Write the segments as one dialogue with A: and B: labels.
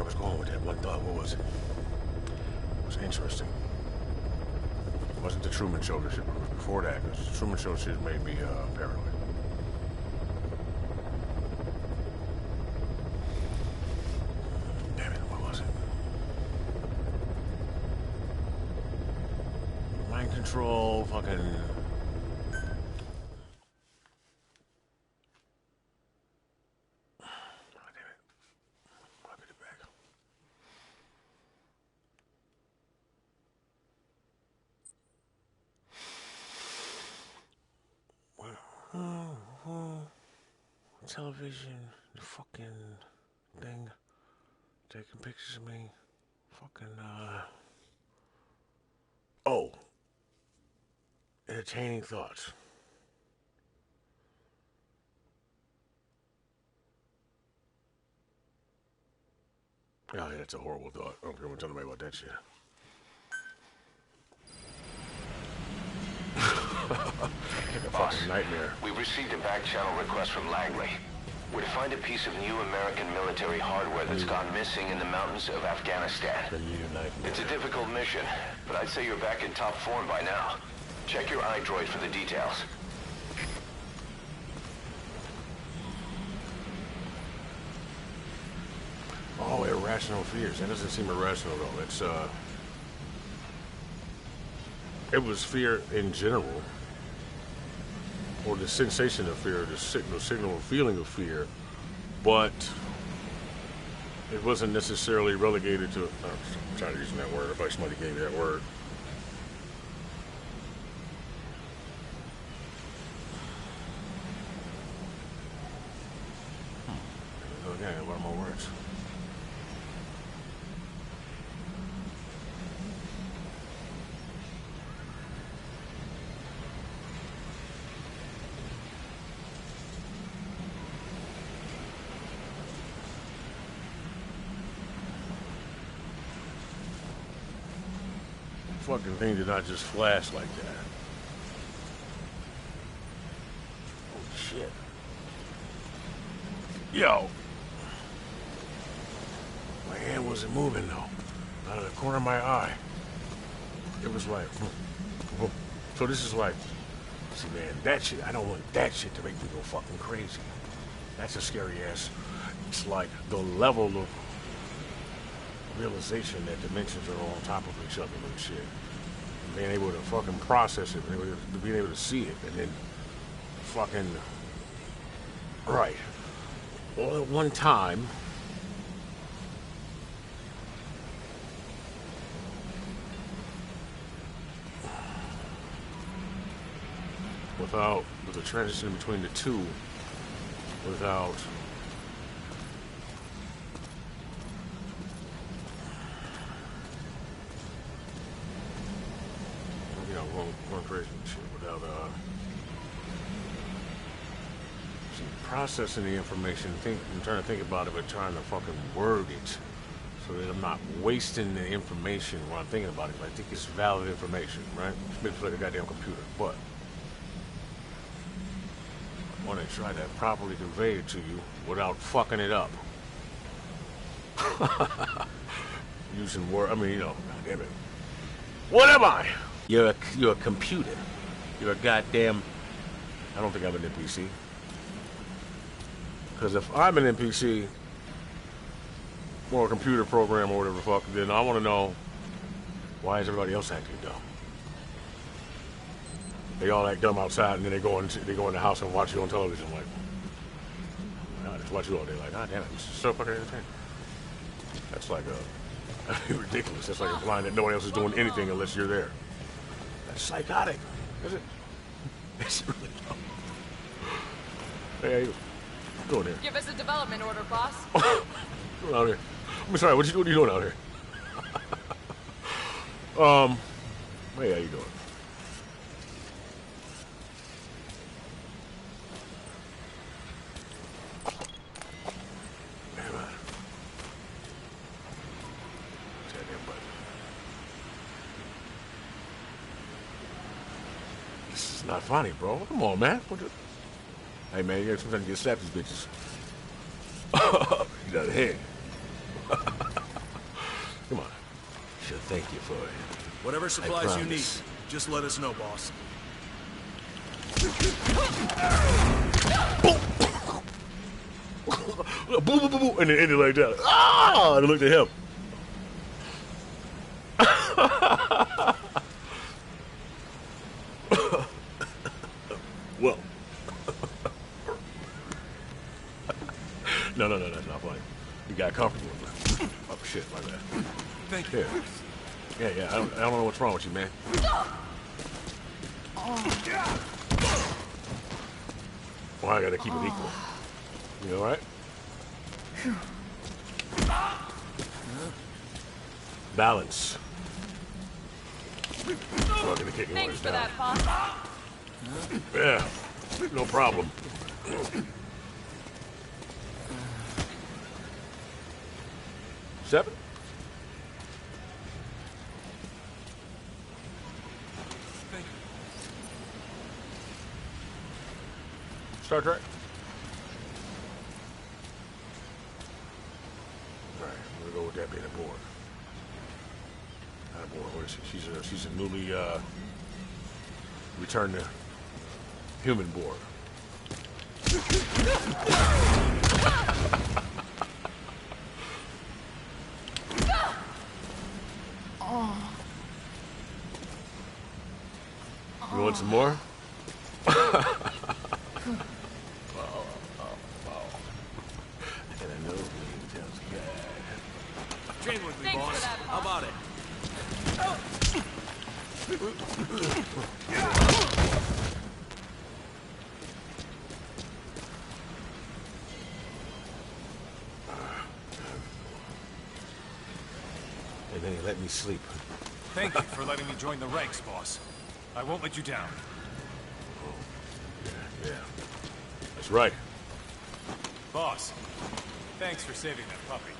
A: I was going with that one thought. What was it? It was interesting. It wasn't the Truman Show that shit, it was before that, because the Truman Show shit made me paranoid. Damn it, what was it? Mind control, fucking... Television, the fucking thing, taking pictures of me, fucking, oh, entertaining thoughts. Oh, yeah, that's a horrible thought. I don't care what you're telling me about that shit. Like a fucking nightmare.
B: We've received a back channel request from Langley. We're to find a piece of new American military hardware that's gone missing in the mountains of Afghanistan. It's a difficult mission, but I'd say you're back in top form by now. Check your iDroid for the details.
A: Oh, irrational fears. That doesn't seem irrational though. It's it was fear in general, or the sensation of fear, the signal or feeling of fear, but it wasn't necessarily relegated to. I'm trying to use that word. If somebody gave me that word. Okay, what are my words? Fucking thing did not just flash like that. Oh shit. Yo. My hand wasn't moving though. Out of the corner of my eye. It was like, so this is like, see man, that shit, I don't want that shit to make me go fucking crazy. That's a scary ass. It's like the level of realization that dimensions are on top of each other and shit. And being able to fucking process it, and being able to see it, and then fucking, right. All at one time, with the transition between the two, without going crazy and shit, without processing the information, I'm trying to think about it, but trying to fucking word it so that I'm not wasting the information when I'm thinking about it. I think it's valid information, right? It's like a goddamn computer, but I want to try to properly convey it to you without fucking it up. Using word, I mean, you know, damn it. What am I? You're a computer. You're a goddamn. I don't think I'm an NPC. Because if I'm an NPC or a computer program or whatever the fuck, then I want to know why is everybody else acting dumb. They all act dumb outside, and then they go in the house and watch you on television. Like, I just watch you all day. Like, God damn it, it's so fucking entertaining. That's like ridiculous. That's like implying that no one else is doing anything unless you're there. That's psychotic, is it? It's really dumb. Hey, how you doing here?
C: Give us a development order, boss.
A: What's going on out here? I'm sorry. What are you doing out here? Hey, how you doing? Not funny, bro. Come on, man. Hey, man, you gotta sometimes get slapped these bitches. You got a head. thank you for it.
C: Whatever supplies you need, just let us know, boss.
A: Boom, boom, boom, boom, and it ended like that. Ah! And I looked at him. Well. No, that's not funny. You got comfortable with it. Oh, shit, my bad.
C: Thank you.
A: Yeah, I don't know what's wrong with you, man. Well, I gotta keep it equal. You alright? Balance.
D: Thanks for that, boss.
A: Yeah, no problem. Seven?
C: Thank you.
A: Star Trek? Alright, I'm gonna go with that being a Borg. Not a Borg, what is she? She's a newly, returned to human Borg. You want some more? And I know it tells God.
C: Train with me,
D: Thanks
C: boss.
D: for that,
C: How about it?
A: And then he let me sleep.
C: Thank you for letting me join the ranks, boss. I won't let you down.
A: Yeah. That's right.
C: Boss, thanks for saving that puppy.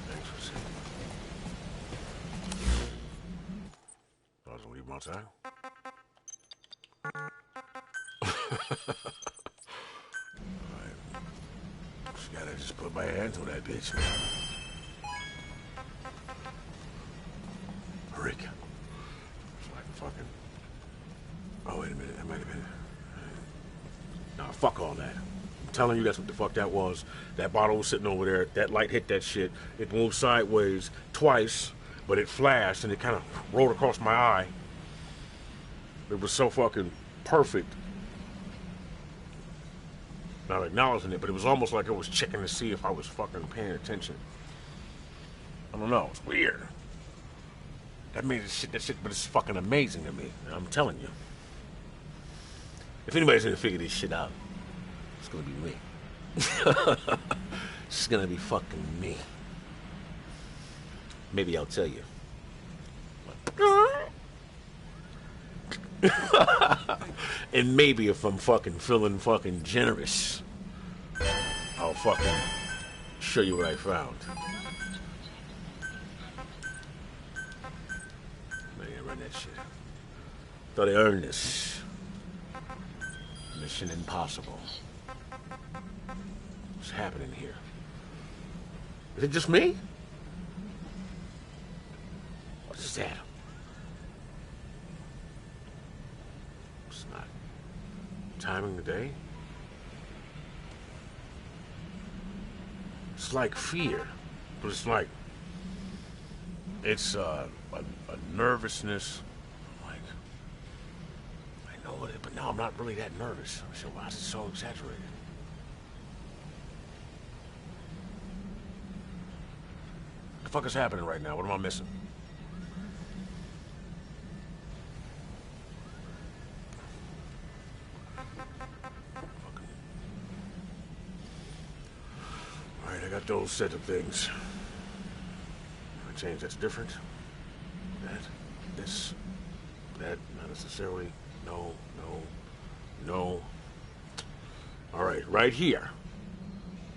A: Thanks for saying. I was gonna leave him outside. Gotta just put my hands on that bitch, man. Rick. It's like fucking... Oh, wait a minute. That might have been... Nah, fuck all that. I'm telling you that's what the fuck that was. That bottle was sitting over there. That light hit that shit. It moved sideways twice, but it flashed and it kind of rolled across my eye. It was so fucking perfect. Not acknowledging it, but it was almost like I was checking to see if I was fucking paying attention. I don't know, it's weird. That made that shit, but it's fucking amazing to me. I'm telling you. If anybody's gonna figure this shit out, it's gonna be me. It's gonna be fucking me. Maybe I'll tell you. And maybe if I'm fucking feeling fucking generous, I'll fucking show you what I found. Man, I run that shit. Thought I earned this. Mission impossible. What's happening here? Is it just me? What is that? It's not timing the day. It's like fear, but it's like it's a nervousness. Like I know it, but now I'm not really that nervous. So why is it so exaggerated? What the fuck is happening right now? What am I missing? Alright, I got those set of things. I change that's different. That, this, that, not necessarily. No. Alright, right here.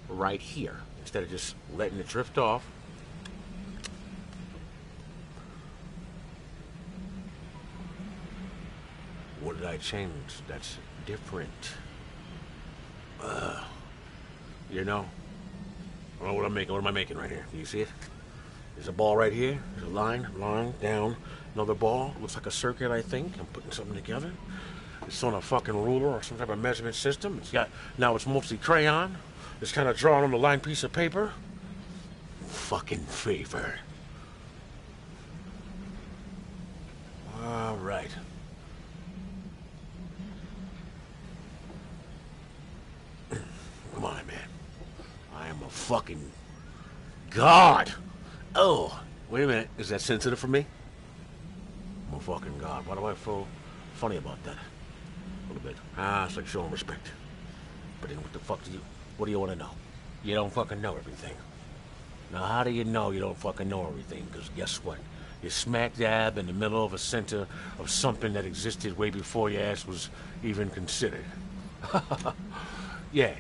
A: Right here. Instead of just letting it drift off. What did I change that's different? You know? don't know what I'm making. What am I making right here? Can you see it? There's a ball right here. There's a line down. Another ball. Looks like a circuit, I think. I'm putting something together. It's on a fucking ruler or some type of measurement system. Now it's mostly crayon. It's kind of drawn on the lined piece of paper. Fucking favor. All right. Come on, man. I am a fucking god. Oh, wait a minute. Is that sensitive for me? I'm a fucking god. Why do I feel funny about that? A little bit. It's like showing respect. But then what the fuck what do you want to know? You don't fucking know everything. Now, how do you know you don't fucking know everything? Because guess what? You're smack dab in the middle of a center of something that existed way before your ass was even considered. Yeah.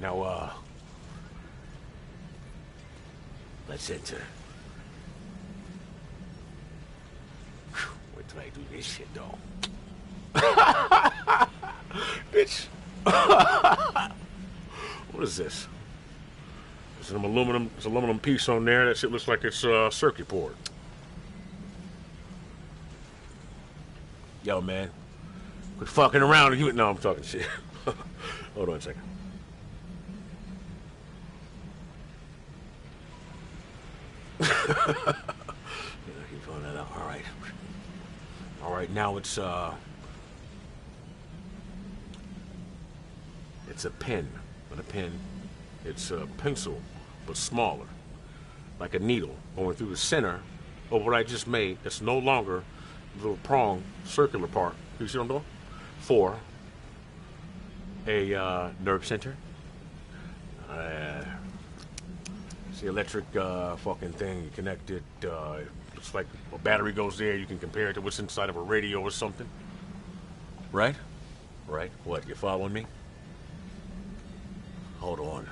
A: Now, let's enter. Wait till I do this shit, though. Bitch. What is this? There's an aluminum piece on there. That shit looks like it's a circuit board. Yo, man. Quit fucking around. No, I'm talking shit. Hold on a second. Yeah, keep throwing that out. All right, now it's a pen. Not a pen. It's a pencil, but smaller. Like a needle going through the center of what I just made. That's no longer the little prong, circular part. You see what I'm doing? For a nerve center. It's the electric fucking thing. You connect it. Looks like a battery goes there. You can compare it to what's inside of a radio or something. Right? Right. What, you following me? Hold on.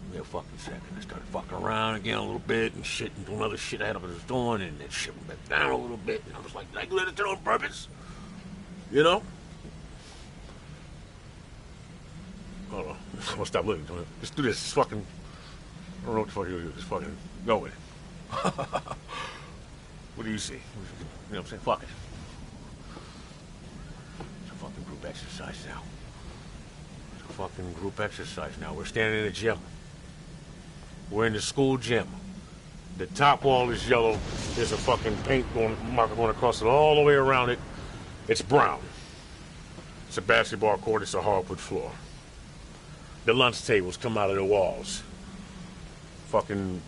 A: Give me a fucking second. I started fucking around again a little bit and shit and doing other shit I had was doing, and that shit went back down a little bit, and I was like, did I let it on purpose? You know? Hold on. I'm gonna stop looking. Just do this. Just fucking. I don't know what the fuck you do. Just fucking go with it. What do you see? You know what I'm saying? Fuck it. It's a fucking group exercise now. It's a fucking group exercise now. We're standing in a gym. We're in the school gym. The top wall is yellow. There's a fucking paint marker going across it all the way around it. It's brown. It's a basketball court. It's a hardwood floor. The lunch tables come out of the walls. Fucking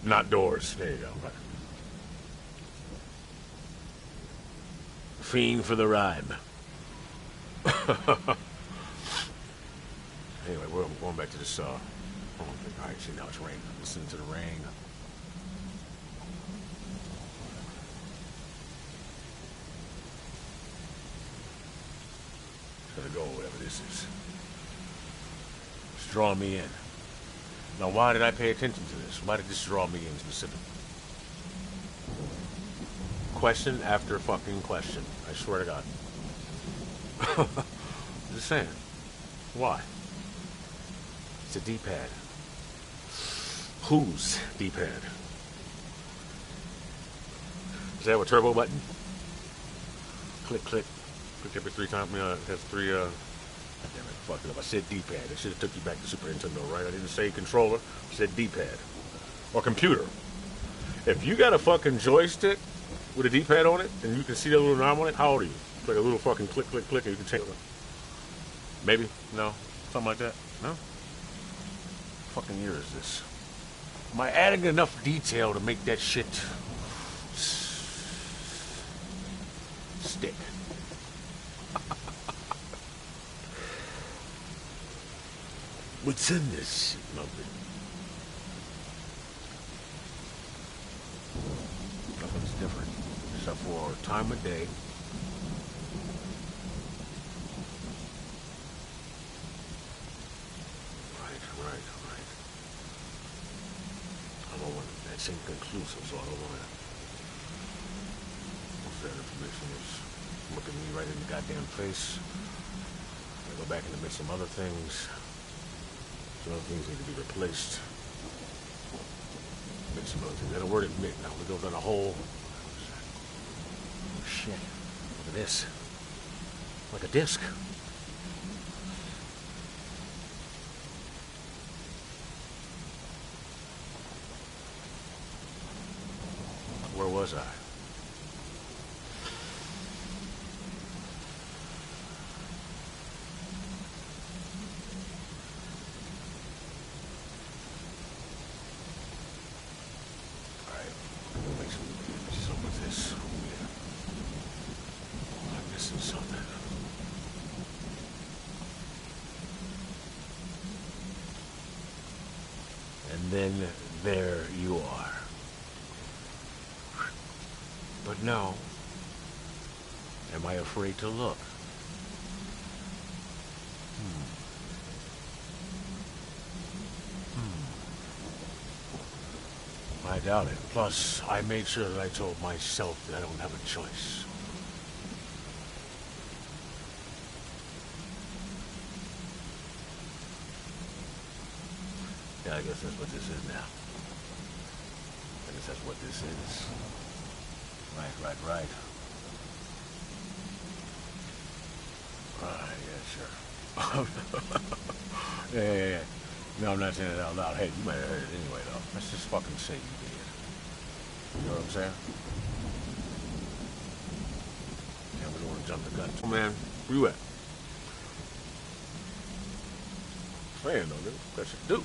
A: not doors. There you go. Fiend for the rhyme. Anyway, we're going back to this. All right, see, now it's raining. Listen to the rain. It's gonna go, whatever this is. It's drawing me in. Now, why did I pay attention to this? Why did this draw me in specifically? Question after fucking question. I swear to God. Just saying. Why? It's a D-pad. Whose D-pad? Does that have a turbo button? Click, click. Click every 3 times. It has 3, damn it, fucked it up. I said D-pad. I should have took you back to Super Nintendo, right? I didn't say controller. I said D-pad. Or computer. If you got a fucking joystick with a D-pad on it, and you can see that little knob on it, how old are you? It's like a little fucking click, click, click, and you can change it. Maybe? No? Something like that? No? What fucking year is this? Am I adding enough detail to make that shit stick? What's in this shit, lovely? Nothing's different, except for time of day. Right. I don't want that's inconclusive, so I don't want to. Most of that information was looking me right in the goddamn face. I go back and admit some other things. Some things need to be replaced. Admit some other things. That a word admit. Now we go down a hole. Oh, shit. Look at this. Like a disc. Where was I? And then there you are. But no. Am I afraid to look? I doubt it. Plus, I made sure that I told myself that I don't have a choice. Yeah, I guess that's what this is now. I guess that's what this is. Right. Right, yeah, sure. Yeah. No, I'm not saying it out loud. Hey, you might have heard it anyway, though. Let's just fucking say you did. You know what I'm saying? Yeah, we don't want to jump the gun. Oh, man, where you at? Saying, though, dude. That shit do.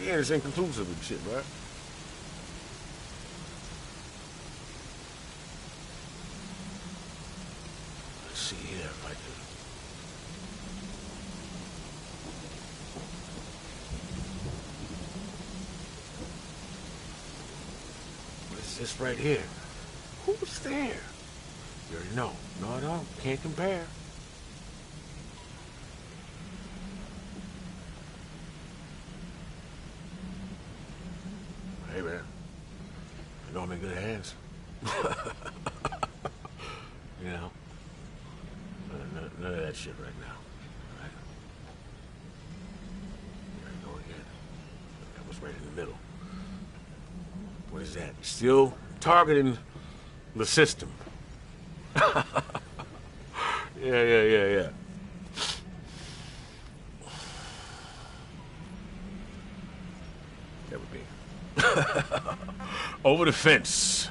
A: Yeah, it's inconclusive and shit, right? Let's see here if I can. What is this right here? Who's there? You already know. No, can't compare. Hey, man. I know I'm in good hands. You know? None of that shit right now. All right? Here I go again. That was right in the middle. What is that? Still targeting the system. Yeah. That would be. Over the fence.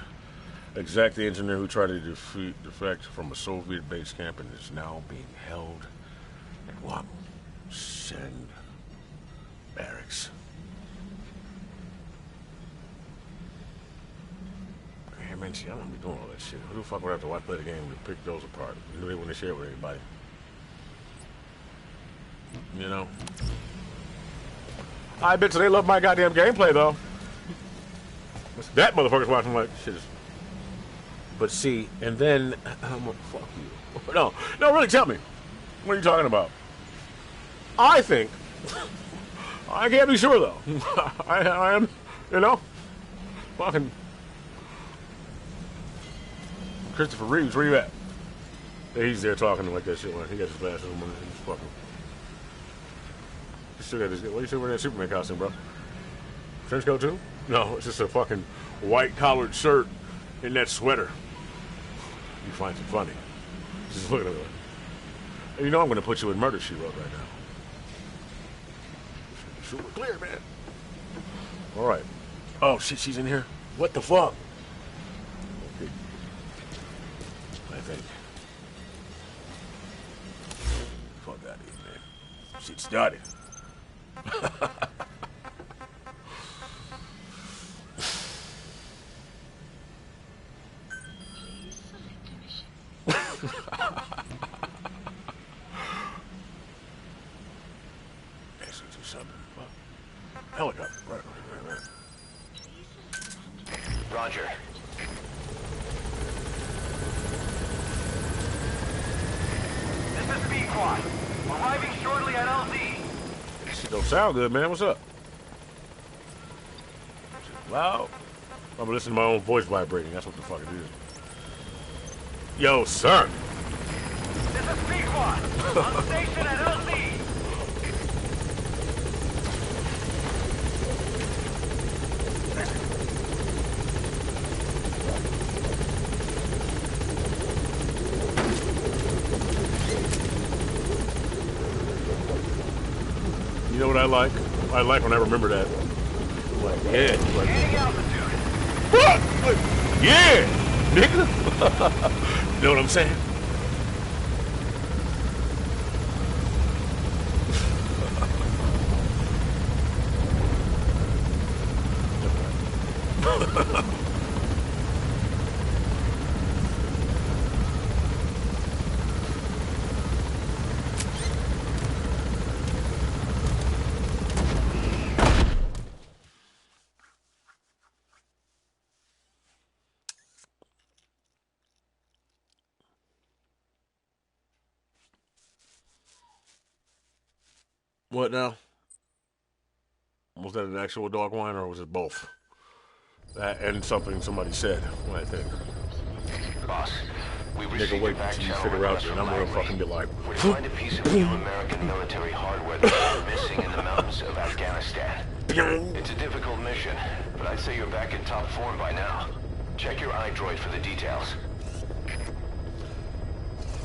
A: Exact the engineer who tried to defect from a Soviet base camp and is now being held at Wam Shen barracks. Hey man, see, I don't be doing all that shit. Who the fuck would have to watch play the game to pick those apart? You know they wouldn't share it with anybody. You know? I bet you they love my goddamn gameplay though. That motherfucker's watching like shit is. But see, and then I'm like, fuck you. No, really tell me. What are you talking about? I think I can't be sure though. I am, you know, fucking Christopher Reeves, where you at? Yeah, he's there talking like that shit when he got his glasses on and he's fucking. He still got his. What are you still wearing that Superman costume, bro? Trench coat too? No, it's just a fucking white collared shirt in that sweater. You find it funny. Just look at it. And you know I'm going to put you in Murder, She Wrote right now. Super clear, man. All right. Oh, shit, she's in here? What the fuck? Okay. I think. Fuck out of here, man. Shit started. Helicopter. Right.
B: Roger.
E: This is B-Quad. Arriving shortly at LZ.
A: This shit don't sound good, man. What's up? Loud. I'm listening to my own voice vibrating. That's what the fuck it is. Yo, sir.
E: This is B-Quad. On station at LZ.
A: what I like? I like when I remember that. Like, yeah. Like, what? Yeah, nigga. You know what I'm saying? What now? Was that an actual dog whine or was it both? That and something somebody said, I think.
B: Boss, we
A: Nigga,
B: received
A: wait
B: a back
A: until you
B: channel
A: figure out
B: request
A: and
B: from
A: I'm gonna
B: Langley.
A: fucking be like,
B: We're to find a piece of new American military hardware that's gone missing in the mountains of Afghanistan. It's a difficult mission, but I'd say you're back in top form by now. Check your iDroid for the details.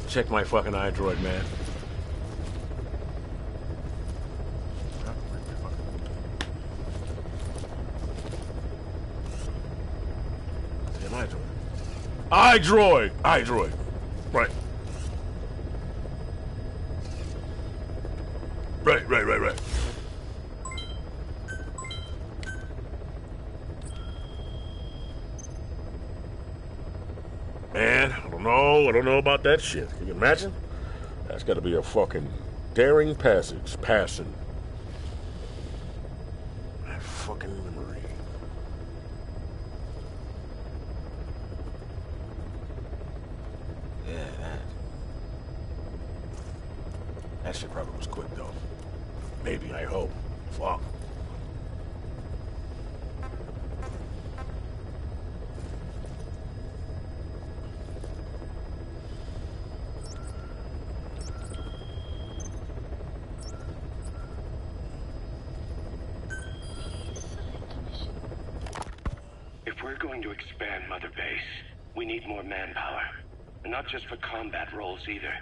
A: check my fucking iDroid, man. iDroid! iDroid! Right. Right. Man, I don't know about that shit. Can you imagine? That's gotta be a fucking daring passage. Passing. That fucking memory. Yeah, that shit probably was quick though. Maybe, I hope. Fuck.
F: If we're going to expand Mother Base, we need more manpower. And not just for combat roles either.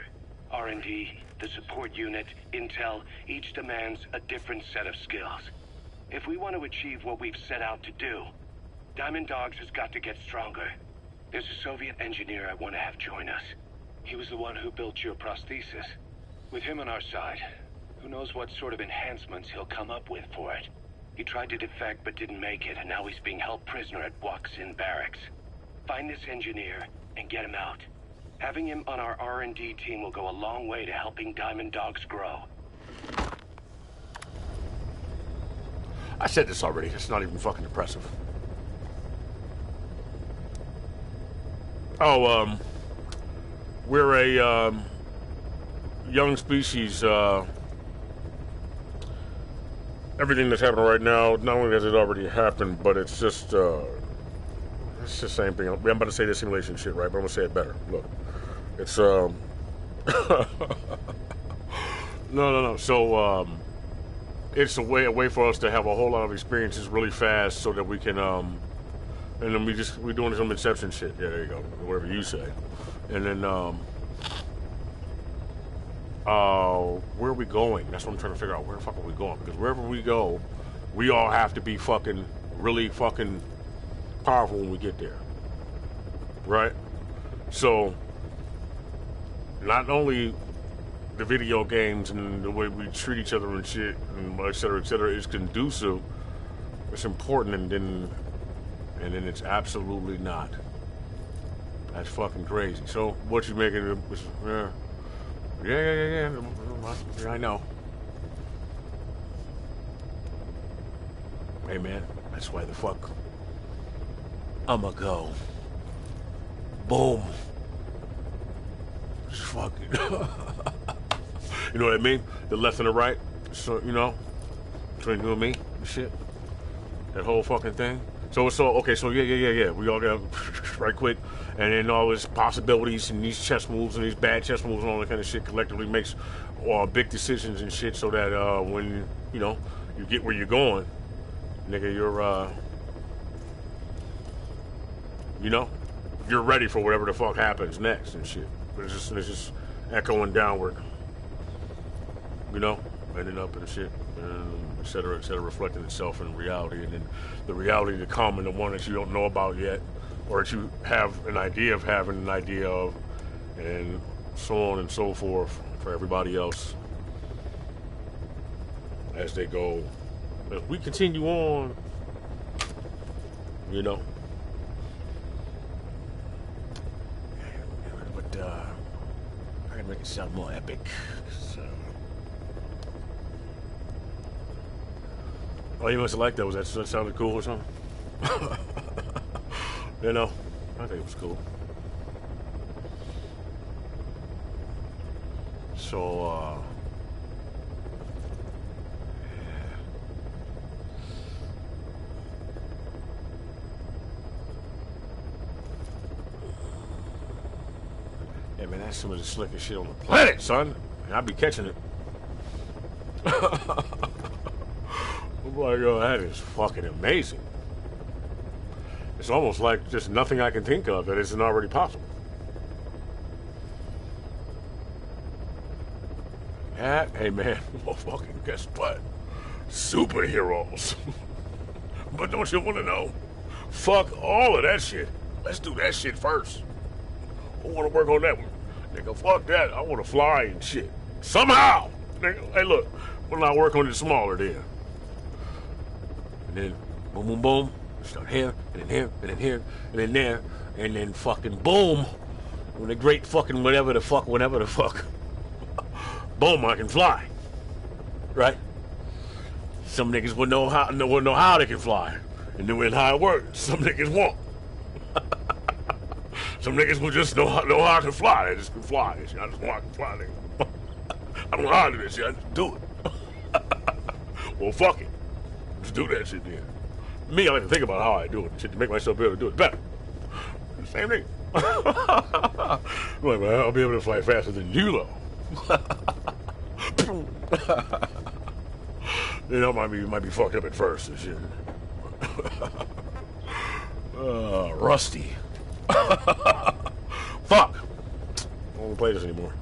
F: R&D, the support unit, intel, each demands a different set of skills. If we want to achieve what we've set out to do, Diamond Dogs has got to get stronger. There's a Soviet engineer I want to have join us. He was the one who built your prosthesis. With him on our side, who knows what sort of enhancements he'll come up with for it. He tried to defect but didn't make it, and now he's being held prisoner at Waksin Barracks. Find this engineer and get him out. Having him on our R&D team will go a long way to helping Diamond Dogs grow.
A: I said this already. It's not even fucking impressive. Oh, we're a young species. Everything that's happening right now, not only has it already happened, but it's just the same thing. I'm about to say the simulation shit, right? But I'm gonna say it better. Look, it's no. So it's a way for us to have a whole lot of experiences really fast, so that we can and then we're doing some Inception shit. Yeah, there you go. Whatever you say, and then where are we going? That's what I'm trying to figure out. Where the fuck are we going? Because wherever we go, we all have to be fucking really fucking powerful when we get there, right? So not only the video games and the way we treat each other and shit and et cetera is conducive, it's important, and then it's absolutely not. That's fucking crazy. So what you making? Yeah. I know. Hey man, that's why the fuck I'ma go. Boom. Just fucking. You know what I mean? The left and the right. So between you and me and shit. That whole fucking thing. So it's all okay. So yeah. We all got right quick, and then all these possibilities and these chess moves and these bad chess moves and all that kind of shit collectively makes big decisions and shit. So that when you get where you're going, nigga, you're ready for whatever the fuck happens next and shit. But it's just echoing downward. ending up and shit, and et cetera, reflecting itself in reality, and then the reality to come and the one that you don't know about yet, or that you have an idea of having an idea of, and so on and so forth for everybody else as they go. As we continue on, you know. But I gotta make it sound more epic. So. Oh, you must have liked that. That sounded cool or something? You know, I think it was cool. So, yeah, man, that's some of the slickest shit on the planet, son. And I'll be catching it. I'm like, oh, that is fucking amazing. It's almost like just nothing I can think of that isn't already possible. Yeah, hey man, well, fucking guess what? Superheroes. But don't you want to know? Fuck all of that shit. Let's do that shit first. I want to work on that one. Nigga, fuck that. I want to fly and shit. Somehow. Nigga, hey look, why not work on it smaller then? And then, boom, boom, boom. Start here, and then here, and then here, and then there, and then fucking boom. When the great fucking whenever the fuck. Boom, I can fly. Right? Some niggas will know how they can fly. And then how it works. Some niggas won't. Some niggas will just know how to fly. They just can fly. I just want to fly. Nigga. I don't know how to do this shit. I just do it. Well, fuck it. Just do that shit then. Me, I like to think about how I do it shit to make myself be able to do it better. Same thing. Like, I'll be able to fly faster than you, though. You know, might be fucked up at first and shit. Rusty. Fuck. I don't want to play this anymore.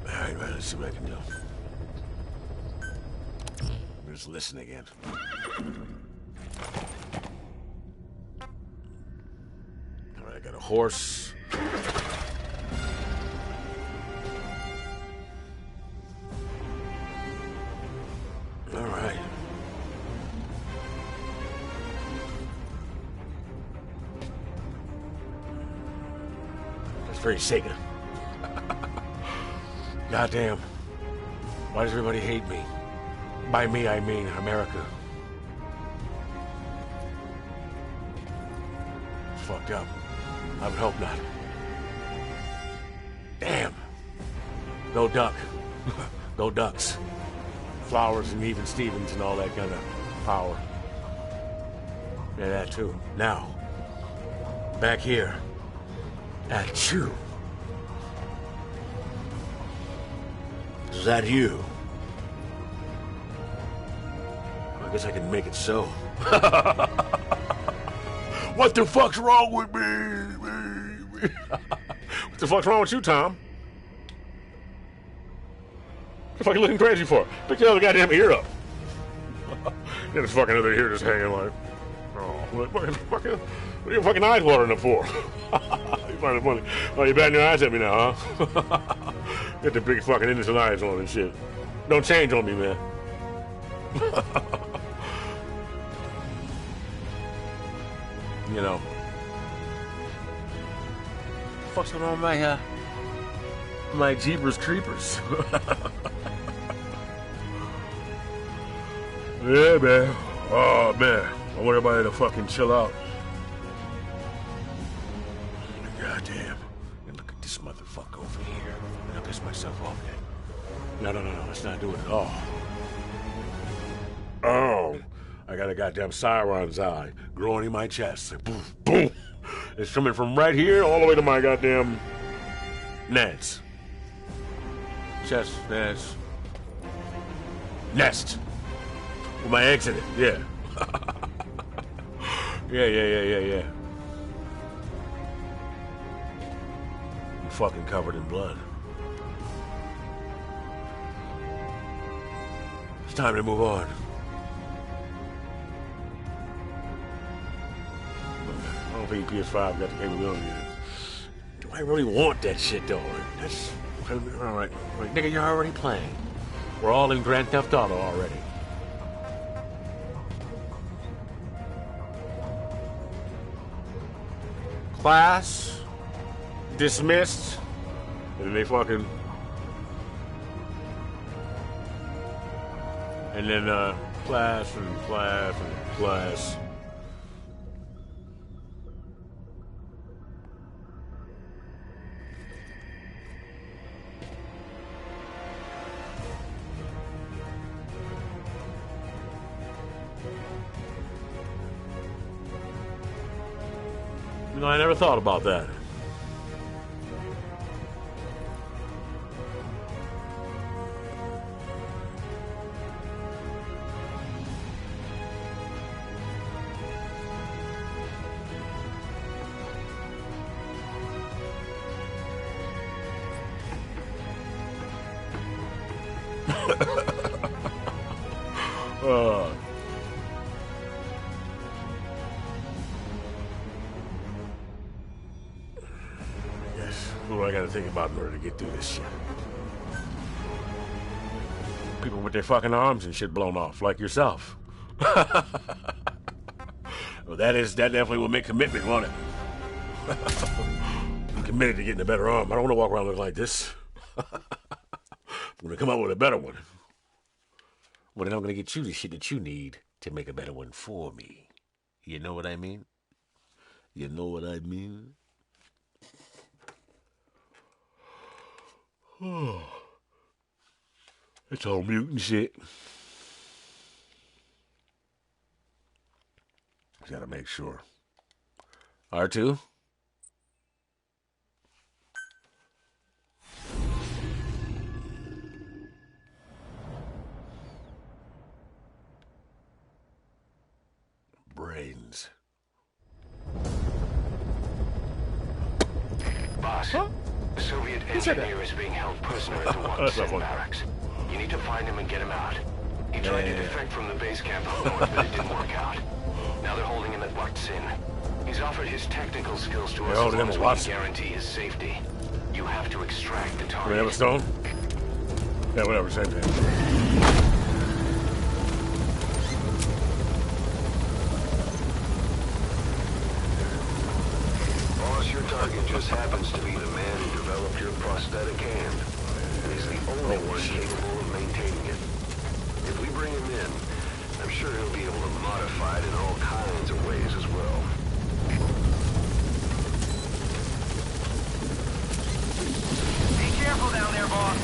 A: Alright, man, let's see what I can do. Just listen again. Alright, I got a horse. Alright. That's very Sega. Goddamn. Why does everybody hate me? By me, I mean America. It's fucked up. I would hope not. Damn. Go Duck. Go Ducks. Flowers and even Stevens and all that kind of power. Yeah, that too. Now, back here at you. Is that you? I guess I can make it so. What the fuck's wrong with me? What the fuck's wrong with you, Tom? What the fuck are you looking crazy for? Pick your other goddamn ear up. Get this fucking other ear just hanging like, oh, what are your fucking eyes watering up for? You find it funny. Oh, you batting your eyes at me now, huh? Get the big fucking innocent eyes on and shit. Don't change on me, man. You know. What the fuck's going on with my Jeepers Creepers? Yeah, man. Oh, man. I want everybody to fucking chill out. Goddamn. And look at this motherfucker over here. I'll piss myself off then. No. Let's not do it at all. Oh. I got a goddamn Sauron's eye growing in my chest. Like, boom, boom. It's coming from right here all the way to my goddamn nads. Chest, nads. Nest. With my eggs in it, yeah. Yeah. fucking covered in blood. It's time to move on. I don't think PS5 got the capability to. Do I really want that shit though? That's alright. Like, nigga, you're already playing. We're all in Grand Theft Auto already. Class dismissed, and then they fucking, and then class and class and class. You know, I never thought about that. What do I gotta think about in order to get through this shit? People with their fucking arms and shit blown off, like yourself. Well, that definitely will make commitment, won't it? I'm committed to getting a better arm. I don't want to walk around looking like this. I'm gonna come up with a better one. Well, then I'm gonna get you the shit that you need to make a better one for me. You know what I mean? You know what I mean? Oh, it's all mutant shit. Just gotta make sure. R2? Brains.
B: Boss. Huh? The Soviet engineer is being held prisoner at the Watson barracks. You need to find him and get him out. He tried to defect from the base camp up north, but it didn't work out. Now they're holding him at Watson. He's offered his technical skills to us as long as we can guarantee his safety. You have to extract the target.
A: We have a stone? Yeah, whatever, same thing.
B: Your target just happens to be the man who developed your prosthetic hand. He's the only one capable of maintaining it. If we bring him in, I'm sure he'll be able to modify it in all kinds of ways as well.
E: Be careful down there, boss.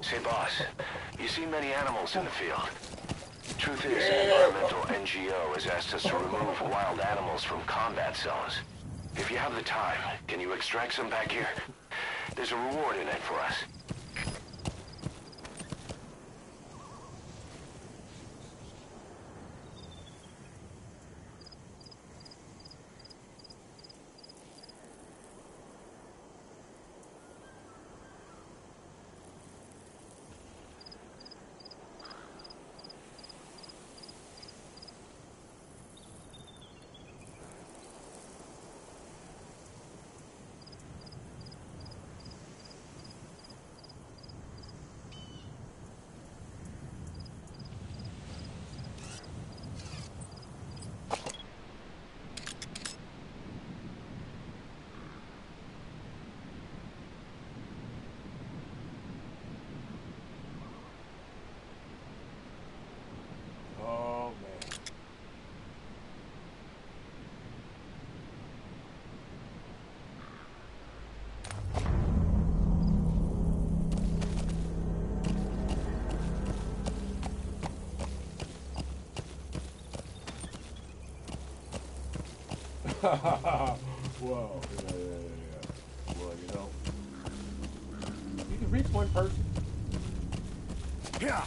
B: Say, boss, you see many animals in the field. Truth is, an environmental NGO has asked us to remove wild animals from combat zones. If you have the time, can you extract some back here? There's a reward in it for us.
A: Whoa. Yeah. Well, you know, you can reach one person.
C: Yeah.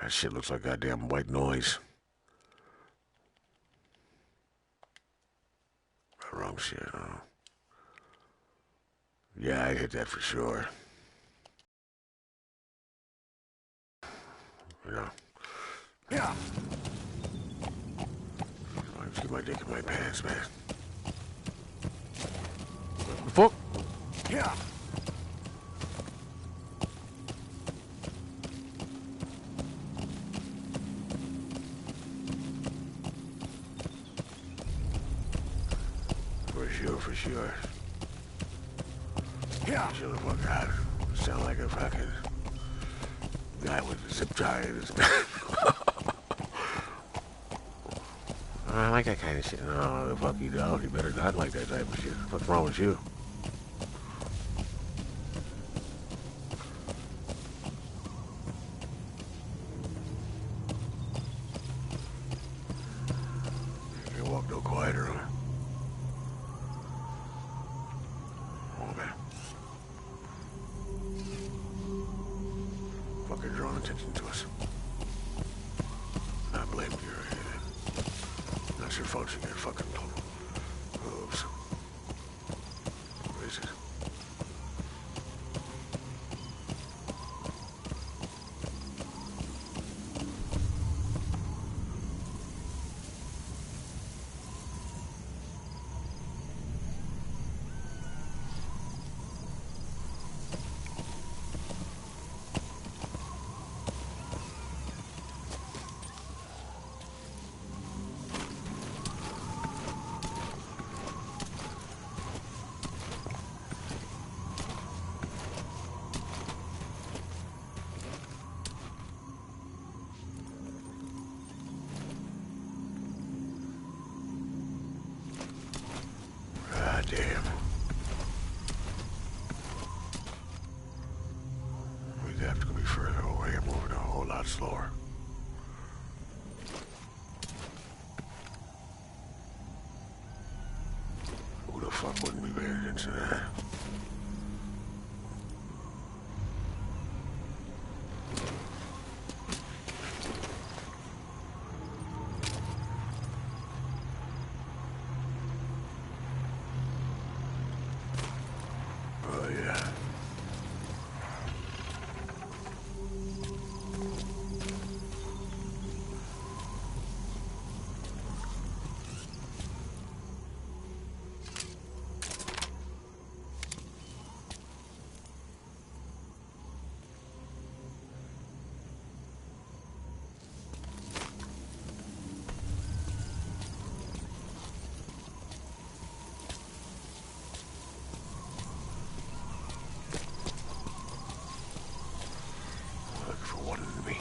A: That shit looks like goddamn white noise. Wrong shit, huh? Yeah, I hit that for sure. Yeah.
C: Yeah.
A: I keep my dick in my pants, man. What the fuck?
C: Yeah.
A: For sure.
C: Yeah.
A: Chill the fuck out. Sound like a fucking guy with a zip tie in his back. I like that kind of shit. No, the fuck you don't. You better not like that type of shit. What's wrong with you? You can't walk no quieter, huh? Fucking drawing attention to us. I blame you or anything. That's your fault you get fucking hooves. What is it? Damn. We'd have to be further away and moving a whole lot slower. Who the fuck wouldn't be paying attention to that? Oh, yeah. Look for one in me.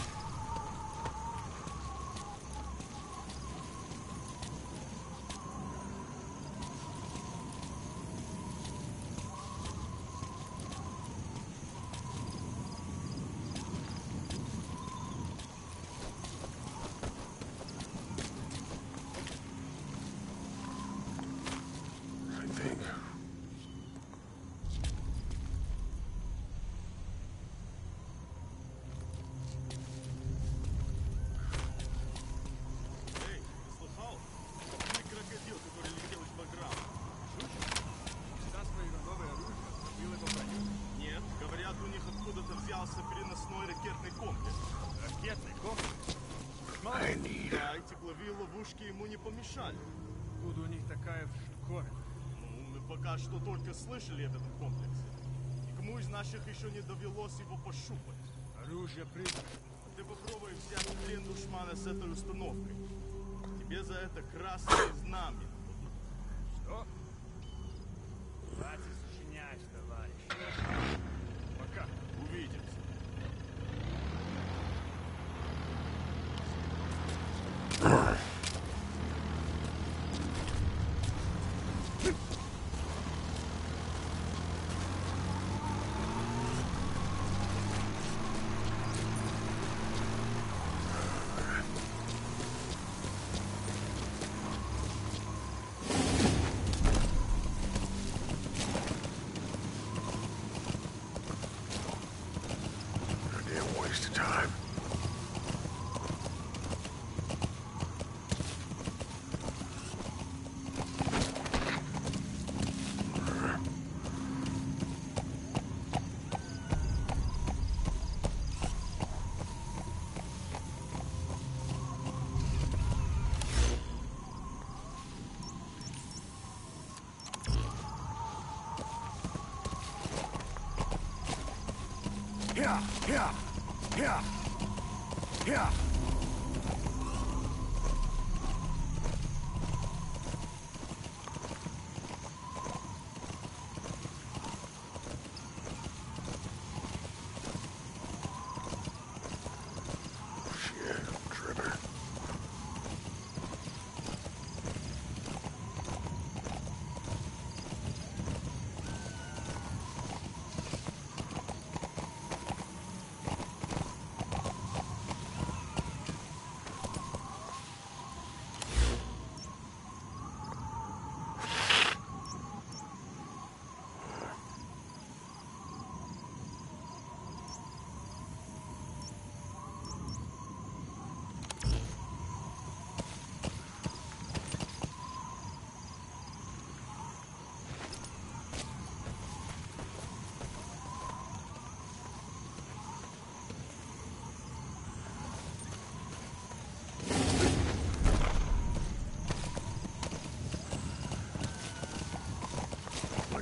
A: I think.
C: Нет, говорят, у них откуда-то взялся переносной ракетный комплекс. Ракетный комплекс? Да, и тепловые ловушки ему не помешали. Откуда у них такая штуковина? Ну, мы пока что только слышали об этом комплексе. Никому из наших еще не довелось его пощупать. Оружие призрак. Ты попробуй взять в плен душмана с этой установкой. Тебе за это красное знамя. Что? Хватит сочинять, товарищ. Пока. Увидимся.
A: Waste of time.
G: Yeah.
A: Shit, I'm tripping.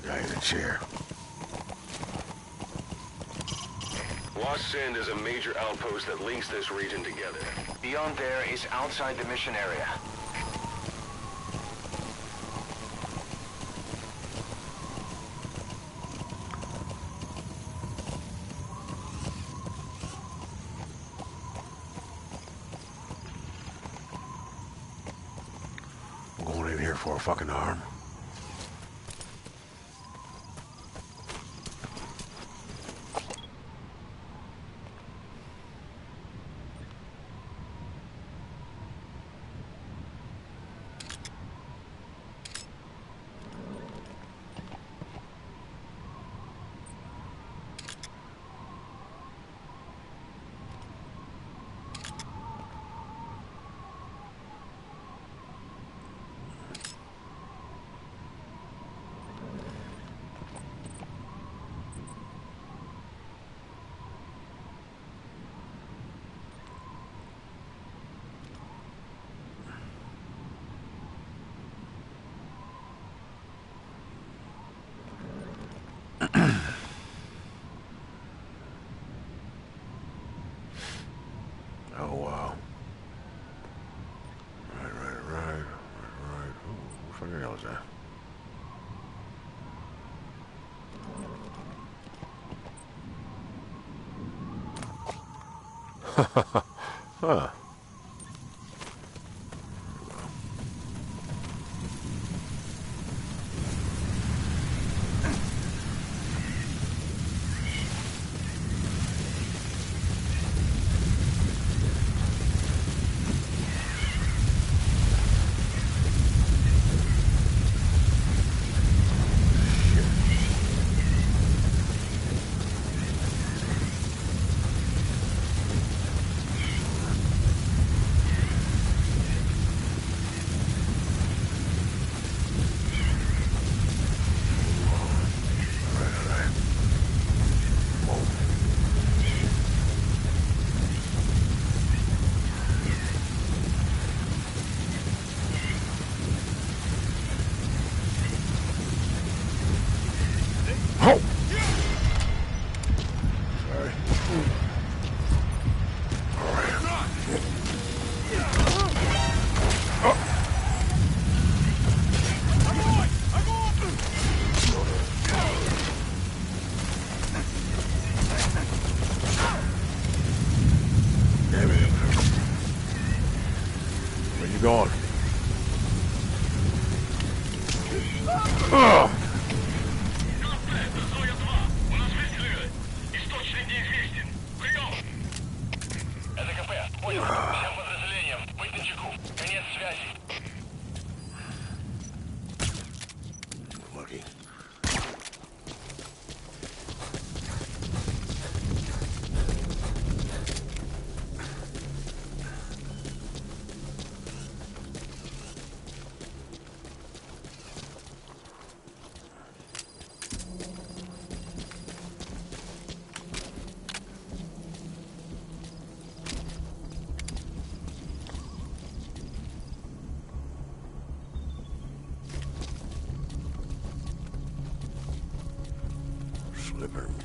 A: Guy in a chair.
B: Lost Sand is a major outpost that links this region together. Beyond there is outside the mission area.
A: I'm going in here for a fucking arm. Oh, wow. Right. Ooh, what fucking hell is that? Huh. Going. Lucky.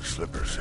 A: Slippers.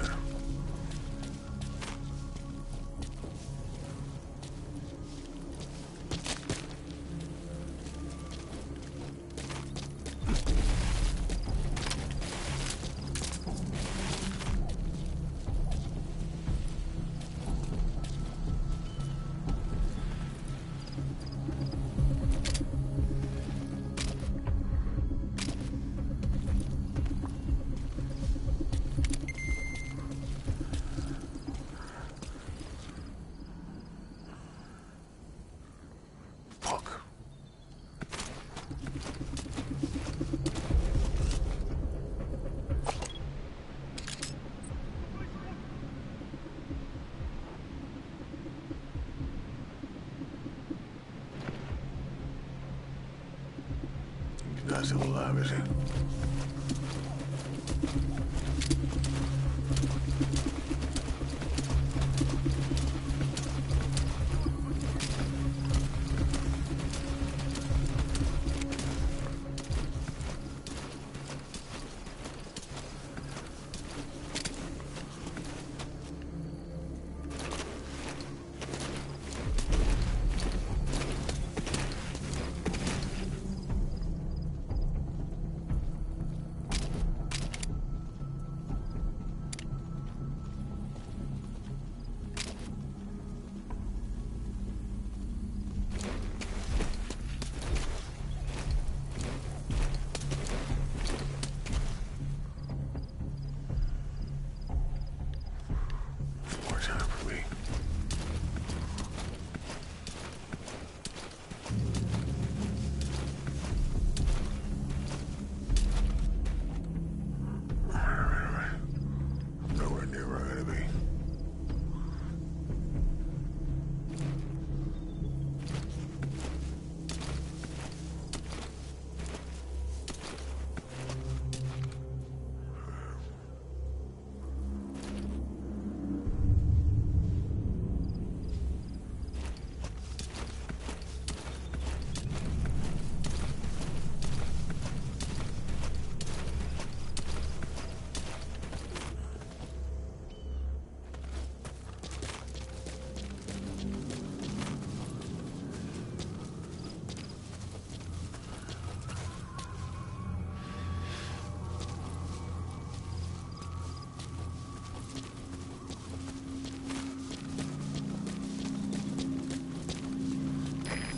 A: Not still alive, is he?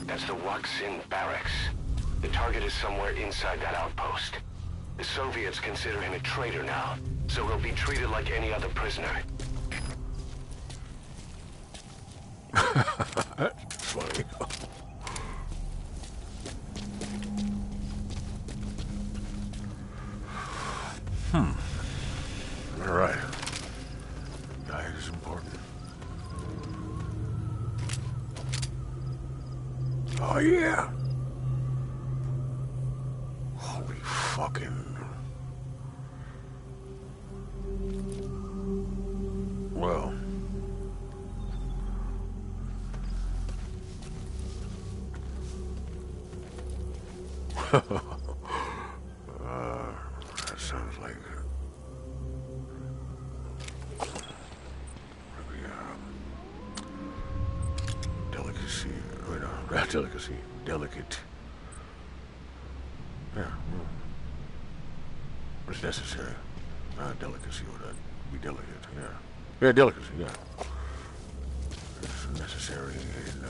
B: That's the Waksin barracks. The target is somewhere inside that outpost. The Soviets consider him a traitor now, so he'll be treated like any other prisoner.
A: That's funny. All right. Diet is important. Oh, yeah. Holy fucking... Well... that sounds like... delicacy... Wait, no, not delicacy. Delicate. Yeah, well, it's necessary. Delicacy would be delicate, yeah. Yeah, delicacy, yeah. It's necessary in,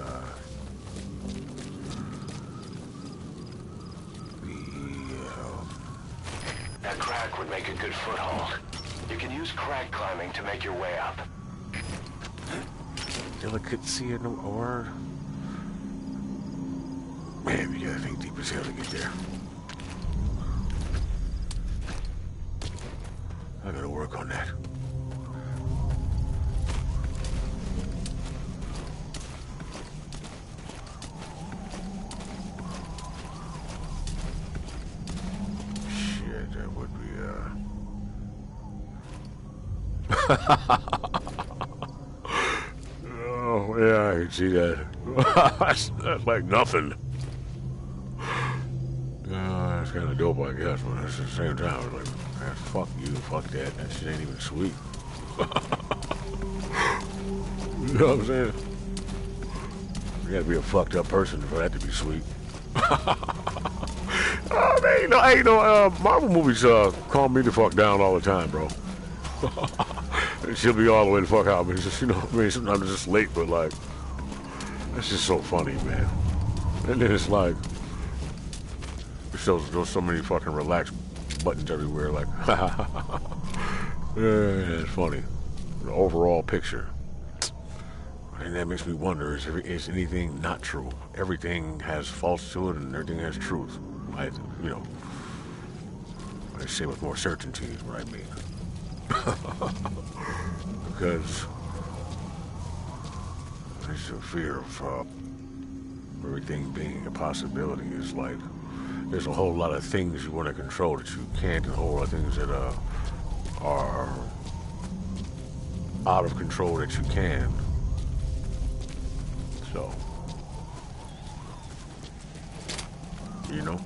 B: That crack would make a good foothold. You can use crack climbing to make your way up.
A: Delicacy or... Man, you gotta think deep as hell to get there. I gotta work on that. Shit, that would be, Oh, yeah, I can see that. That's like nothing. It's kind of dope, I guess, but at the same time, it's like... Man, fuck you, fuck that. That shit ain't even sweet. You know what I'm saying? You gotta be a fucked up person for that to be sweet. Oh, man, you know, Marvel movies calm me the fuck down all the time, bro. She'll be all the way the fuck out. I mean, it's just, you know, I mean, sometimes it's just late, but like, that's just so funny, man. And then it's like, it shows there's so many fucking relaxed buttons everywhere, like, yeah, it's funny. The overall picture. And that makes me wonder, is anything not true? Everything has false to it and everything has truth. You know, I say with more certainty is what I mean. Because there's a fear of everything being a possibility. Is like, there's a whole lot of things you want to control that you can't, and a whole lot of things that are out of control that you can. So, you know,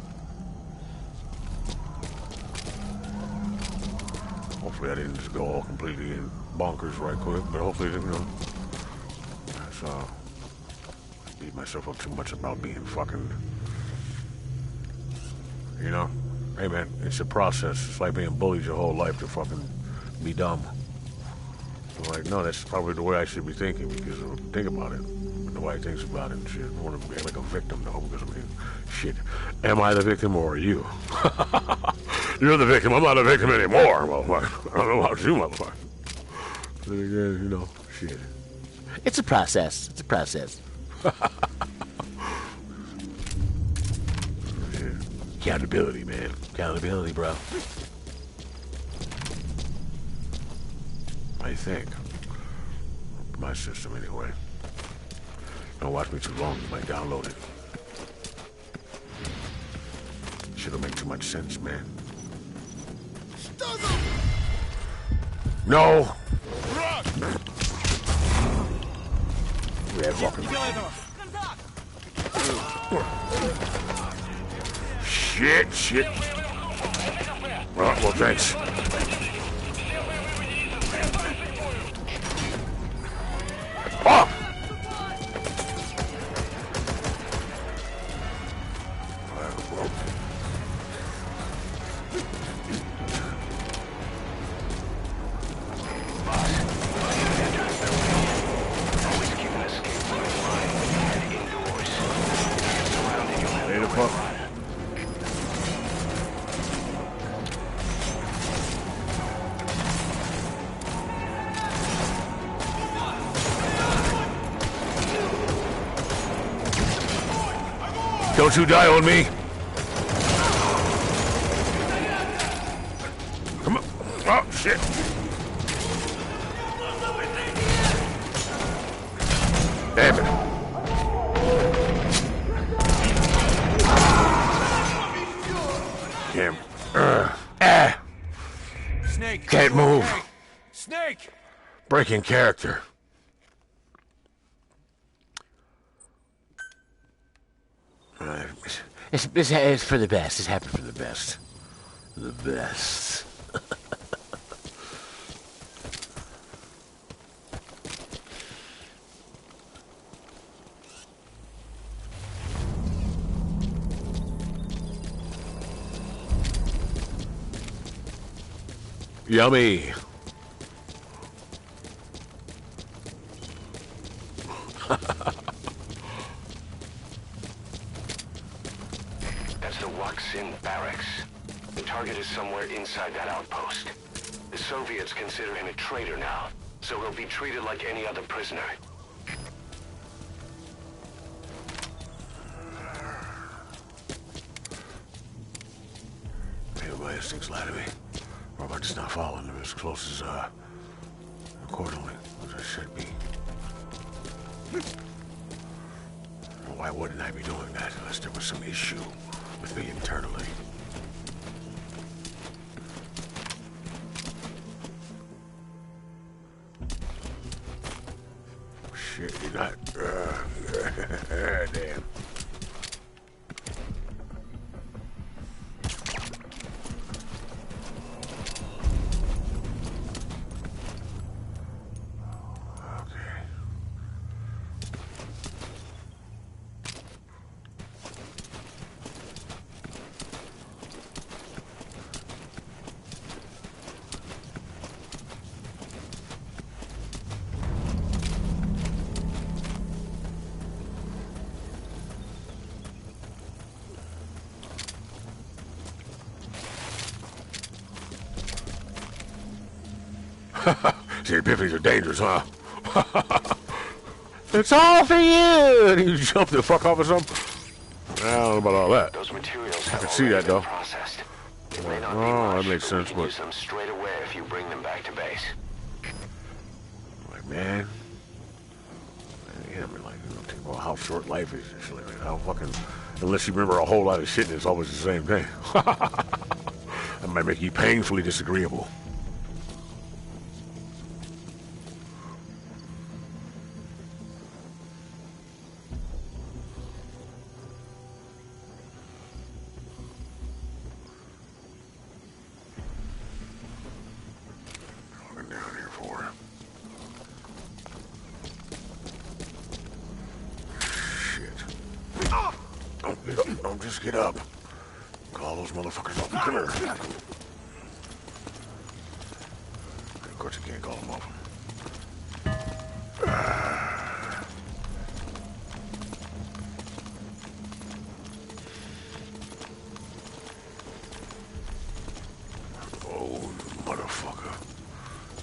A: hopefully I didn't just go all completely in bonkers right quick, but hopefully, you know, that's, I beat myself up too much about being fucking, you know, hey man, it's a process. It's like being bullied your whole life to fucking be dumb. So like, no, that's probably the way I should be thinking, because think about it. The way he thinks about it and shit. I want to be like a victim, though, because I mean, shit. Am I the victim or are you? You're the victim. I'm not a victim anymore, motherfucker. I don't know about you, motherfucker. But again, you know, shit.
G: It's a process. It's a process.
A: Yeah. Accountability, man. Accountability, bro. I think. My system, anyway. Don't watch me too long, you might download it. Shit'll make too much sense, man. No! Yeah, fucking. Shit. Well, thanks. Oh! Don't you die on me! Come on! Oh, shit! Damn it! Damn.
C: Snake!
A: Can't move.
C: Okay. Snake!
A: Breaking character.
G: It's for the best. It's happened for the best. The best.
A: Yummy.
B: That's the Waksin barracks. The target is somewhere inside that outpost. The Soviets consider him a traitor now, so he'll be treated like any other prisoner.
A: Maybe my instincts lie to me. Or am I just not following them as close as, accordingly as I should be? Why wouldn't I be doing that unless there was some issue with me internally? Shit, you're not... damn. See, epiphanies are dangerous, huh? It's all for you! And you jump the fuck off or something? I don't know about all that.
B: Those materials
A: I can see that, though.
B: Processed. It may not be
A: Oh,
B: much,
A: that makes
B: but we
A: sense,
B: can
A: but...
B: use them straight away if you bring them back to base.
A: Like, man... Yeah, I mean, like, you know, think about how short life is and shit. Like, how fucking... Unless you remember a whole lot of shit, it's always the same thing. That might make you painfully disagreeable. Looking down here for... Don't get up. Don't just get up. Call those motherfuckers up. Come here. Of course you can't call them up. Oh, motherfucker.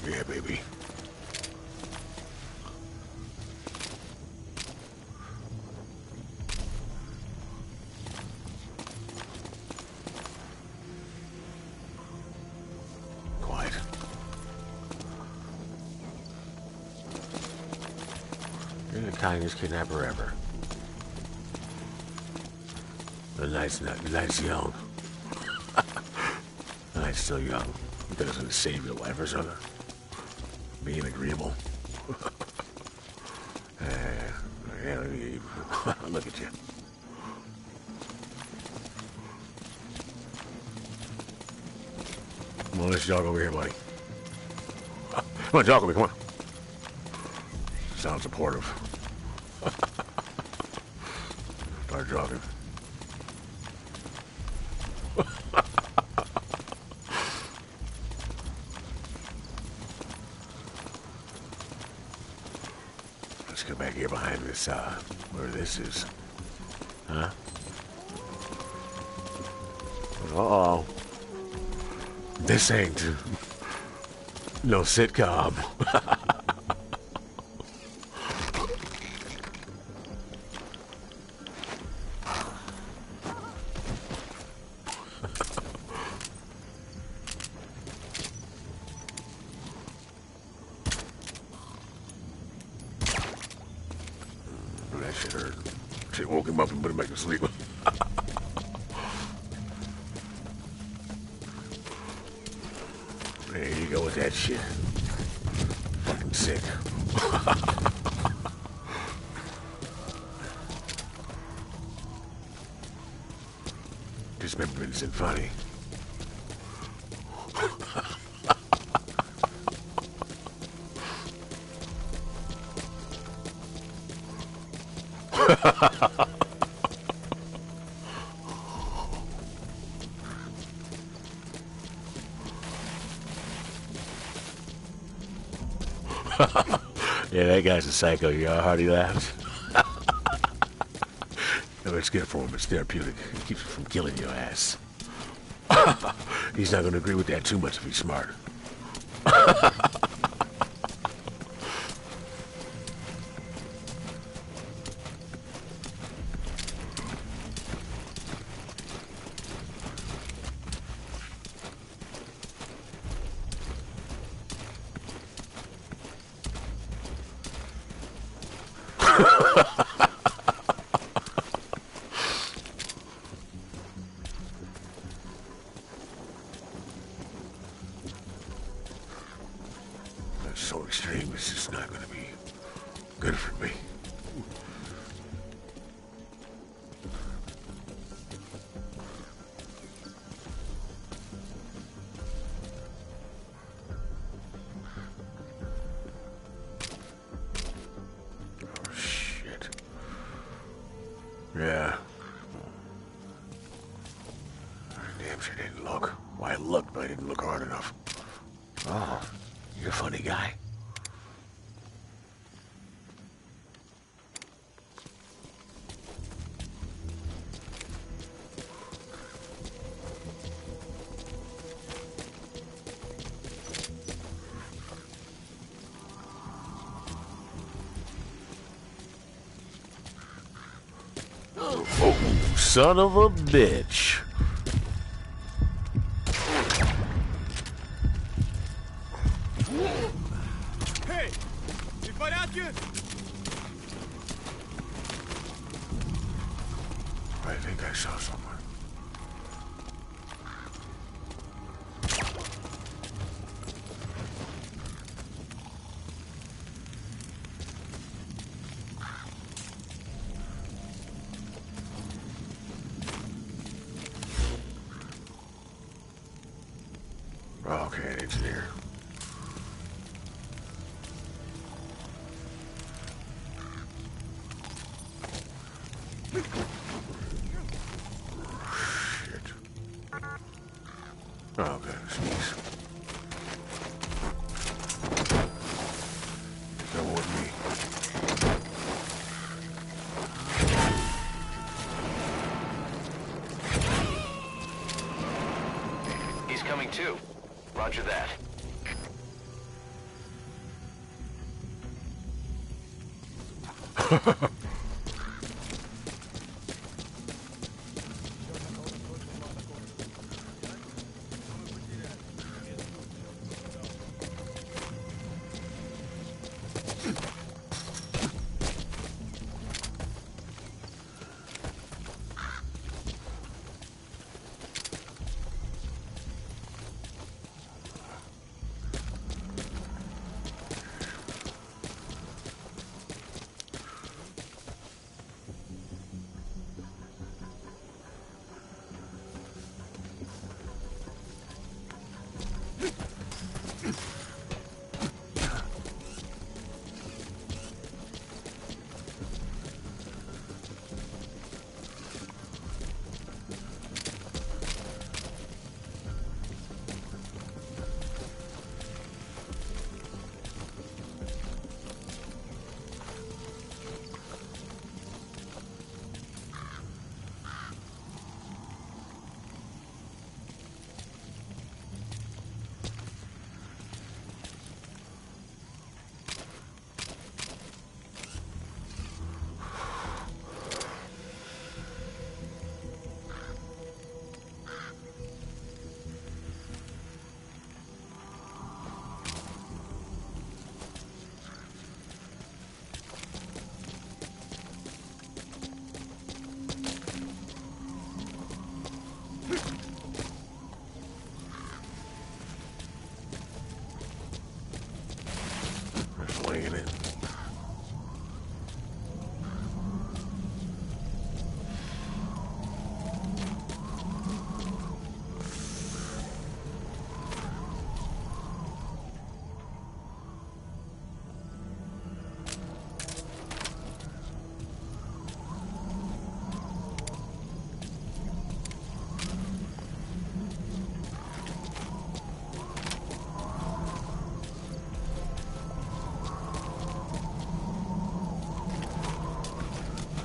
A: Yeah, baby. You're the kindest kidnapper ever. The night's young. The night's still young. That doesn't save your life or something. Being agreeable. Yeah, look at you. Come on, let's jog over here, buddy. Come on, jog over, come on. Sound supportive. Start jogging. Let's get back here behind this, where this is. Huh? Uh-oh. This ain't no sitcom. That shit hurt. Shit woke him up and put him back to sleep. There you go with that shit. Fucking sick. Dismemberment isn't funny. Yeah, that guy's a psycho. You know how hard he laughs? No, it's good for him. It's therapeutic. It keeps him from killing your ass. He's not going to agree with that too much if he's smart. That's so extreme, it's just not going to be good for me. Oh, shit. Yeah. Damn sure didn't look. Well, I looked, but I didn't look hard enough. Oh, you're a funny guy.
G: son of a bitch.
C: Hey! Ты в порядке?
A: I think I saw someone. Okay, it's there. Shit. Okay, sneeze. That wasn't me.
B: He's coming too. Roger that.
A: Just laying it.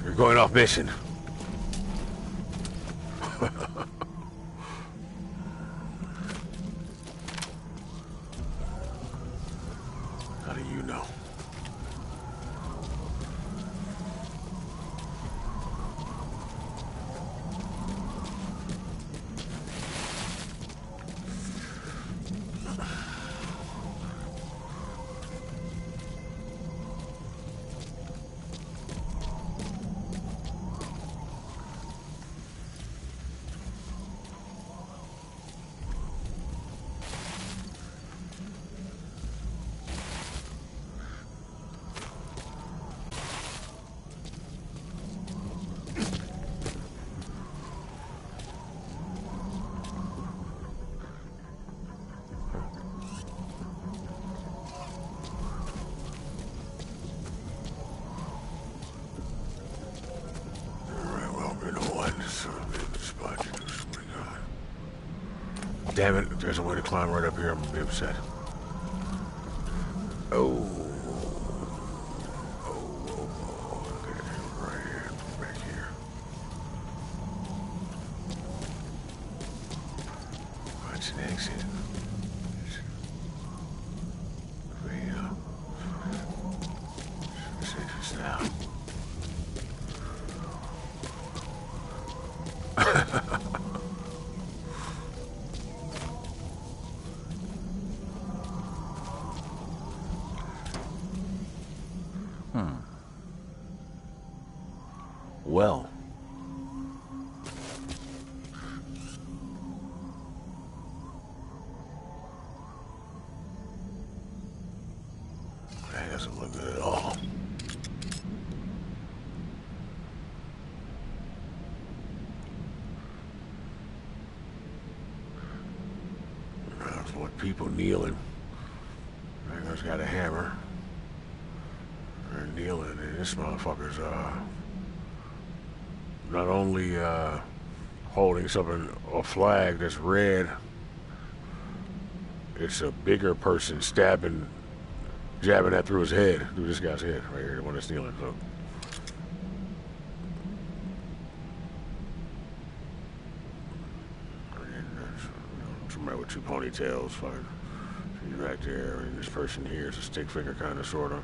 A: You're going off mission. How do you know? Damn it, if there's a way to climb right up here, I'm gonna be upset. Oh. Okay, right here, back here. What's an exit? Yeah. Safest now.
G: well. That doesn't look good at all. That's what people kneeling. That guy's got a hammer. They're kneeling, and this motherfucker's not only holding something, a flag that's red. It's a bigger person jabbing that through his head, through this guy's head right here, the one that's kneeling. So. Somebody with two ponytails, fucking, he's right there, and this person here is a stick figure, kind of, sort of.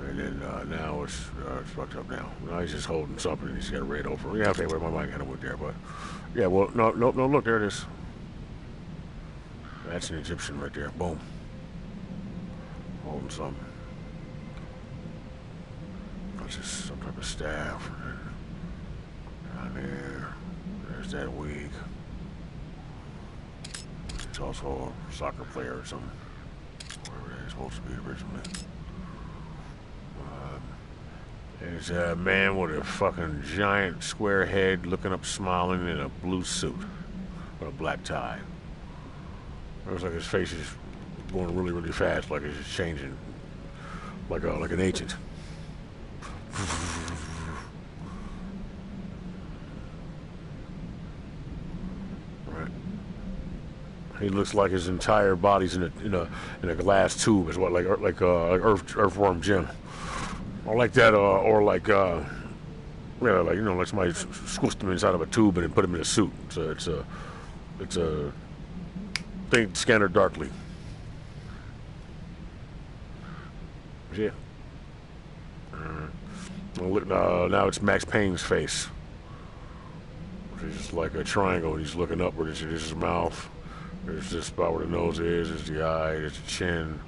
G: And then now it's fucked up now. Now he's just holding something, and he's got a red over. You have to where my mind kind of went there, but yeah, well, no, look, there it is. That's an Egyptian right there. Boom. Holding something. That's just some type of staff. Down there. There's that wig. It's also a soccer player or something. Wherever that is supposed to be originally. There's a man with a fucking giant square head looking up smiling in a blue suit with a black tie. Looks like his face is going really, really fast, like it's just changing, like an ancient. Right. He looks like his entire body's in a glass tube, is what like Earthworm Jim. Or like that, or like, like like somebody squished him inside of a tube and then put him in a suit. So it's a thing, Scanner Darkly. Yeah. Now it's Max Payne's face. It's just like a triangle. He's looking upward. This is his mouth. There's this spot where the nose is. There's the eye. There's the chin.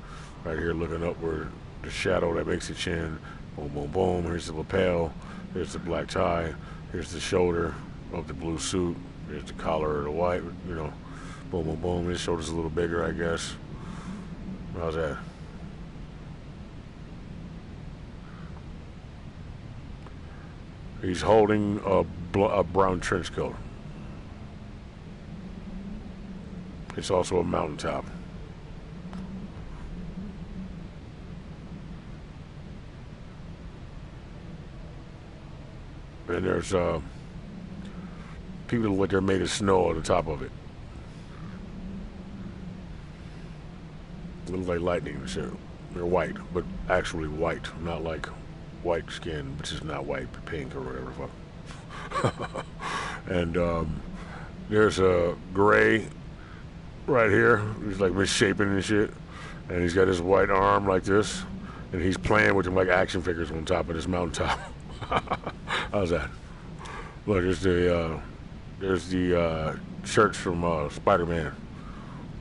G: Right here, looking upward. The shadow that makes the chin. Boom, boom, boom. Here's the lapel. Here's the black tie. Here's the shoulder of the blue suit. Here's the collar of the white. You know, boom, boom, boom. His shoulder's a little bigger, I guess. How's that? He's holding a brown trench coat. It's also a mountaintop. And there's people that look like they're made of snow on the top of it. It looks like lightning and shit. They're white, but actually white, not like white skin, which is not white, but pink or whatever the fuck. And there's a gray right here. He's like misshapen and shit. And he's got his white arm like this. And he's playing with them like action figures on top of this mountaintop. How's that? Look, there's the church from Spider-Man,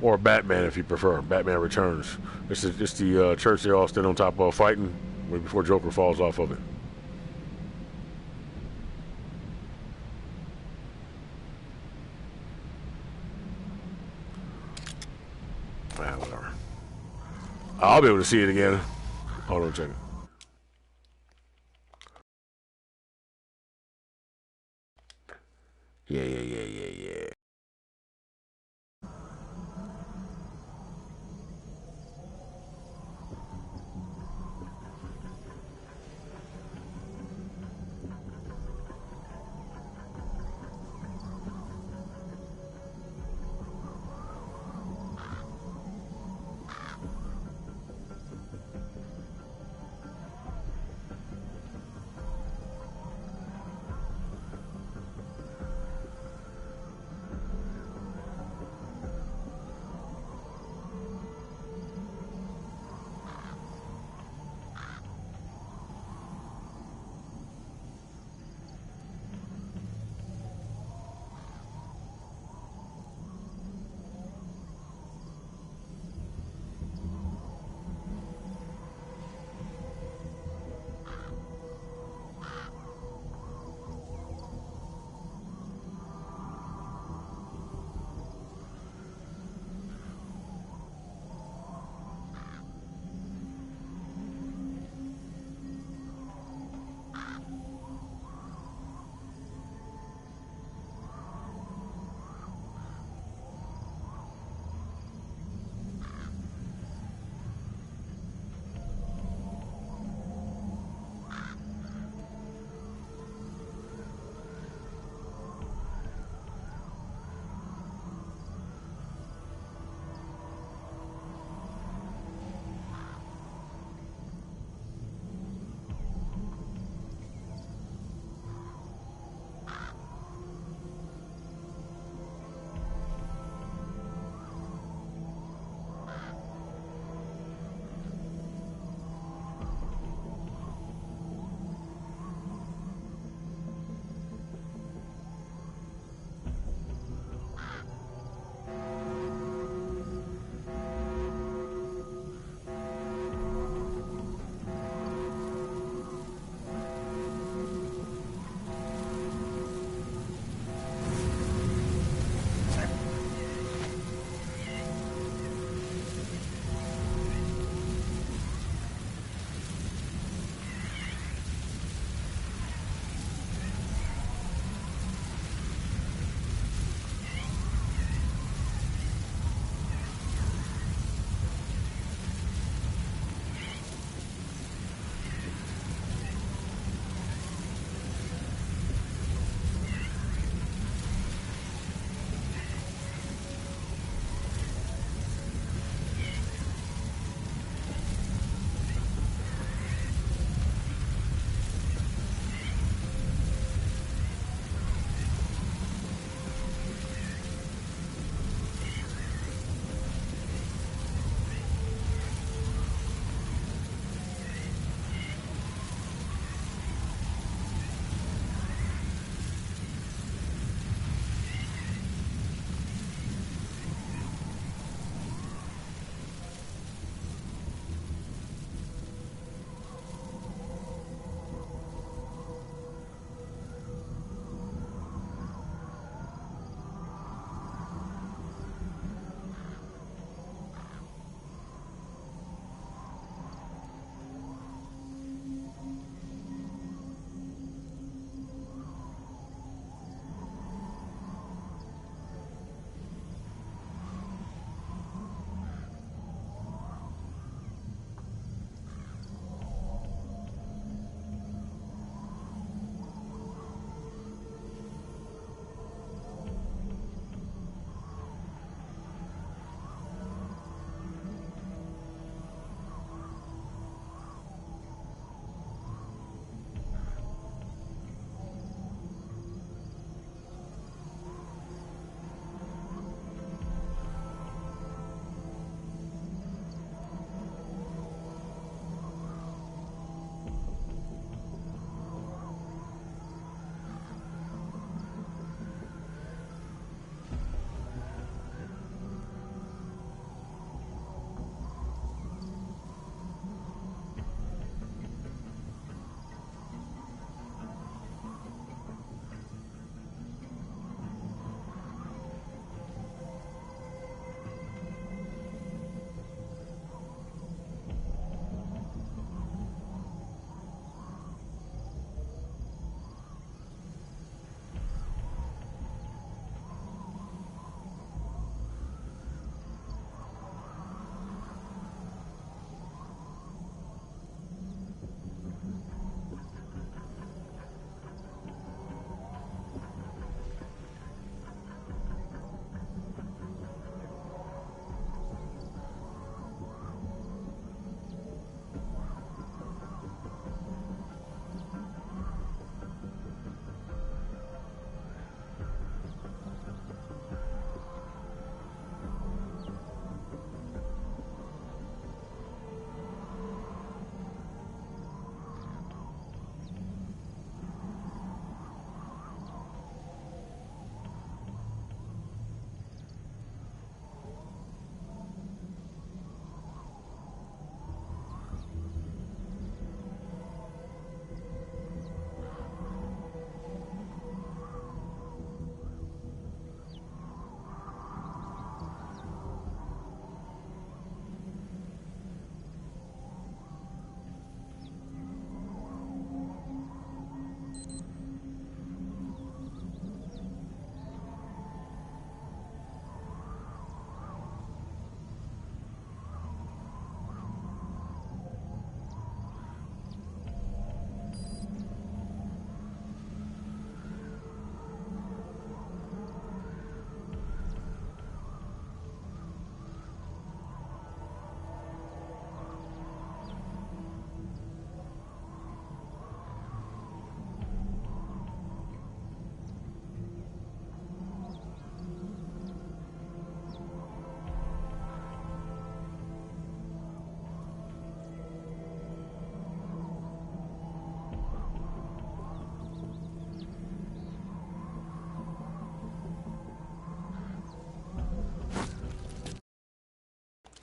G: or Batman if you prefer. Batman Returns. It's the church they all stand on top of fighting before Joker falls off of it. Whatever. I'll be able to see it again. Hold on a second. Yeah.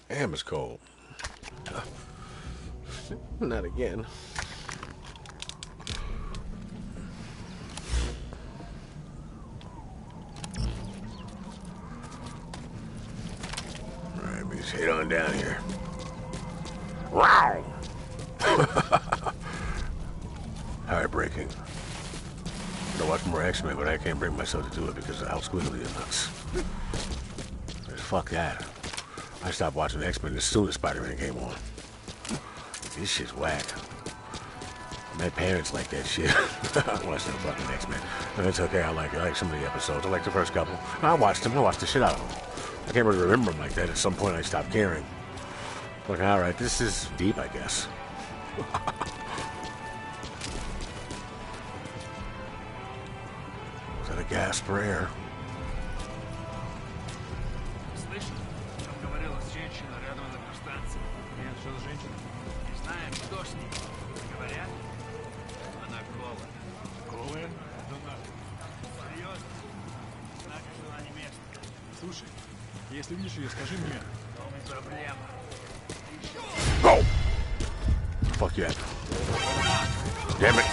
G: Damn, it's cold. Not again. Alright, let me just head on down here. Wow! Heartbreaking. I watch more X-Men, but I can't bring myself to do it because of how squiggly it looks. Fuck that. I stopped watching X-Men as soon as Spider-Man came on. This shit's whack. My parents like that shit. I watched the fucking X-Men. And it's okay, I like some of the episodes. I like the first couple. I watched them. I watched the shit out of them. I can't really remember them like that. At some point I stopped caring. Like, alright, this is deep, I guess. Was that a gasp for air?
C: Слушай, если видишь ее, скажи мне.
G: Go! Fuck you. Damn it.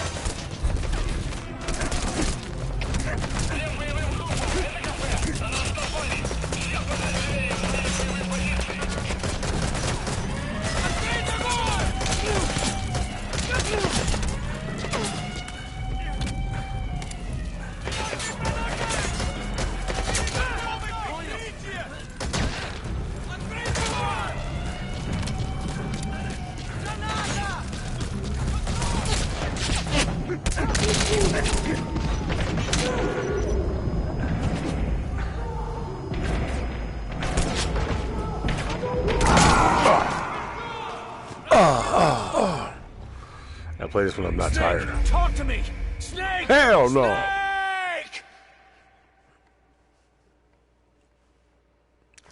G: I'll play this when I'm not tired.
E: Talk to me! Snake!
G: Hell no!
E: Snake!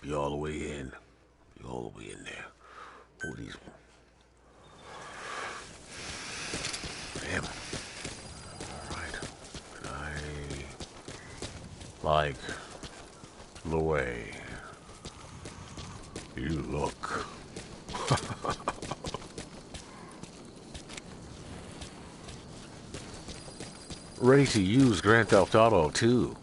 G: Be all the way in. Be all the way in there. Oh, these. Damn. Alright. And I like the way you look. Ready to use Grand Theft Auto 2.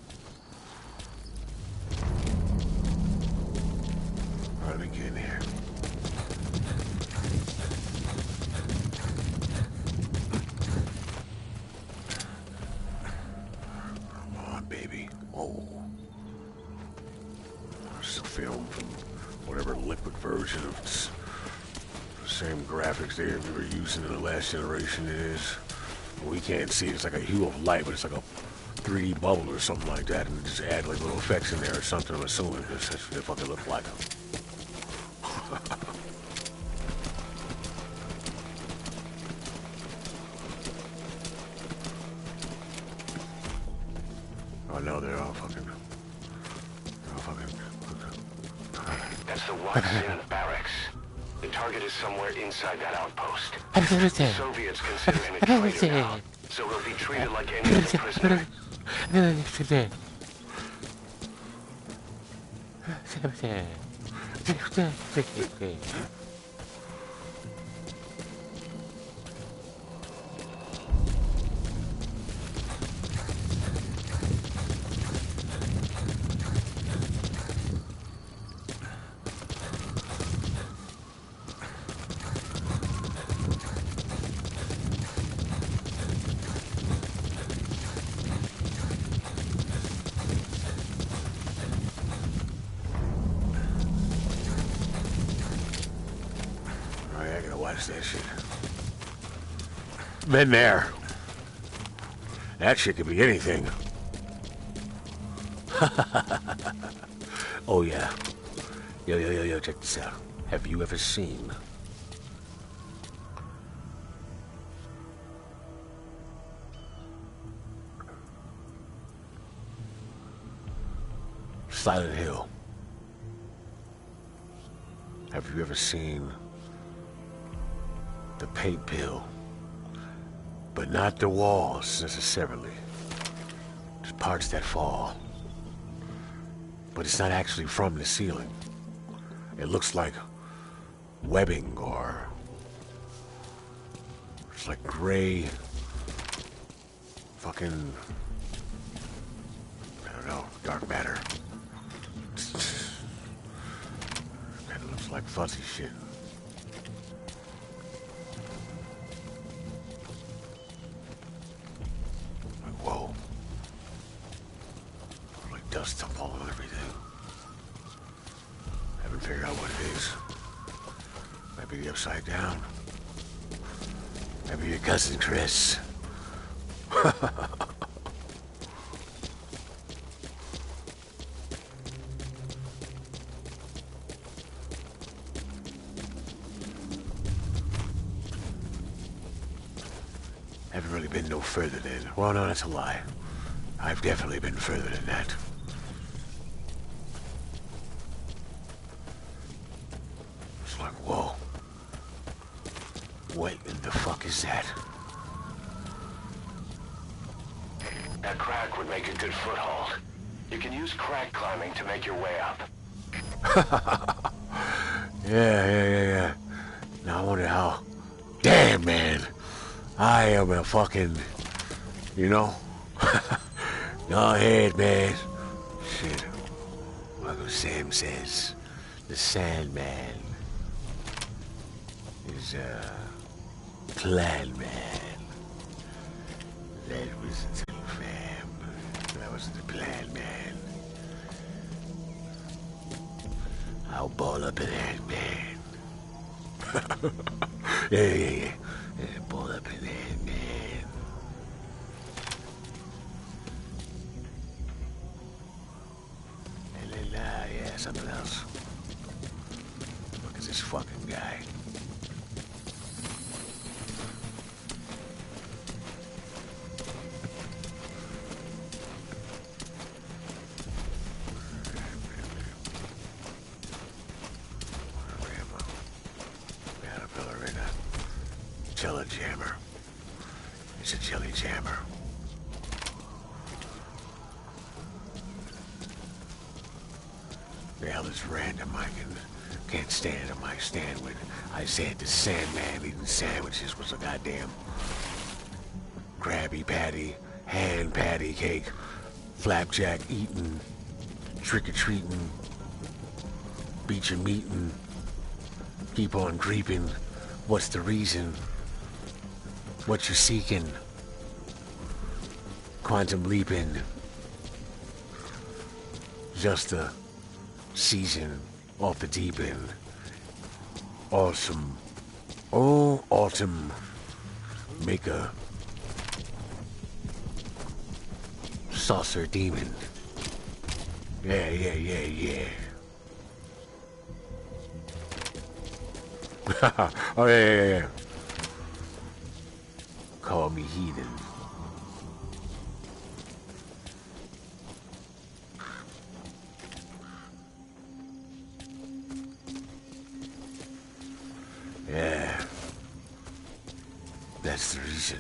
G: Alright, let me get in here. Come on, baby. Oh. It's a film from whatever liquid version of the same graphics they were using in the last generation it is. We can't see it. It's like a hue of light, but it's like a 3D bubble or something like that, and just add like little effects in there or something. I'm assuming that's what they fucking look like. Oh no, they're all fucking.
B: That's the Watson barracks. The target is somewhere inside that outpost. The Soviets consider him a traitor now, so he'll be treated like any other prisoner.
G: That shit. Been there. That shit could be anything. Oh yeah. Yo, check this out. Have you ever seen Silent Hill? Have you ever seen the paint pill? But not the walls necessarily. Just parts that fall. But it's not actually from the ceiling. It looks like webbing or it's like gray fucking, I don't know, dark matter. Kind of looks like fuzzy shit. Like, whoa. Like dust all over everything. Haven't figured out what it is. Maybe the upside down. Maybe your cousin Chris. Haven't really been no further than... Well, no, that's a lie. I've definitely been further than that. It's like, whoa. What in the fuck is that?
B: That crack would make a good foothold. You can use crack climbing to make your way up.
G: Yeah. Now I wonder how... Damn, man. I am a fucking... You know? Go ahead, man. Shit. Uncle Sam says the Sandman is a clan man. That was the fam. That was the plan, man. I'll ball up in that, man. Yeah. Ball up in that, man. And then, yeah, something else. Look at this fucking guy. Jelly jammer. It's a jelly jammer. The hell is random. I can't stand him. I stand with. I said the Sandman eating sandwiches was a goddamn Krabby Patty, hand patty cake, flapjack eating, trick-or-treating, beat your meeting, keep on creeping. What's the reason? What you seeking? Quantum leaping. Just a season off the deep end. Awesome. Oh, autumn. Make a saucer demon. Yeah. Oh, yeah. Call me heathen. Yeah. That's the reason.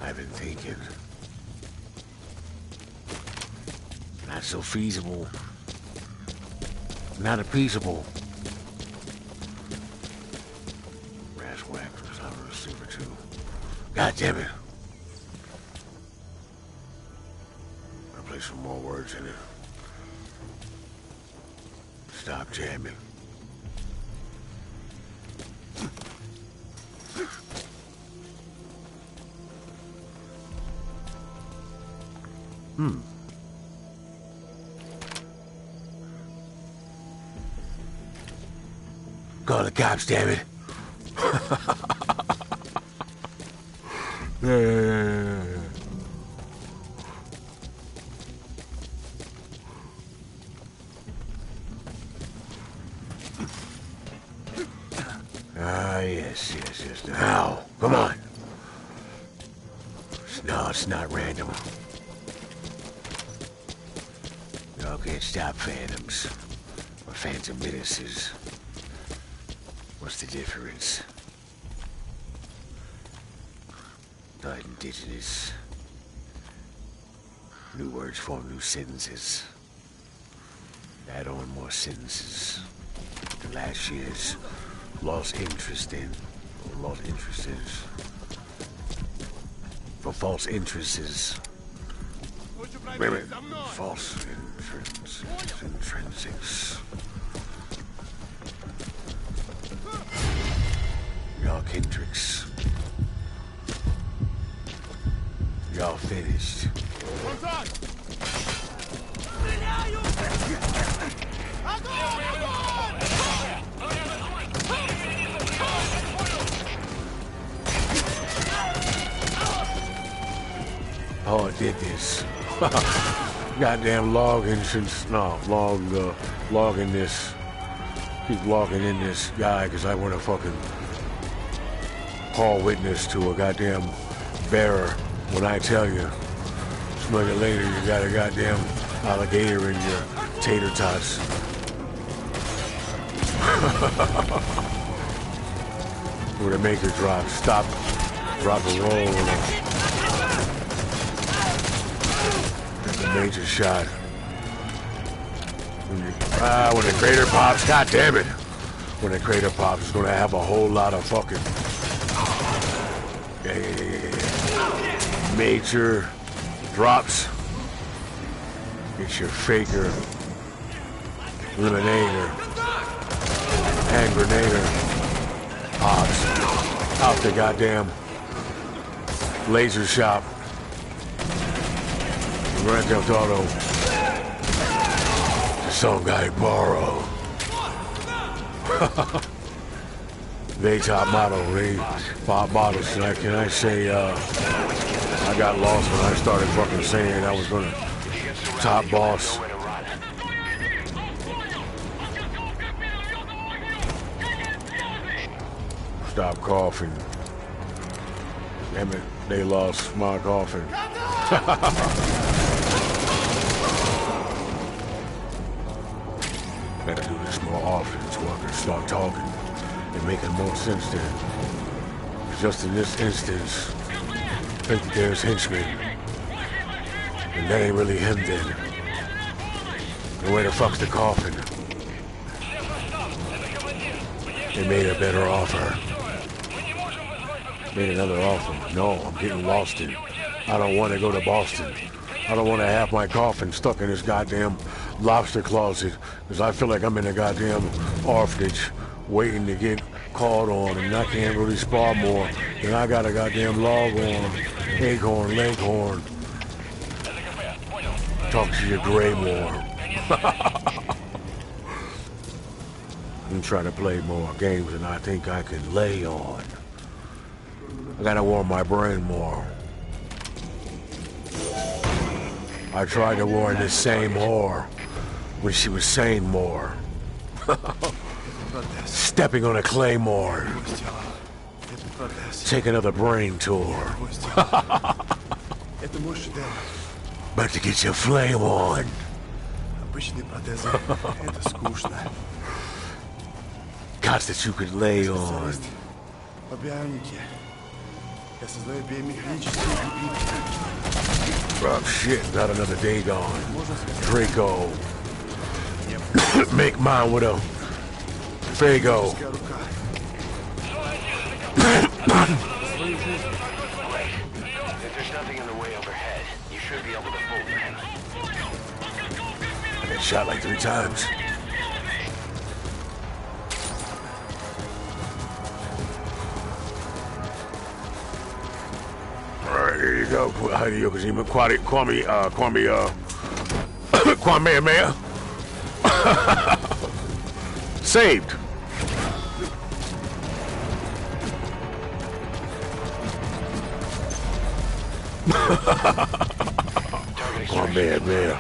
G: I've been thinking. Not so feasible. Not appeasable. God damn it. I'll play some more words in it. Stop jamming. Call the cops, damn it. Yeah. Ah, yes. Now, come on. No, it's not random. Y'all can't stop phantoms or phantom menaces. What's the difference? Not indigenous. New words form new sentences. Add on more sentences. the last years lost interest in, for false interests. Wait, false intrinsics. Y'all Kendricks. Y'all finished. Oh, I did this. Goddamn logging this. Keep logging in this guy because I want to fucking call witness to a goddamn bearer. When I tell you, smell it later, you got a goddamn alligator in your tater tots. Where the maker drop, stop, drop and roll with a major shot. When the crater pops, god damn it! When the crater pops, it's gonna have a whole lot of fucking major drops. Get your faker, eliminator, hand grenader, pops out the goddamn laser shop. Grand Theft Auto. Some guy borrow. They top model, they pop bottles. Can I say, I got lost when I started fucking saying I was gonna top boss. Stop coughing. Damn it, they lost my coughing. Gotta do this more often so I can start talking and making more sense then. Just in this instance, I think that there's henchmen. And that ain't really him then. And where the fuck's the coffin? They made a better offer. Made another offer. No, I'm getting lost in. I don't want to go to Boston. I don't want to have my coffin stuck in this goddamn lobster closet because I feel like I'm in a goddamn orphanage waiting to get called on and I can't really spar more than I got a goddamn log on, acorn, leghorn. Talk to your gray more. I'm trying to play more games than I think I can lay on. I gotta warm my brain more. I tried to warn this same whore when she was saying more. Stepping on a claymore. Take another brain tour. But to get your flame on. Cots that you could lay on. Rough shit, not another day gone. Draco. Make mine with a Fago.
B: If there's nothing in the way overhead, you should be able to fold them.
G: I got shot like 3 times. Alright, here you go. Hideo Kojima, Kwame Mayor. Saved. Kwame Mayor.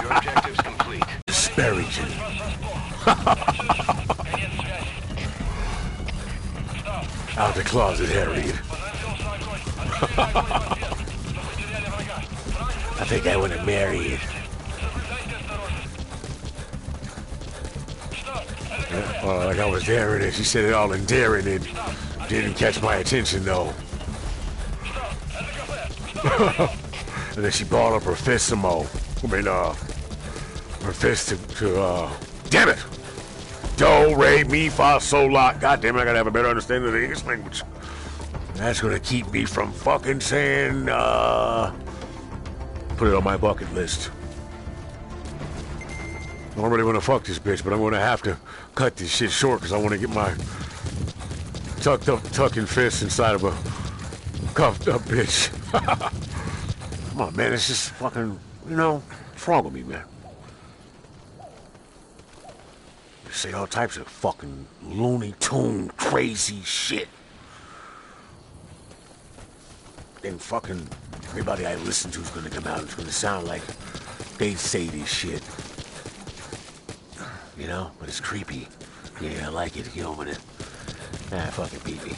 B: Your objective's complete.
G: Disparaging. Out the closet, Harriet. I think I want to marry it. Like I was daring it. She said it all endearing it. Didn't catch my attention though. And then she balled up her fist some more. I mean, her fist to damn it! do, re, mi, fa, sol, la. God damn it, I gotta have a better understanding of the English language. That's gonna keep me from fucking saying, put it on my bucket list. I don't really want to fuck this bitch, but I'm gonna have to cut this shit short because I want to get my tucking fist inside of a cuffed up bitch. Come on, man, it's just fucking, you know, what's wrong with me, man? You say all types of fucking Looney Tune crazy shit. Then fucking everybody I listen to is gonna come out and it's gonna sound like they say this shit. You know? But it's creepy. Yeah, I like it. Get over it. Ah, fucking pee-pee.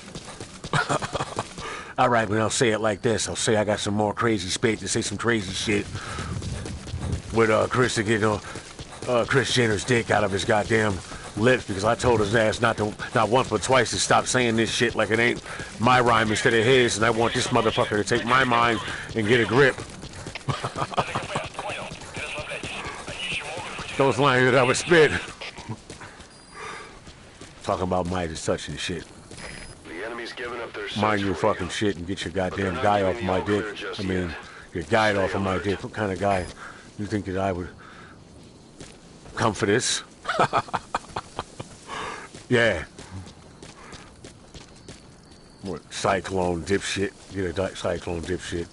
G: Alright, but I'll say it like this. I'll say I got some more crazy space to say some crazy shit with Chris to get Kris Jenner's dick out of his goddamn lips because I told his ass not once but twice to stop saying this shit like it ain't my rhyme instead of his, and I want this motherfucker to take my mind and get a grip. Those lines that I would spit. Talking about Midas touching shit.
B: The enemy's giving up their
G: Mind your fucking shit and get your goddamn guy off of my dick. I mean, your guy off of my dick. What kind of guy you think that I would come for this? Yeah. What, cyclone dipshit? Get a cyclone dipshit.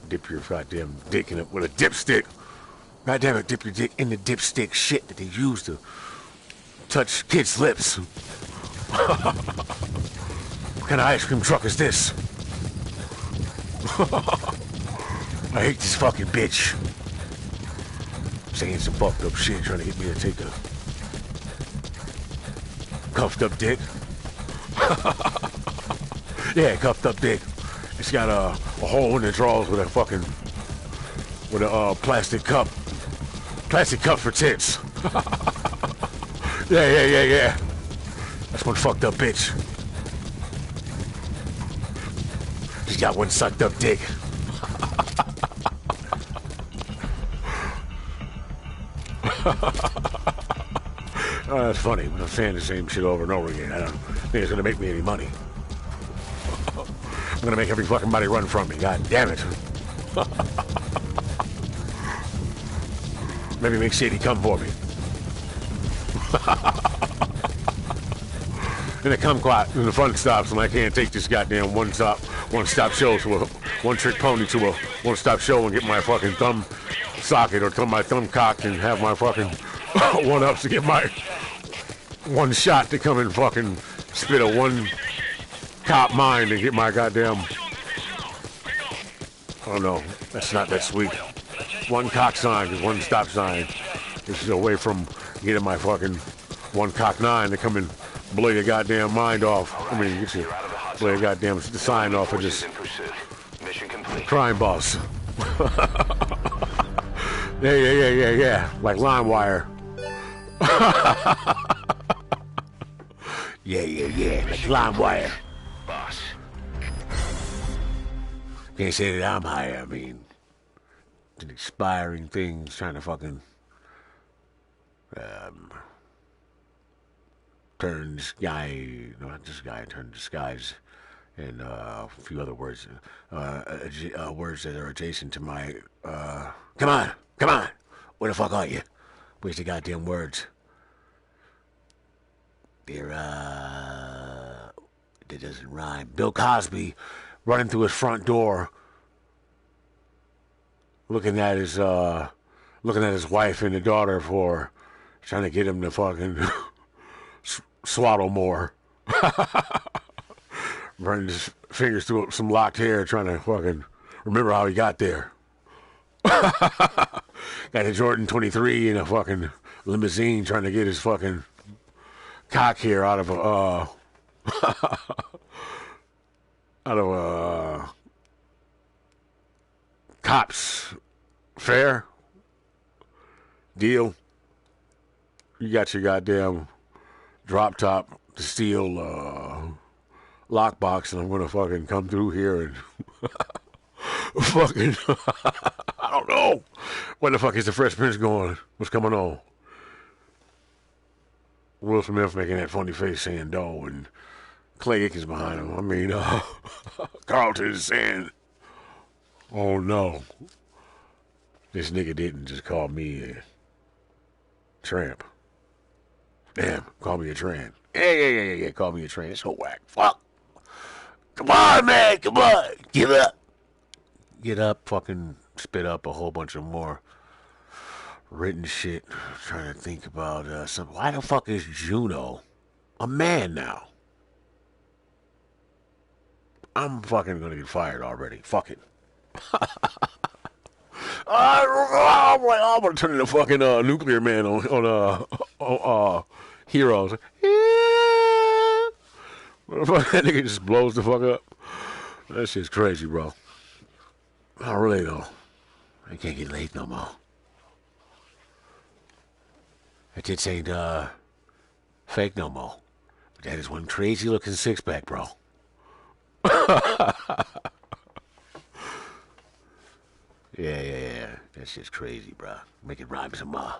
G: Dip your goddamn dick in it with a dipstick. God damn it, dip your dick in the dipstick shit that they use to touch kids' lips. What kind of ice cream truck is this? I hate this fucking bitch. Saying some fucked up shit, trying to get me to take a cuffed up dick. Yeah, cuffed up dick. It's got a hole in the drawers with a fucking plastic cup. Plastic cup for tits. Yeah. That's one fucked up bitch. She's got one sucked up dick. Oh, that's funny. I'm saying the same shit over and over again. I don't think it's gonna make me any money. I'm gonna make every fucking body run from me. God damn it. Maybe make Sadie come for me. And they come quiet, and the fun stops, and I can't take this goddamn one-stop show to a one-trick pony to a one-stop show and get my fucking thumb socket or my thumb cocked and have my fucking one-ups to get my one shot to come and fucking spit a one-cop mine and get my goddamn... Oh no, that's not that sweet. One cock sign is one stop sign. This is away from getting my fucking one cock nine to come and blow your goddamn mind off. I mean, get you blow your goddamn sign off of this crime boss. Yeah. Like LimeWire. Yeah. Like LimeWire.
B: Boss.
G: Can't say that I'm high. I mean, an expiring things trying to fucking turn this guy, not this guy, turn this guy's, and a few other words, words that are adjacent to my, come on, where the fuck are you? Where's the goddamn words? They're, that doesn't rhyme. Bill Cosby running through his front door, looking at his wife and the daughter for trying to get him to fucking swaddle more. Running his fingers through some locked hair, trying to fucking remember how he got there. Got a Jordan 23 in a fucking limousine, trying to get his fucking cock hair out of a cops fair deal. You got your goddamn drop top to steel lockbox, and I'm gonna fucking come through here and fucking I don't know. Where the fuck is the Fresh Prince going? What's coming on? Will Smith making that funny face saying "dough" and Clay Aiken's behind him. I mean, Carlton is saying, "Oh no, this nigga didn't just call me a tramp. Damn, call me a tramp. Yeah, call me a tramp. It's so whack. Fuck. Come on, man, come on. Get up. Get up, fucking spit up a whole bunch of more written shit. I'm trying to think about something. Why the fuck is Juno a man now? I'm fucking gonna get fired already. Fuck it. I'm gonna turn into fucking nuclear man on Heroes. Yeah. That nigga just blows the fuck up. That shit's crazy, bro. I really though. I can't get laid no more. That tits ain't fake no more. But that is one crazy looking six pack, bro. Yeah. That shit's crazy, bro. Make it rhyme some more.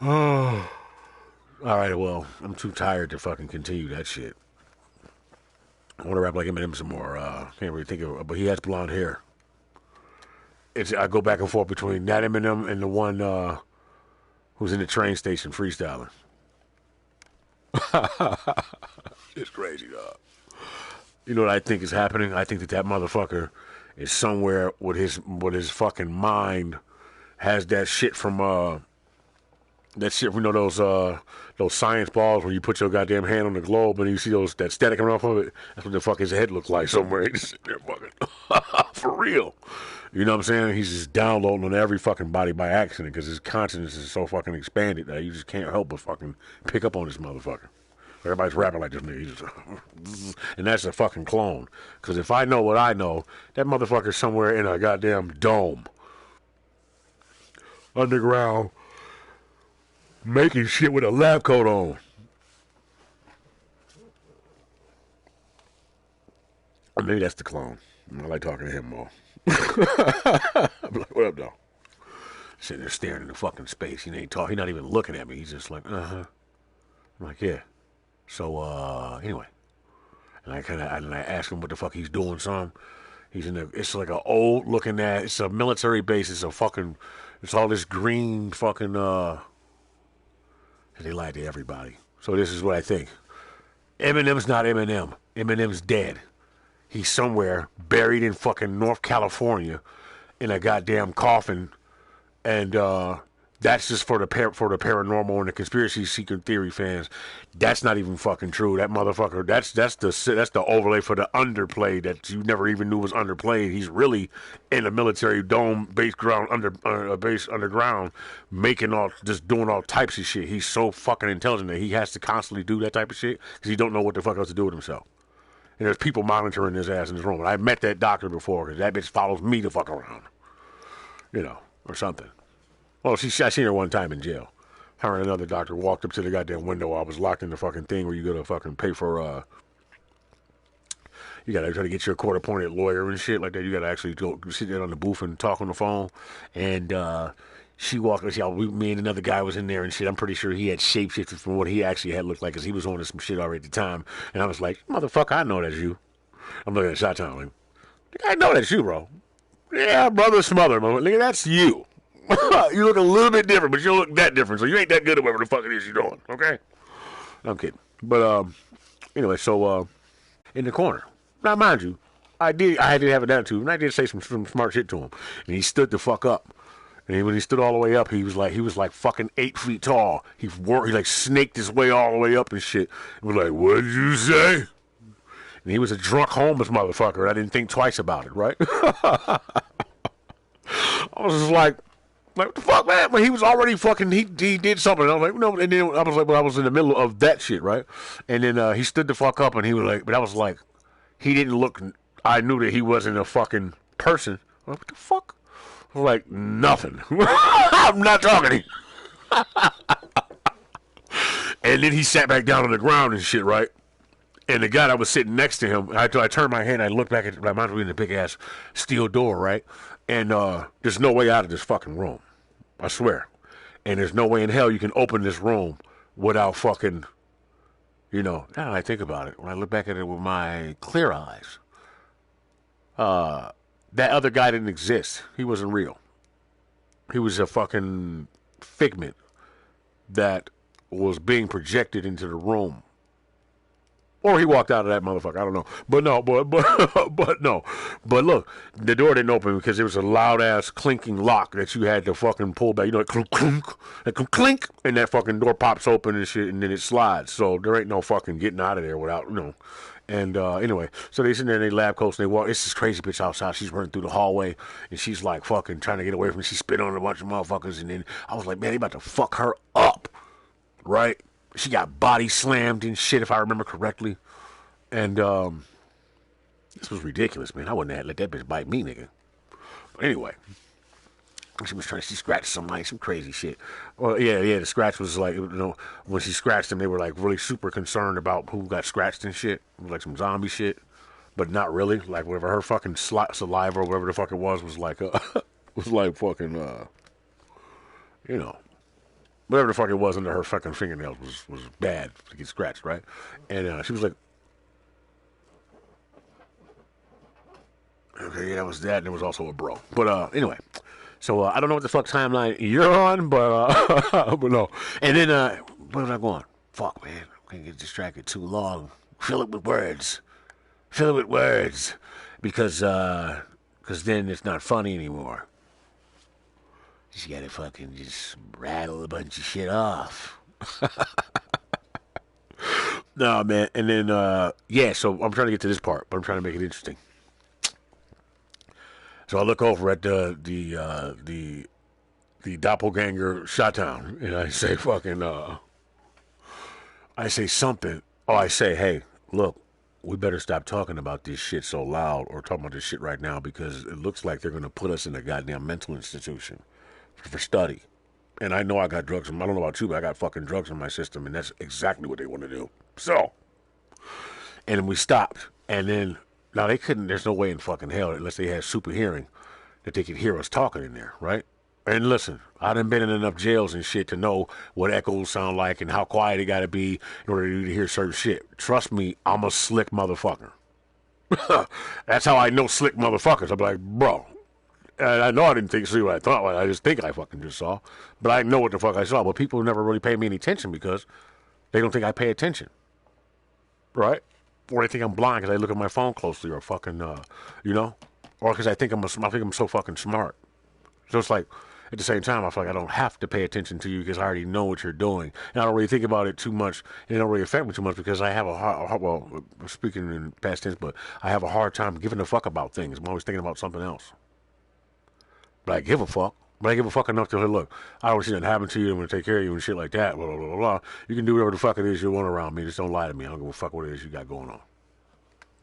G: Oh. Alright, well, I'm too tired to fucking continue that shit. I want to rap like Eminem some more. Can't really think of it, but he has blonde hair. I go back and forth between that Eminem and the one who's in the train station freestyling. It's crazy, dog. You know what I think is happening? I think that motherfucker is somewhere with his fucking mind has that shit from that shit, you know, those science balls where you put your goddamn hand on the globe and you see that static coming off of it. That's what the fuck his head looks like somewhere. He's just sitting there fucking for real. You know what I'm saying? He's just downloading on every fucking body by accident because his consciousness is so fucking expanded that you just can't help but fucking pick up on this motherfucker. Everybody's rapping like this nigga. And that's a fucking clone. Because if I know what I know, that motherfucker's somewhere in a goddamn dome. Underground. Making shit with a lab coat on. Or maybe that's the clone. I like talking to him more. I'm like, what up, dog? Sitting there staring into fucking space. He ain't talking. He's not even looking at me. He's just like, I'm like, yeah. So, anyway. And I ask him what the fuck he's doing, son. It's like an old looking it's a military base. It's all this green fucking, they lied to everybody. So this is what I think. Eminem's not Eminem. Eminem's dead. He's somewhere buried in fucking North California in a goddamn coffin. And that's just for the paranormal and the conspiracy secret theory fans. That's not even fucking true. That motherfucker, that's the overlay for the underplay that you never even knew was underplayed. He's really in a military dome base underground, doing all types of shit. He's so fucking intelligent that he has to constantly do that type of shit because he don't know what the fuck else to do with himself. And there's people monitoring his ass in his room. And I met that doctor before because that bitch follows me the fuck around, or something. Well, I seen her one time in jail. Her and another doctor walked up to the goddamn window. I was locked in the fucking thing where you gotta fucking pay for, you gotta try to get your court-appointed lawyer and shit like that. You gotta actually go sit there on the booth and talk on the phone. And she walked, me and another guy was in there and shit. I'm pretty sure he had shapeshifted from what he actually had looked like because he was on some shit already at the time. And I was like, motherfucker, I know that's you. I'm looking at Shot-Town like, I know that's you, bro. Yeah, brother smother, nigga, that's you. You look a little bit different, but you don't look that different, so you ain't that good at whatever the fuck it is you're doing, okay? I'm kidding. But, anyway, so, in the corner. Now, mind you, I did have an attitude, and I did say some smart shit to him. And he stood the fuck up. And when he stood all the way up, he was like fucking 8 feet tall. He like snaked his way all the way up and shit. And was like, what did you say? And he was a drunk homeless motherfucker. I didn't think twice about it, right? I was just like, what the fuck, man? But he was already fucking, he did something. I was like, no, and then I was like, well, I was in the middle of that shit, right? And then he stood the fuck up and he was like, but I was like, he didn't look, I knew that he wasn't a fucking person. I was like, what the fuck? I was like, nothing. I'm not talking to you. And then he sat back down on the ground and shit, right? And the guy that was sitting next to him, I turned my head and I looked back at my mind in the big ass steel door, right? And there's no way out of this fucking room. I swear. And there's no way in hell you can open this room without fucking, you know, now I think about it, when I look back at it with my clear eyes, that other guy didn't exist. He wasn't real. He was a fucking figment that was being projected into the room. Or he walked out of that motherfucker. I don't know. But no, but no. But look, the door didn't open because there was a loud ass clinking lock that you had to fucking pull back. You know, clink, clink, clink, and that fucking door pops open and shit, and then it slides. So there ain't no fucking getting out of there without, you know. And anyway, so they sit there in their lab coats and they walk. It's this crazy bitch outside. She's running through the hallway and she's like fucking trying to get away from me. She spit on a bunch of motherfuckers, and then I was like, man, they about to fuck her up, right? She got body slammed and shit, if I remember correctly. And this was ridiculous, man. I wouldn't have let that bitch bite me, nigga. But anyway, she scratched somebody, some crazy shit. Well, yeah, the scratch was like, you know, when she scratched them, they were like really super concerned about who got scratched and shit. It was like some zombie shit, but not really. Like whatever her fucking saliva or whatever the fuck it was like, was like fucking, you know. Whatever the fuck it was under her fucking fingernails was bad to get scratched, right? And she was like, okay, yeah, that was that, and there was also a bro. But anyway, so I don't know what the fuck timeline you're on, but but no. And then where was I going? Fuck, man, I can't get distracted too long. Fill it with words. Fill it with words, because then it's not funny anymore. You gotta fucking just rattle a bunch of shit off. No, man. And then, yeah, so I'm trying to get to this part, but I'm trying to make it interesting. So I look over at the doppelganger Shottown, and I say fucking, I say something. Oh, I say, hey, look, we better stop talking about this shit so loud, or talking about this shit right now, because it looks like they're gonna put us in a goddamn mental institution for study. And I know I got drugs. I don't know about you, but I got fucking drugs in my system, and that's exactly what they want to do. So, and we stopped, and then, now they couldn't, there's no way in fucking hell, unless they had super hearing, that they could hear us talking in there, right? And listen, I done been in enough jails and shit to know what echoes sound like and how quiet it gotta be in order to hear certain shit. Trust me, I'm a slick motherfucker. That's how I know slick motherfuckers. I'm like, bro, and I know I didn't see what I thought. I just think I fucking just saw. But I know what the fuck I saw. But people never really pay me any attention because they don't think I pay attention. Right? Or they think I'm blind because I look at my phone closely, or fucking, you know? Or because I think I'm so fucking smart. So it's like, at the same time, I feel like I don't have to pay attention to you because I already know what you're doing. And I don't really think about it too much. And it don't really affect me too much because I have well, speaking in past tense, but I have a hard time giving a fuck about things. I'm always thinking about something else. But I give a fuck. But I give a fuck enough to, look, I don't see nothing happen to you. I'm going to take care of you and shit like that. Blah, blah, blah, blah. You can do whatever the fuck it is you want around me. Just don't lie to me. I don't give a fuck what it is you got going on.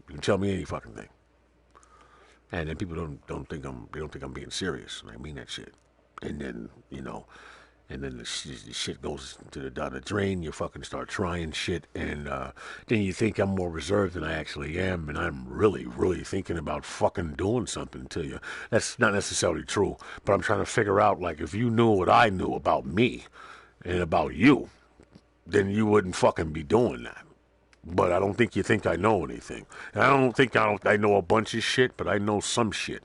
G: You can tell me any fucking thing. And then people don't think I'm being serious. And I mean that shit. And then, you know, and then the shit goes down the drain. You fucking start trying shit, and then you think I'm more reserved than I actually am, and I'm really, really thinking about fucking doing something to you. That's not necessarily true, but I'm trying to figure out, like, if you knew what I knew about me and about you, then you wouldn't fucking be doing that. But I don't think you think I know anything. And I don't think I know a bunch of shit, but I know some shit.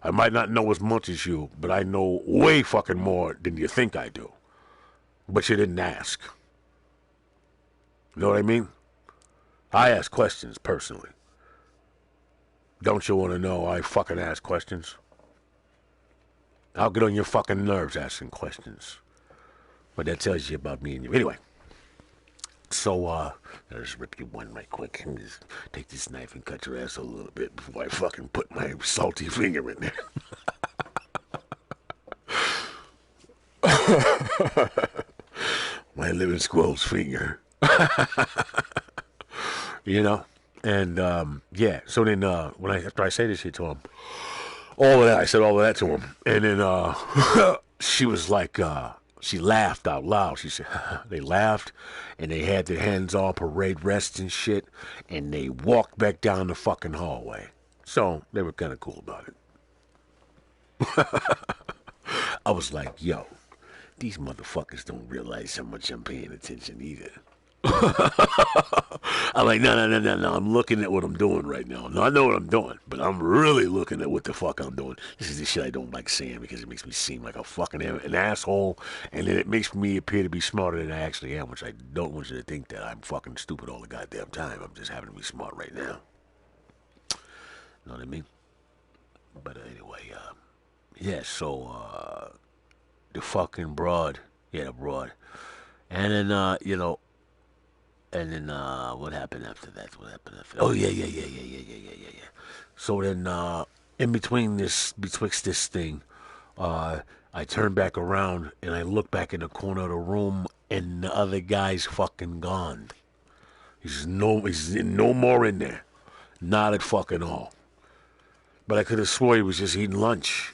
G: I might not know as much as you, but I know way fucking more than you think I do. But you didn't ask. You know what I mean? I ask questions, personally. Don't you want to know I fucking ask questions? I'll get on your fucking nerves asking questions. But that tells you about me and you. Anyway. So, I'll just rip you one right quick and just take this knife and cut your ass a little bit before I fucking put my salty finger in there. My living squirrel's finger. You know? And, yeah. So then, after I say this shit to him, I said all of that to him. And then, she was like, she laughed out loud. She said, they laughed, and they had their hands on parade rest and shit, and they walked back down the fucking hallway. So, they were kind of cool about it. I was like, yo, These motherfuckers don't realize how much I'm paying attention either. I'm like, no. I'm looking at what I'm doing right now. No, I know what I'm doing, but I'm really looking at what the fuck I'm doing. This is the shit I don't like saying because it makes me seem like a fucking an asshole, and then it makes me appear to be smarter than I actually am, which I don't want you to think that I'm fucking stupid all the goddamn time. I'm just having to be smart right now. Know what I mean? But anyway, yeah, so, the fucking broad. Yeah, the broad. And then, you know, and then, what happened after that? Oh, yeah. So then, in between betwixt this thing, I turn back around and I look back in the corner of the room and the other guy's fucking gone. He's no more in there. Not at fucking all. But I could have swore he was just eating lunch.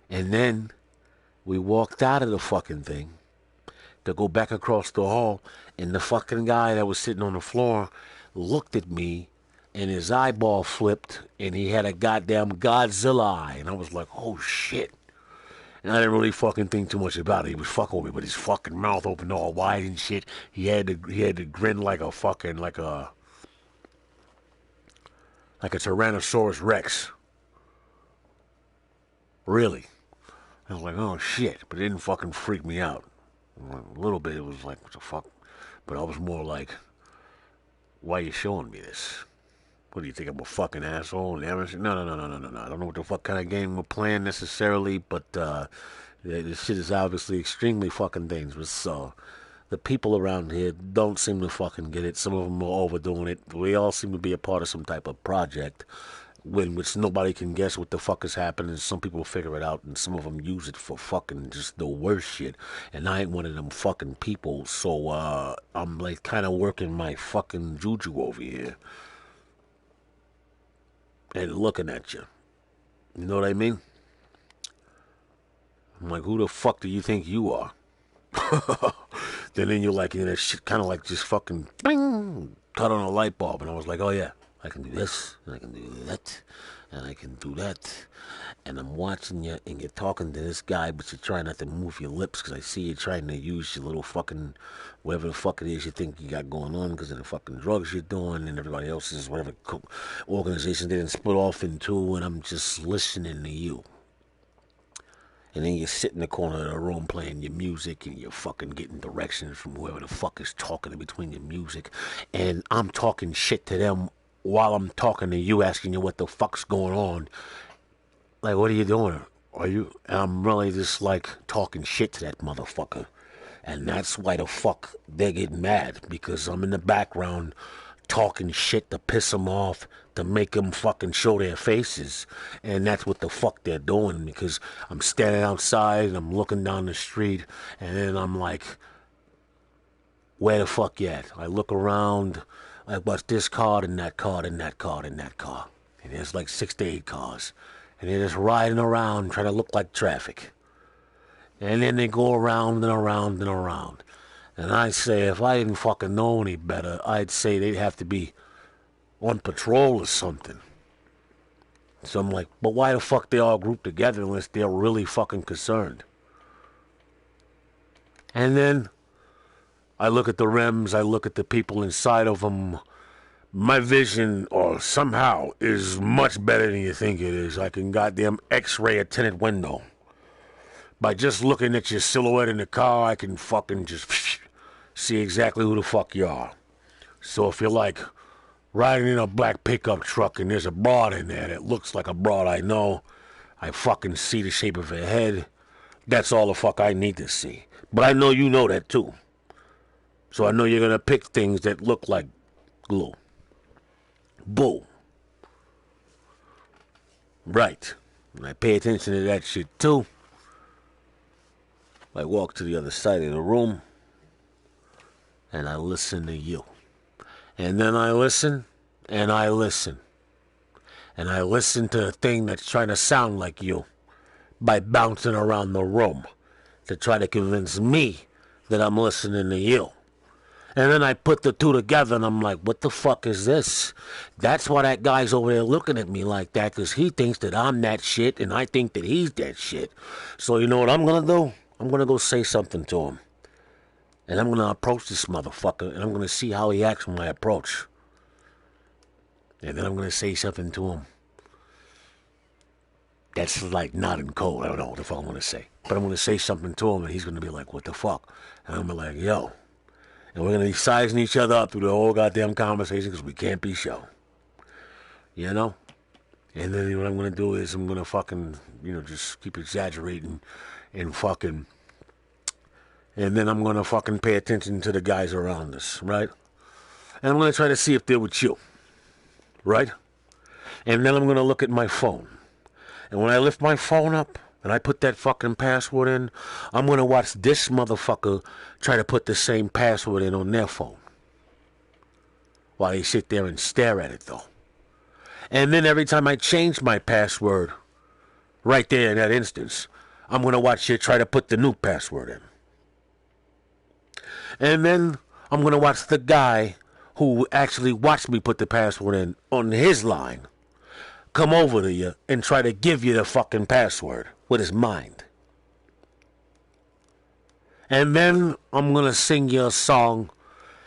G: And then we walked out of the fucking thing to go back across the hall, and the fucking guy that was sitting on the floor looked at me, and his eyeball flipped, and he had a goddamn Godzilla eye, and I was like, oh shit. And I didn't really fucking think too much about it. He was fucking with me, but his fucking mouth opened all wide and shit. He had to grin like a fucking, like a Tyrannosaurus Rex. Really. I was like, oh shit, but it didn't fucking freak me out. A little bit, it was like, what the fuck? But I was more like, why are you showing me this? What do you think, I'm a fucking asshole? No. I don't know what the fuck kind of game we're playing necessarily, but this shit is obviously extremely fucking dangerous. So the people around here don't seem to fucking get it. Some of them are overdoing it. We all seem to be a part of some type of project in which nobody can guess what the fuck is happening. Some people figure it out, and some of them use it for fucking just the worst shit. And I ain't one of them fucking people, so I'm like kind of working my fucking juju over here and looking at you. You know what I mean? I'm like, who the fuck do you think you are? Then you're like, you know, that shit kind of like just fucking bing, cut on a light bulb, and I was like, oh yeah. I can do this, and I can do that, and I can do that. And I'm watching you, and you're talking to this guy, but you're trying not to move your lips, because I see you trying to use your little fucking, whatever the fuck it is you think you got going on, because of the fucking drugs you're doing, and everybody else's, whatever organization they didn't split off into, and I'm just listening to you. And then you sit in the corner of the room playing your music, and you're fucking getting directions from whoever the fuck is talking in between your music. And I'm talking shit to them while I'm talking to you, asking you what the fuck's going on. Like, what are you doing? And I'm really just like talking shit to that motherfucker. And that's why the fuck they get mad, because I'm in the background talking shit to piss them off, to make them fucking show their faces. And that's what the fuck they're doing, because I'm standing outside and I'm looking down the street, and then I'm like, where the fuck you at? I look around, like, what's this car and that car and that car and that car? And there's like 6 to 8 cars. And they're just riding around trying to look like traffic. And then they go around and around and around. And I say, if I didn't fucking know any better, I'd say they'd have to be on patrol or something. So I'm like, but why the fuck they all grouped together unless they're really fucking concerned? And then I look at the rims, I look at the people inside of them. My vision, or somehow, is much better than you think it is. I can goddamn X-ray a tinted window. By just looking at your silhouette in the car, I can fucking just see exactly who the fuck you are. So if you're like riding in a black pickup truck and there's a broad in there that looks like a broad I know, I fucking see the shape of her head. That's all the fuck I need to see. But I know you know that too. So I know you're gonna pick things that look like glue. Boo. Right. And I pay attention to that shit too. I walk to the other side of the room and I listen to you. And then I listen and I listen. And I listen to a thing that's trying to sound like you by bouncing around the room to try to convince me that I'm listening to you. And then I put the two together and I'm like, what the fuck is this? That's why that guy's over there looking at me like that, because he thinks that I'm that shit and I think that he's that shit. So you know what I'm going to do? I'm going to go say something to him. And I'm going to approach this motherfucker, and I'm going to see how he acts when I approach. And then I'm going to say something to him. That's like not in code. I don't know what the fuck I'm going to say. But I'm going to say something to him, and he's going to be like, what the fuck? And I'm going to be like, yo. And we're going to be sizing each other up through the whole goddamn conversation because we can't be show. You know? And then what I'm going to do is I'm going to fucking, just keep exaggerating and fucking... And then I'm going to fucking pay attention to the guys around us, right? And I'm going to try to see if they're with you, right? And then I'm going to look at my phone. And when I lift my phone up and I put that fucking password in, I'm going to watch this motherfucker try to put the same password in on their phone. While they sit there and stare at it, though. And then every time I change my password, right there in that instance, I'm going to watch you try to put the new password in. And then I'm going to watch the guy who actually watched me put the password in on his line come over to you and try to give you the fucking password with his mind. And then I'm going to sing you a song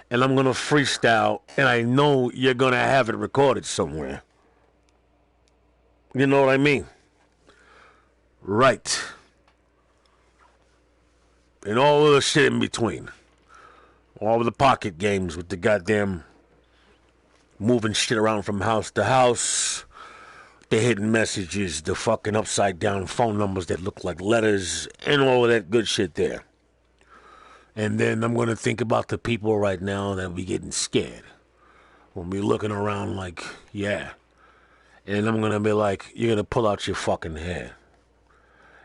G: and I'm going to freestyle, and I know you're going to have it recorded somewhere. You know what I mean? Right. And all of the shit in between. All of the pocket games with the goddamn moving shit around from house to house. The hidden messages, the fucking upside down phone numbers that look like letters, and all of that good shit there. And then I'm going to think about the people right now that be getting scared. We'll be looking around like, yeah. And I'm going to be like, you're going to pull out your fucking head.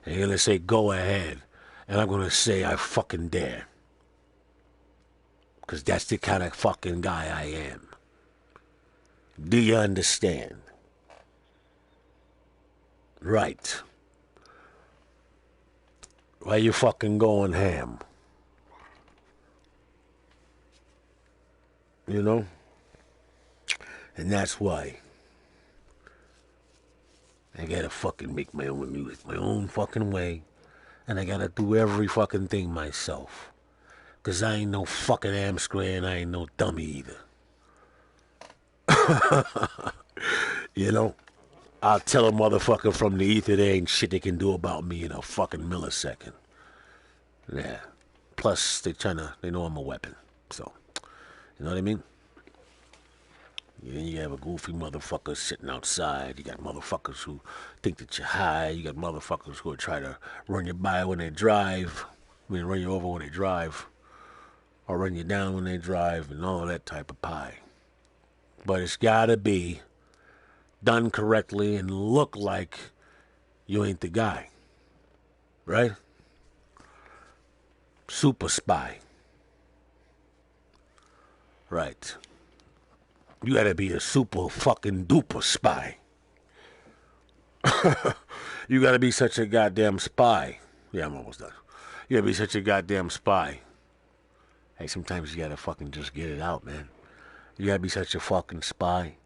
G: And you're going to say, go ahead. And I'm going to say, I fucking dare. Because that's the kind of fucking guy I am. Do you understand? Right. Why you fucking going ham? You know? And that's why I gotta fucking make my own music, my own fucking way. And I gotta do every fucking thing myself. Cause I ain't no fucking am square and I ain't no dummy either. You know? I'll tell a motherfucker from the ether there ain't shit they can do about me in a fucking millisecond. Yeah. Plus, they know I'm a weapon. So, you know what I mean? Then you have a goofy motherfucker sitting outside. You got motherfuckers who think that you're high. You got motherfuckers who will try to run you by when they drive. Run you over when they drive. Or run you down when they drive and all that type of pie. But it's gotta be done correctly and look like you ain't the guy. Right? Super spy. Right. You gotta be a super fucking duper spy. You gotta be such a goddamn spy. Yeah, I'm almost done. You gotta be such a goddamn spy. Hey, sometimes you gotta fucking just get it out, man. You gotta be such a fucking spy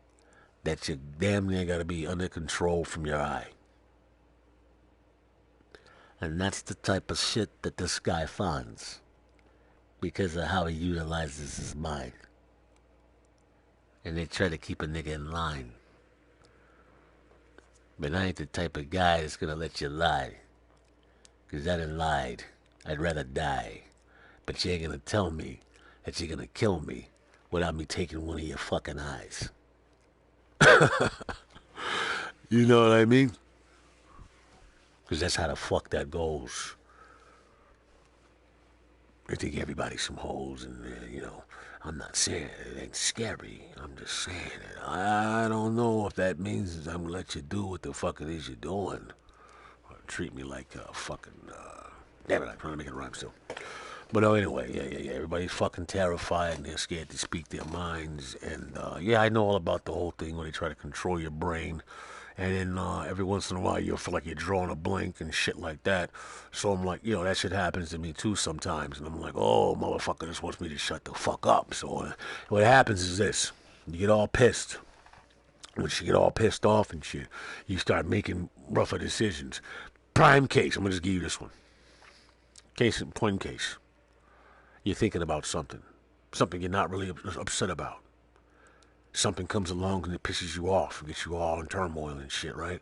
G: that you damn near gotta be under control from your eye. And that's the type of shit that this guy finds because of how he utilizes his mind. And they try to keep a nigga in line. But I ain't the type of guy that's gonna let you lie. Cause I done lied. I'd rather die. But you ain't gonna tell me that you're gonna kill me without me taking one of your fucking eyes. You know what I mean? Because that's how the fuck that goes. I think everybody's some hoes, and I'm not saying it ain't scary. I'm just saying it. I don't know if that means I'm gonna let you do what the fuck it is you're doing, or treat me like a fucking. Damn it! I'm trying to make it rhyme still. But anyway, yeah. Everybody's fucking terrified and they're scared to speak their minds. And I know all about the whole thing where they try to control your brain. And then every once in a while you'll feel like you're drawing a blank and shit like that. So I'm like, that shit happens to me too sometimes. And I'm like, oh, motherfucker just wants me to shut the fuck up. So what happens is this. You get all pissed. Once you get all pissed off and shit, you start making rougher decisions. Prime case. I'm going to just give you this one. point in case. You're thinking about something you're not really upset about. Something comes along and it pisses you off, gets you all in turmoil and shit, right?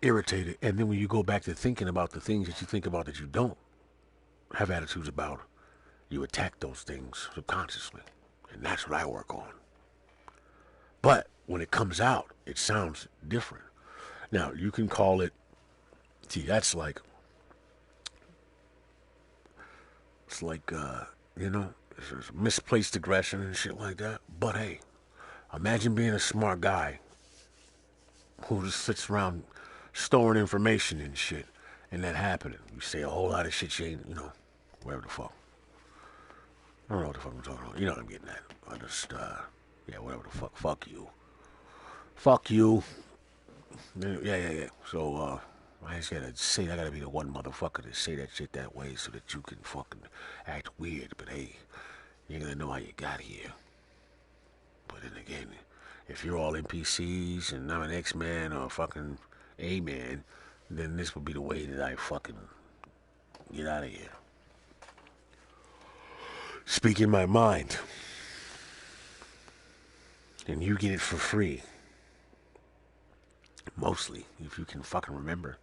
G: Irritated. And then when you go back to thinking about the things that you think about that you don't have attitudes about, you attack those things subconsciously. And that's what I work on. But when it comes out, it sounds different. Now, you can call it, see, that's like, it's like, it's misplaced aggression and shit like that. But hey, imagine being a smart guy who just sits around storing information and shit, and that happening. You say a whole lot of shit you ain't, whatever the fuck. I don't know what the fuck I'm talking about. You know what I'm getting at. I just, whatever the fuck. Fuck you. Fuck you. Yeah. So, I just gotta say, I gotta be the one motherfucker to say that shit that way so that you can fucking act weird. But hey, you ain't gonna know how you got here. But then again, if you're all NPCs and I'm an X-Man or a fucking A-Man, then this would be the way that I fucking get out of here. Speaking my mind. And you get it for free. Mostly, if you can fucking remember.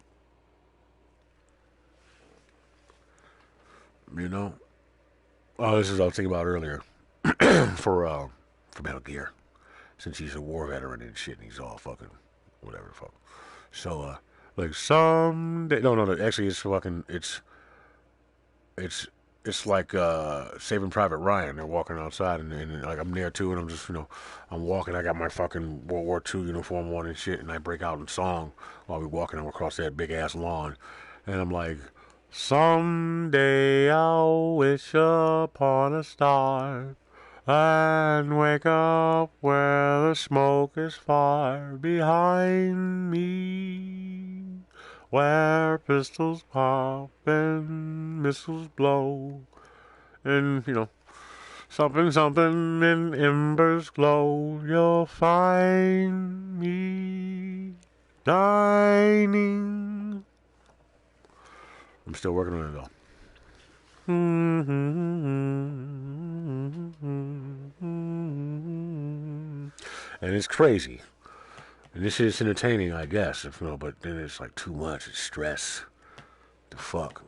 G: Oh, this is what I was thinking about earlier. for Metal Gear. Since he's a war veteran and shit, and he's all fucking whatever the fuck. So, like someday, no, actually it's like Saving Private Ryan. They're walking outside, and like I'm there too, and I'm just I'm walking. I got my fucking World War II uniform on and shit, and I break out in song while we're walking across that big ass lawn, and I'm like, someday I'll wish upon a star and wake up where the smoke is far behind me, where pistols pop and missiles blow, and something and embers glow. You'll find me dining. I'm still working on it though. And it's crazy. And this is entertaining, I guess, but then it's like too much. It's stress. The fuck.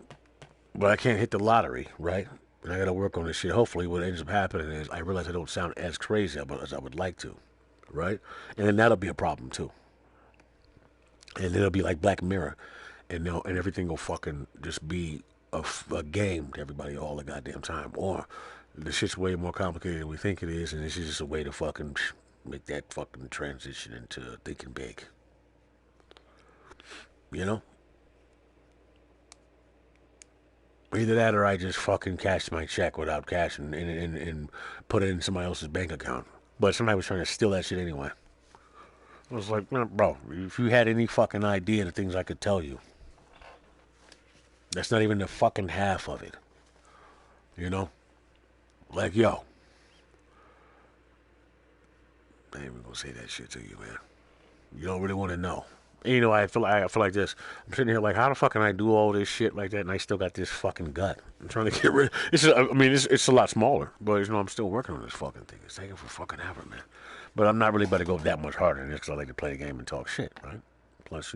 G: But I can't hit the lottery, right? And I gotta work on this shit. Hopefully what ends up happening is I realize I don't sound as crazy as I would like to, right? And then that'll be a problem too. And it'll be like Black Mirror. And everything will fucking just be a game to everybody all the goddamn time. Or the shit's way more complicated than we think it is, and this is just a way to fucking make that fucking transition into thinking big. Either that or I just fucking cash my check without cash and put it in somebody else's bank account. But somebody was trying to steal that shit anyway. I was like, bro, if you had any fucking idea the things I could tell you, that's not even the fucking half of it. Like, yo. I ain't even gonna say that shit to you, man. You don't really want to know. And I feel like this. I'm sitting here like, how the fuck can I do all this shit like that and I still got this fucking gut? I'm trying to get rid of it. It's a lot smaller, but I'm still working on this fucking thing. It's taking for fucking ever, man. But I'm not really about to go that much harder than this because I like to play the game and talk shit, right? Plus,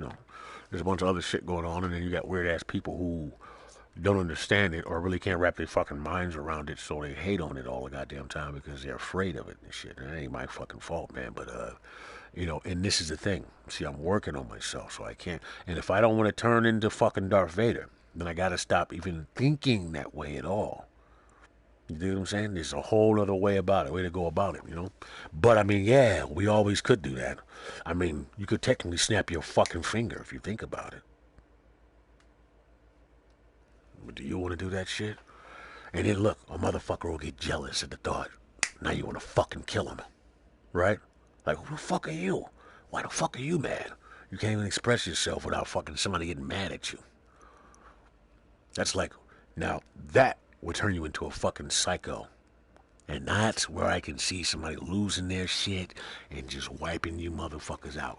G: there's a bunch of other shit going on, and then you got weird ass people who don't understand it or really can't wrap their fucking minds around it, so they hate on it all the goddamn time because they're afraid of it and shit. And it ain't my fucking fault, man. But and this is the thing. See, I'm working on myself, so I can't. And if I don't want to turn into fucking Darth Vader, then I gotta stop even thinking that way at all. You know what I'm saying? There's a whole other way to go about it, But, yeah, we always could do that. You could technically snap your fucking finger if you think about it. But do you want to do that shit? And then, look, a motherfucker will get jealous at the thought. Now you want to fucking kill him. Right? Like, who the fuck are you? Why the fuck are you mad? You can't even express yourself without fucking somebody getting mad at you. That's like, now, that would turn you into a fucking psycho. And that's where I can see somebody losing their shit and just wiping you motherfuckers out.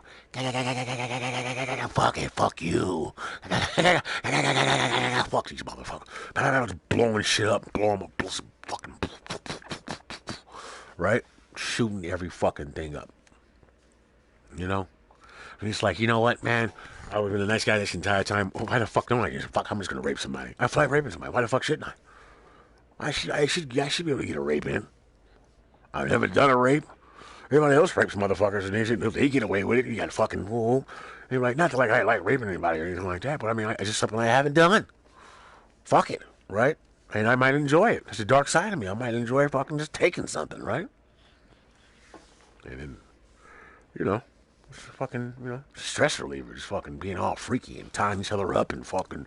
G: Fuck it, fuck you. Fuck these motherfuckers. Blowing shit up, blowing up, fucking, right? Shooting every fucking thing up. You know? And it's like, you know what, man? I would have been a nice guy this entire time. Oh, why the fuck don't I? Fuck, I'm just gonna rape somebody. I feel like raping somebody. Why the fuck shouldn't I? I should be able to get a rape in. I've never done a rape. Everybody else rapes motherfuckers, and they get away with it. You got fucking whoa. And like, not that like I like raping anybody or anything like that, but I mean, it's just something I haven't done. Fuck it, right? And I might enjoy it. It's a dark side of me. I might enjoy fucking just taking something, right? And then, you know, it's fucking, you know, stress reliever, just fucking being all freaky and tying each other up and fucking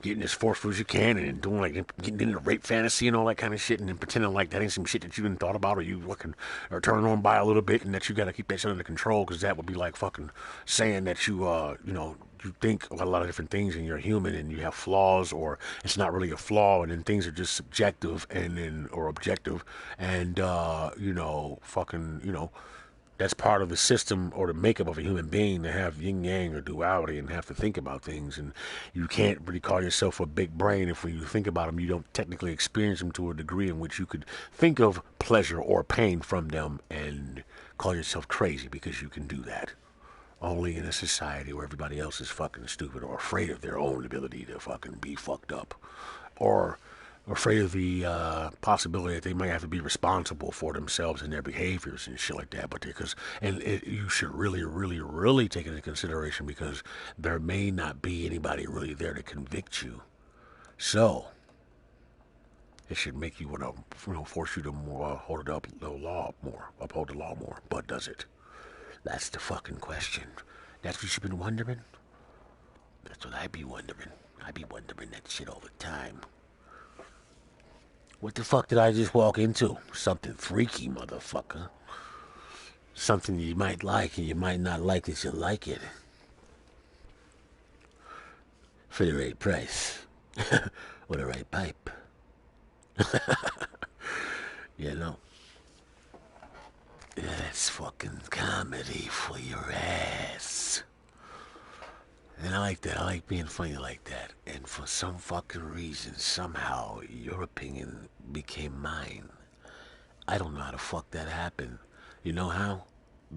G: getting as forceful as you can and doing like getting into rape fantasy and all that kind of shit and then pretending like that ain't some shit that you didn't thought about or you fucking are turning on by a little bit and that you got to keep that shit under control because that would be like fucking saying that you you know, you think about a lot of different things and you're human and you have flaws or it's not really a flaw and then things are just subjective and then or objective and you know, fucking, you know, that's part of the system or the makeup of a human being to have yin yang or duality and have to think about things. And you can't really call yourself a big brain if when you think about them, you don't technically experience them to a degree in which you could think of pleasure or pain from them and call yourself crazy because you can do that. Only in a society where everybody else is fucking stupid or afraid of their own ability to fucking be fucked up. Or afraid of the possibility that they might have to be responsible for themselves and their behaviors and shit like that. But you should really, really, really take it into consideration because there may not be anybody really there to convict you. So it should make you want to, you know, force you to uphold the law more. But does it? That's the fucking question. That's what you've been wondering. That's what I be wondering. I be wondering that shit all the time. What the fuck did I just walk into? Something freaky, motherfucker. Something you might like and you might not like that you like it. For the right price. Or the right pipe. You know? That's fucking comedy for your ass. And I like that. I like being funny like that. And for some fucking reason, somehow, your opinion became mine. I don't know how the fuck that happened. You know how?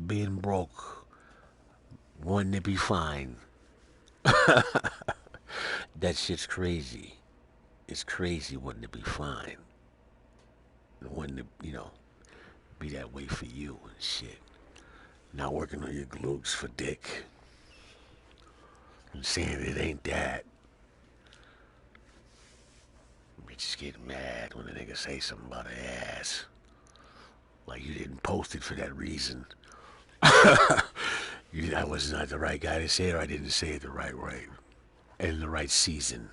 G: Being broke. Wanting to be fine. That shit's crazy. It's crazy wanting to be fine. Wanting to, you know, be that way for you and shit. Not working on your glutes for dick. And saying it ain't that. Bitches get mad when a nigga say something about her ass. Like you didn't post it for that reason. I was not the right guy to say it, or I didn't say it the right way. And the right season.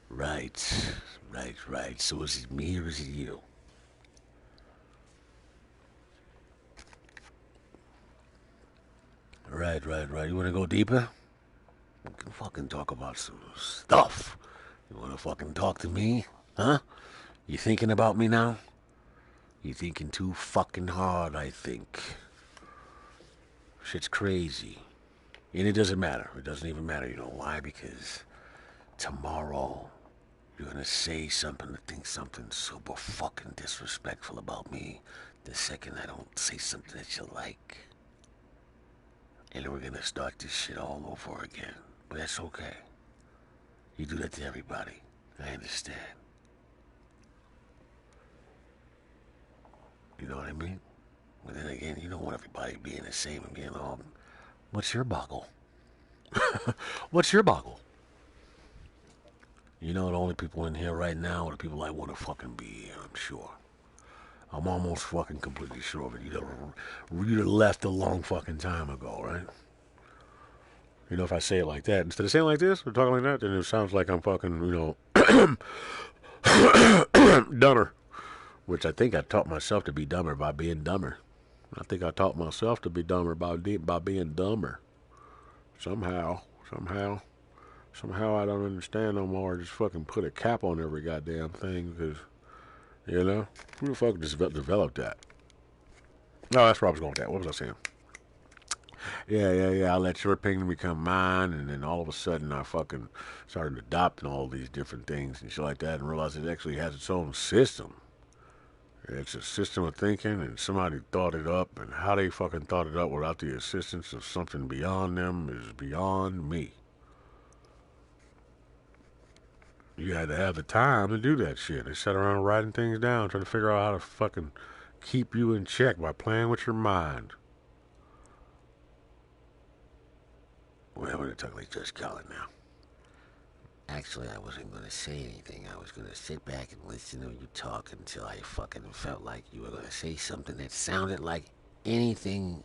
G: Right. So is it me or is it you? Right. You wanna go deeper? We can fucking talk about some stuff. You wanna fucking talk to me? Huh? You thinking about me now? You thinking too fucking hard, I think. Shit's crazy. And it doesn't matter. It doesn't even matter. You know why? Because tomorrow you're gonna say something or think something super fucking disrespectful about me the second I don't say something that you like. And we're gonna start this shit all over again. But that's okay. You do that to everybody. I understand. You know what I mean? But then again, you don't want everybody being the same and being all, what's your boggle? What's your boggle? You know the only people in here right now are the people I want to fucking be here, I'm sure. I'm almost fucking completely sure of it. You'd have left a long fucking time ago, right? You know, if I say it like that, instead of saying like this or talking like that, then it sounds like I'm fucking, you know, dumber. Which I think I taught myself to be dumber by being dumber. I think I taught myself to be dumber by being dumber. Somehow I don't understand no more. Just fucking put a cap on every goddamn thing because You know? Who the fuck developed that? No, that's where I was going with that. What was I saying? Yeah. I let your opinion become mine, and then all of a sudden I fucking started adopting all these different things and shit like that, and realized it actually has its own system. It's a system of thinking, and somebody thought it up, and how they fucking thought it up without the assistance of something beyond them is beyond me. You had to have the time to do that shit. They sat around writing things down, trying to figure out how to fucking keep you in check by playing with your mind. Well, I'm going to talk like Judge Cullen now. Actually, I wasn't going to say anything. I was going to sit back and listen to you talk until I fucking felt like you were going to say something that sounded like anything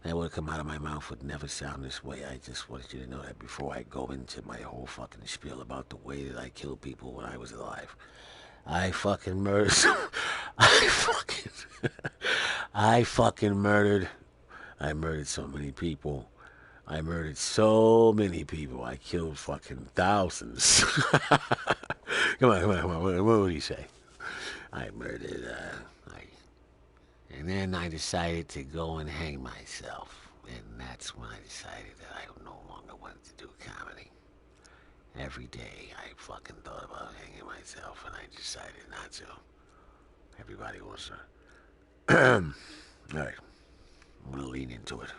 G: that would come out of my mouth would never sound this way. I just wanted you to know that before I go into my whole fucking spiel about the way that I killed people when I was alive. I fucking murdered. I murdered so many people. I murdered so many people. I killed fucking thousands. Come on. What would he say? I murdered, and then I decided to go and hang myself. And that's when I decided that I no longer wanted to do comedy. Every day I fucking thought about hanging myself, and I decided not to. Everybody wants to. Alright. I'm gonna lean into it.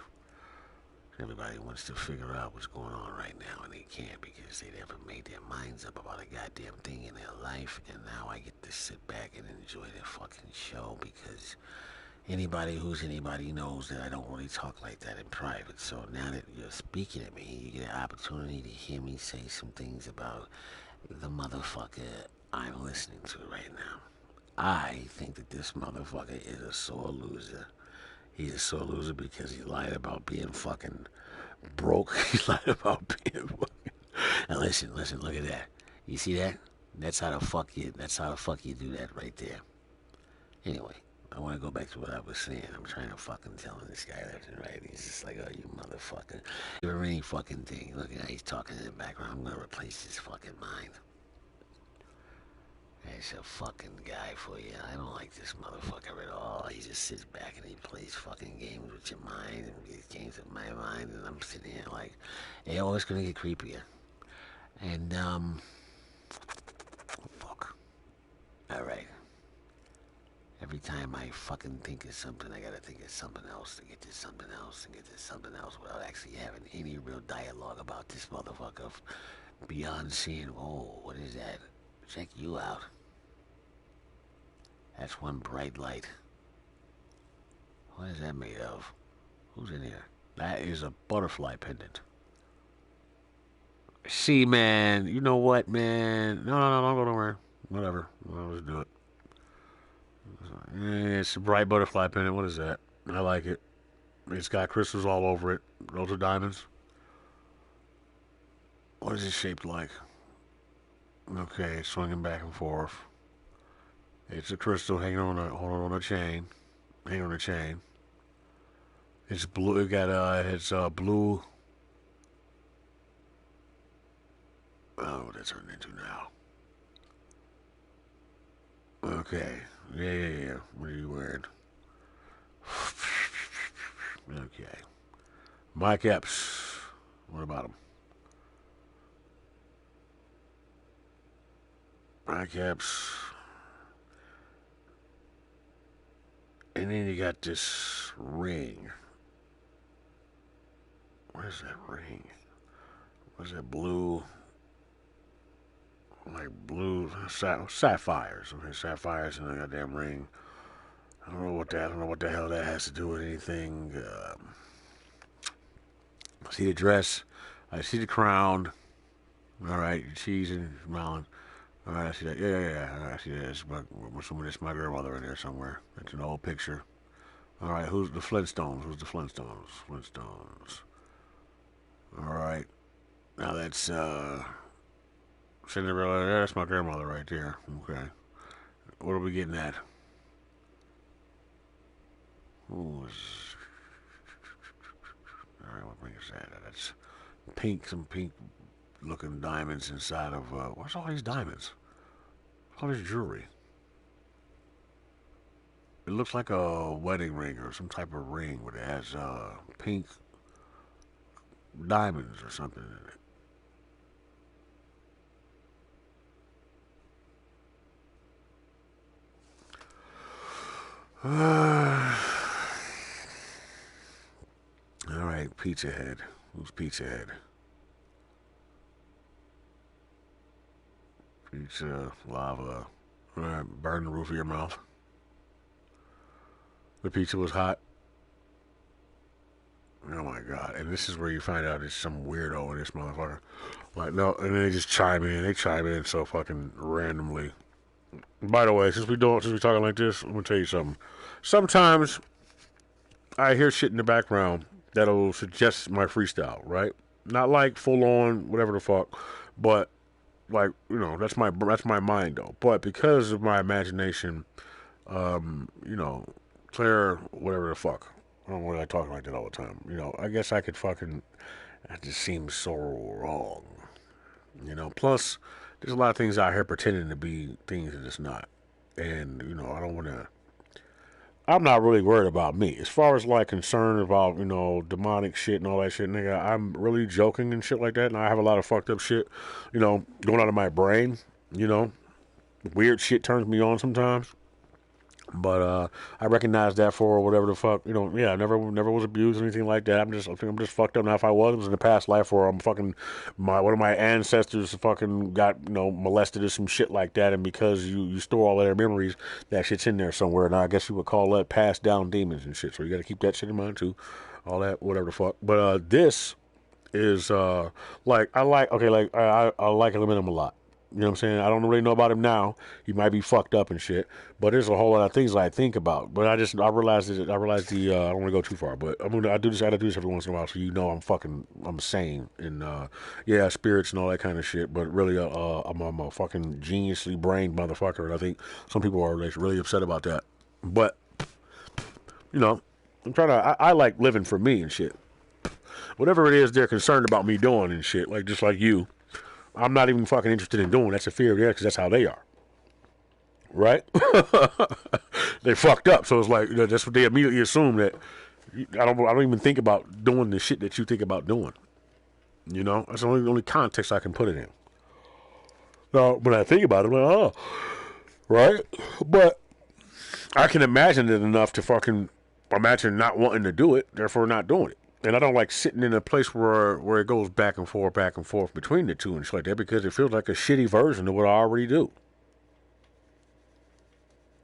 G: Everybody wants to figure out what's going on right now, and they can't because they never made their minds up about a goddamn thing in their life, and now I get to sit back and enjoy the fucking show because anybody who's anybody knows that I don't really talk like that in private. So now that you're speaking to me, you get an opportunity to hear me say some things about the motherfucker I'm listening to right now. I think that this motherfucker is a sore loser. He's a sore loser because he lied about being fucking broke. He lied about being fucking... Now listen, look at that. You see that? That's how the fuck you do that right there. Anyway, I want to go back to what I was saying. I'm trying to fucking tell this guy left and right. He's just like, oh, you motherfucker. You're any fucking thing. Look at how he's talking in the background. I'm going to replace his fucking mind. That's a fucking guy for you. I don't like this motherfucker at all. He just sits back and he plays fucking games with your mind and these games with my mind, and I'm sitting here like, hey, oh, it's gonna get creepier. And, fuck. Alright. Every time I fucking think of something, I gotta think of something else to get to something else and get to something else without actually having any real dialogue about this motherfucker beyond seeing, oh, what is that? Check you out. That's one bright light. What is that made of? Who's in here? That is a butterfly pendant. See, man, you know what, man? No, don't go nowhere. Whatever. Well, let's do it. It's a bright butterfly pendant. What is that? I like it. It's got crystals all over it. Those are diamonds. What is it shaped like? Okay, it's swinging back and forth. It's a crystal hanging on a chain. Hanging on a chain. It's blue. It got it's blue. Oh, what that's turned into now. Okay. Yeah. What are you wearing? Okay. Mike Epps. What about him? Mike Epps. And then you got this ring. Where's that ring? What's that blue? Like blue sapphires. Okay, sapphires and a goddamn ring. I don't know what the hell that has to do with anything. I see the dress. I see the crown. All right, cheese and smiling. All right, I see that. Yeah. I see that. It's my grandmother in there somewhere. That's an old picture. All right, who's the Flintstones? Flintstones. All right. Now that's Cinderella. That's my grandmother right there. Okay. What are we getting at? All right, what ring is that? That's pink. Some pink-looking diamonds inside of. What's all these diamonds? All this jewelry. It looks like a wedding ring or some type of ring, but it has pink diamonds or something in it. All right, Pizza Head. Who's Pizza Head? Pizza, lava. All right, burn the roof of your mouth. The pizza was hot. Oh my god! And this is where you find out it's some weirdo in this motherfucker. Like no, and then they just chime in. They chime in so fucking randomly. By the way, since we talking like this, I'm gonna tell you something. Sometimes I hear shit in the background that'll suggest my freestyle, right? Not like full on whatever the fuck, but like that's my mind though. But because of my imagination, Claire, whatever the fuck. I don't know why I talk like that all the time. I guess I could fucking. That just seems so wrong. Plus, there's a lot of things out here pretending to be things that it's not. And, I don't want to. I'm not really worried about me. As far as, like, concerned about, demonic shit and all that shit, nigga, I'm really joking and shit like that. And I have a lot of fucked up shit, going out of my brain, Weird shit turns me on sometimes. But I recognize that for whatever the fuck, I never was abused or anything like that. I think I'm just fucked up now. If I was, it was in the past life where I'm fucking one of my ancestors fucking got molested or some shit like that, and because you store all their memories, that shit's in there somewhere. And I guess you would call that passed down demons and shit. So you got to keep that shit in mind too, all that whatever the fuck. But this is I like Eminem a lot. You know what I'm saying? I don't really know about him now. He might be fucked up and shit. But there's a whole lot of things I think about. But I realized I don't want to go too far. But I gotta do this every once in a while, so I'm sane and spirits and all that kind of shit. But really, I'm a fucking geniusly brained motherfucker, and I think some people are really upset about that. But I'm trying to. I like living for me and shit. Whatever it is they're concerned about me doing and shit, like just like you. I'm not even fucking interested in doing. That's a fear of theirs because that's how they are. Right? They fucked up. So it's like, that's what they immediately assume that I don't even think about doing the shit that you think about doing. That's the only context I can put it in. Now, when I think about it, I'm like, oh, right? But I can imagine it enough to fucking imagine not wanting to do it, therefore not doing it. And I don't like sitting in a place where it goes back and forth between the two and shit like that because it feels like a shitty version of what I already do.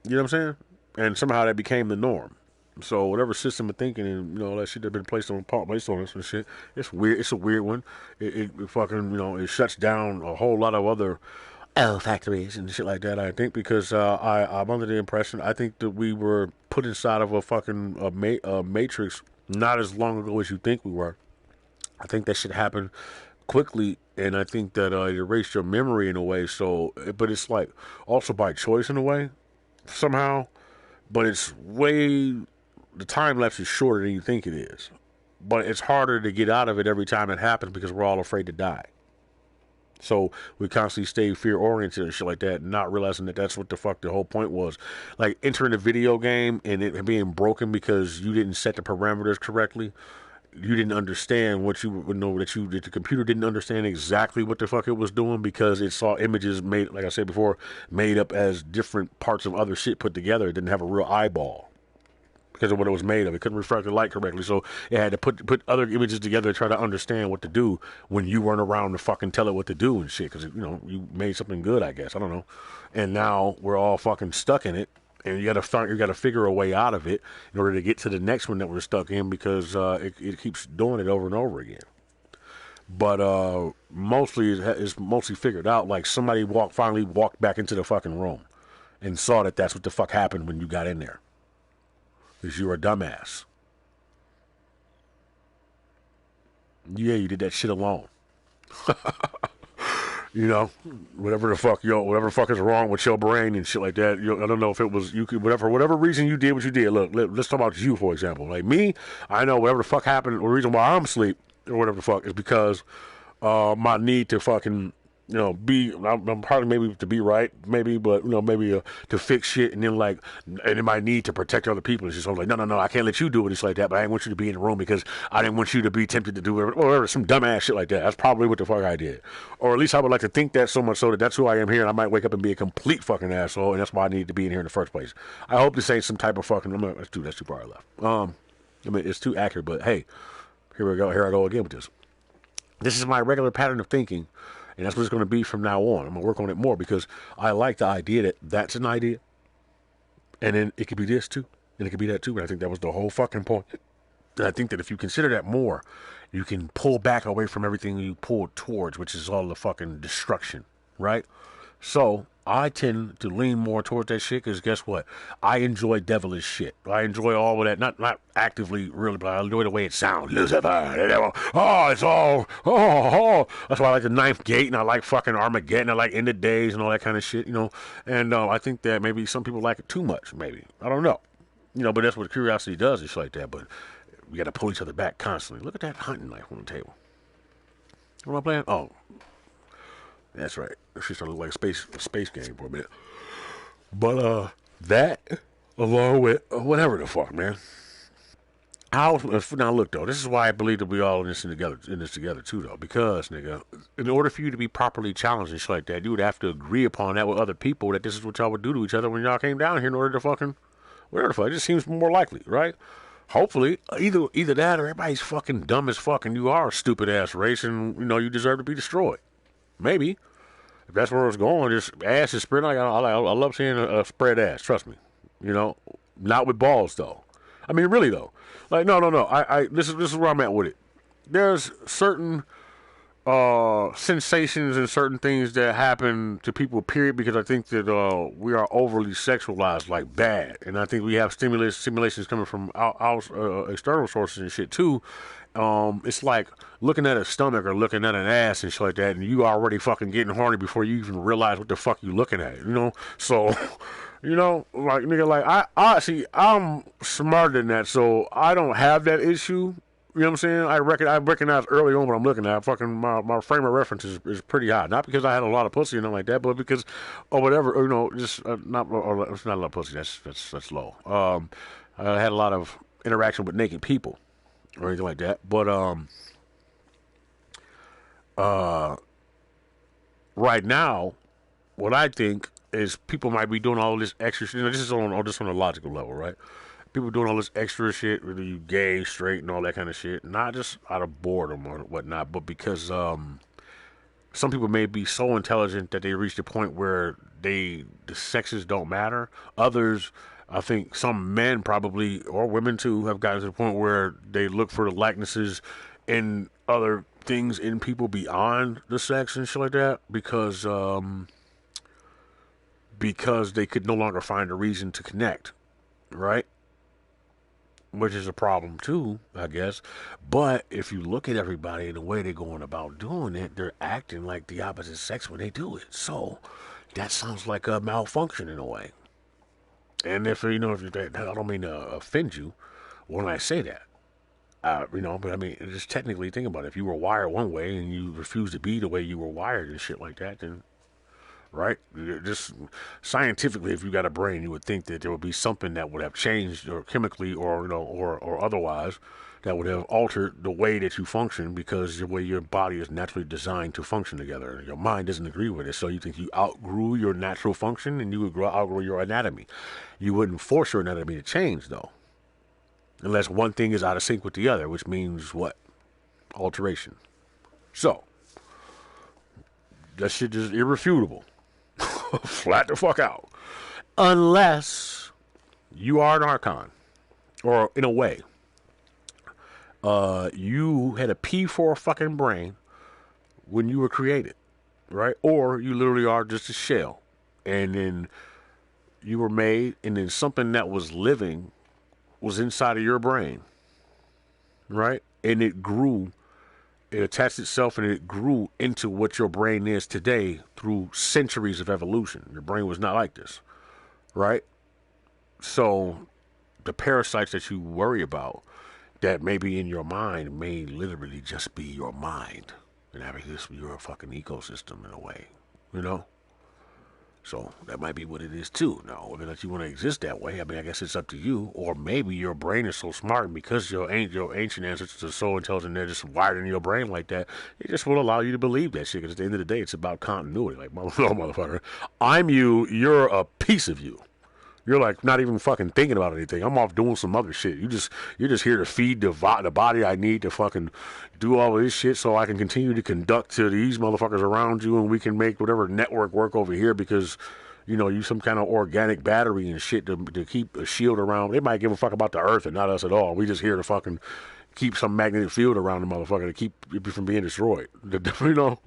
G: You know what I'm saying? And somehow that became the norm. So whatever system of thinking and all that shit that been placed on us and shit, it's weird. It's a weird one. It fucking it shuts down a whole lot of other factories and shit like that. I think because I'm under the impression I think that we were put inside of a fucking matrix. Not as long ago as you think we were. I think that shit happened quickly, and I think that it erased your memory in a way. So, but it's like also by choice in a way, somehow. But it's the time lapse is shorter than you think it is. But it's harder to get out of it every time it happens because we're all afraid to die. So we constantly stay fear-oriented and shit like that, not realizing that that's what the fuck the whole point was. Like entering a video game and it being broken because you didn't set the parameters correctly. You didn't understand what that the computer didn't understand exactly what the fuck it was doing because it saw images made, like I said before, made up as different parts of other shit put together. It didn't have a real eyeball. Because of what it was made of. It couldn't refract the light correctly, so it had to put other images together to try to understand what to do when you weren't around to fucking tell it what to do and shit, because, you made something good, I guess. I don't know. And now we're all fucking stuck in it, and you gotta figure a way out of it in order to get to the next one that we're stuck in, because it keeps doing it over and over again. But it's mostly figured out, like somebody finally walked back into the fucking room and saw that that's what the fuck happened when you got in there. Because you're a dumbass. Yeah, you did that shit alone. Whatever the fuck is wrong with your brain and shit like that. I don't know if it was for whatever reason you did what you did. Look, let's talk about you, for example. Like me, I know whatever the fuck happened, or the reason why I'm asleep or whatever the fuck is because my need to fucking I'm probably maybe to be right, maybe, but maybe to fix shit, and then and it might need to protect other people. It's just like, no, I can't let you do it. It's like that, but I didn't want you to be in the room because I didn't want you to be tempted to do whatever, some dumbass shit like that. That's probably what the fuck I did, or at least I would like to think that so much so that that's who I am here, and I might wake up and be a complete fucking asshole, and that's why I needed to be in here in the first place. I hope this ain't some type of fucking. That's too far left. It's too accurate, but hey, here we go. Here I go again with this. This is my regular pattern of thinking. And that's what it's going to be from now on. I'm going to work on it more because I like the idea that that's an idea. And then it could be this too. And it could be that too. And I think that was the whole fucking point. And I think that if you consider that more, you can pull back away from everything you pulled towards, which is all the fucking destruction. Right? So I tend to lean more towards that shit because guess what? I enjoy devilish shit. I enjoy all of that. Not actively, really, but I enjoy the way it sounds. Lucifer. Oh, it's all. Oh. That's why I like the Ninth Gate, and I like fucking Armageddon. I like End of Days and all that kind of shit, And I think that maybe some people like it too much, maybe. I don't know. But that's what curiosity does. It's like that. But we got to pull each other back constantly. Look at that hunting knife on the table. What am I playing? Oh. That's right. She started like a space game for a minute. But that along with whatever the fuck, man. Now look though, this is why I believe that we all in this together too though. Because nigga, in order for you to be properly challenged and shit like that, you would have to agree upon that with other people that this is what y'all would do to each other when y'all came down here in order to fucking whatever the fuck. It just seems more likely, right? Hopefully, either that or everybody's fucking dumb as fuck and you are a stupid ass race and you deserve to be destroyed. Maybe. If that's where it's going, just ass is spread. I love seeing a spread ass. Trust me. Not with balls though. I mean, really though. Like, no. This is where I'm at with it. There's certain sensations and certain things that happen to people. Period. Because I think that we are overly sexualized, like bad, and I think we have stimulations coming from external sources and shit too. It's like looking at a stomach or looking at an ass and shit like that, and you already fucking getting horny before you even realize what the fuck you looking at, So, like nigga, like I see, I'm smarter than that, so I don't have that issue. You know what I'm saying? I recognize early on what I'm looking at. Fucking my frame of reference is pretty high. Not because I had a lot of pussy and nothing like that, but because or whatever. Just it's not a lot of pussy. That's low. I had a lot of interaction with naked people or anything like that. But right now, what I think is people might be doing all this extra shit. This is on a logical level, right? People doing all this extra shit, whether you gay, straight, and all that kind of shit. Not just out of boredom or whatnot, but because some people may be so intelligent that they reach the point where the sexes don't matter. Others, I think some men probably, or women too, have gotten to the point where they look for the likenesses in other things in people beyond the sex and shit like that because they could no longer find a reason to connect, right? Which is a problem too, I guess. But if you look at everybody and the way they're going about doing it, they're acting like the opposite sex when they do it. So that sounds like a malfunction in a way. And if I don't mean to offend you when I say that, but I mean, just technically think about it. If you were wired one way and you refuse to be the way you were wired and shit like that, then, right? Just scientifically, if you got a brain, you would think that there would be something that would have changed, or chemically, or otherwise, that would have altered the way that you function because the way your body is naturally designed to function together. Your mind doesn't agree with it, so you think you outgrew your natural function and you would outgrow your anatomy. You wouldn't force your anatomy to change, though. Unless one thing is out of sync with the other, which means what? Alteration. So, that shit is irrefutable. Flat the fuck out. Unless you are an Archon. Or, in a way, you had a P4 fucking brain when you were created. Right? Or you literally are just a shell. And then you were made, and then something that was living was inside of your brain, right? And it grew, it attached itself and it grew into what your brain is today through centuries of evolution. Your brain was not like this, right? So the parasites that you worry about that may be in your mind may literally just be your mind. And I mean, you're a fucking ecosystem in a way, you know? So that might be what it is too. Now, whether that you want to exist that way, I mean, I guess it's up to you. Or maybe your brain is so smart, and because your ancient ancestors are so intelligent, they're just wired in your brain like that. It just will allow you to believe that shit. Because at the end of the day, it's about continuity. Like, motherfucker, I'm you. You're a piece of you. You're like not even fucking thinking about anything. I'm off doing some other shit. You're just here to feed the body I need to fucking do all of this shit so I can continue to conduct to these motherfuckers around you, and we can make whatever network work over here because, you know, you some kind of organic battery and shit to keep a shield around. They might give a fuck about the earth and not us at all. We just here to fucking keep some magnetic field around the motherfucker to keep it from being destroyed. You know,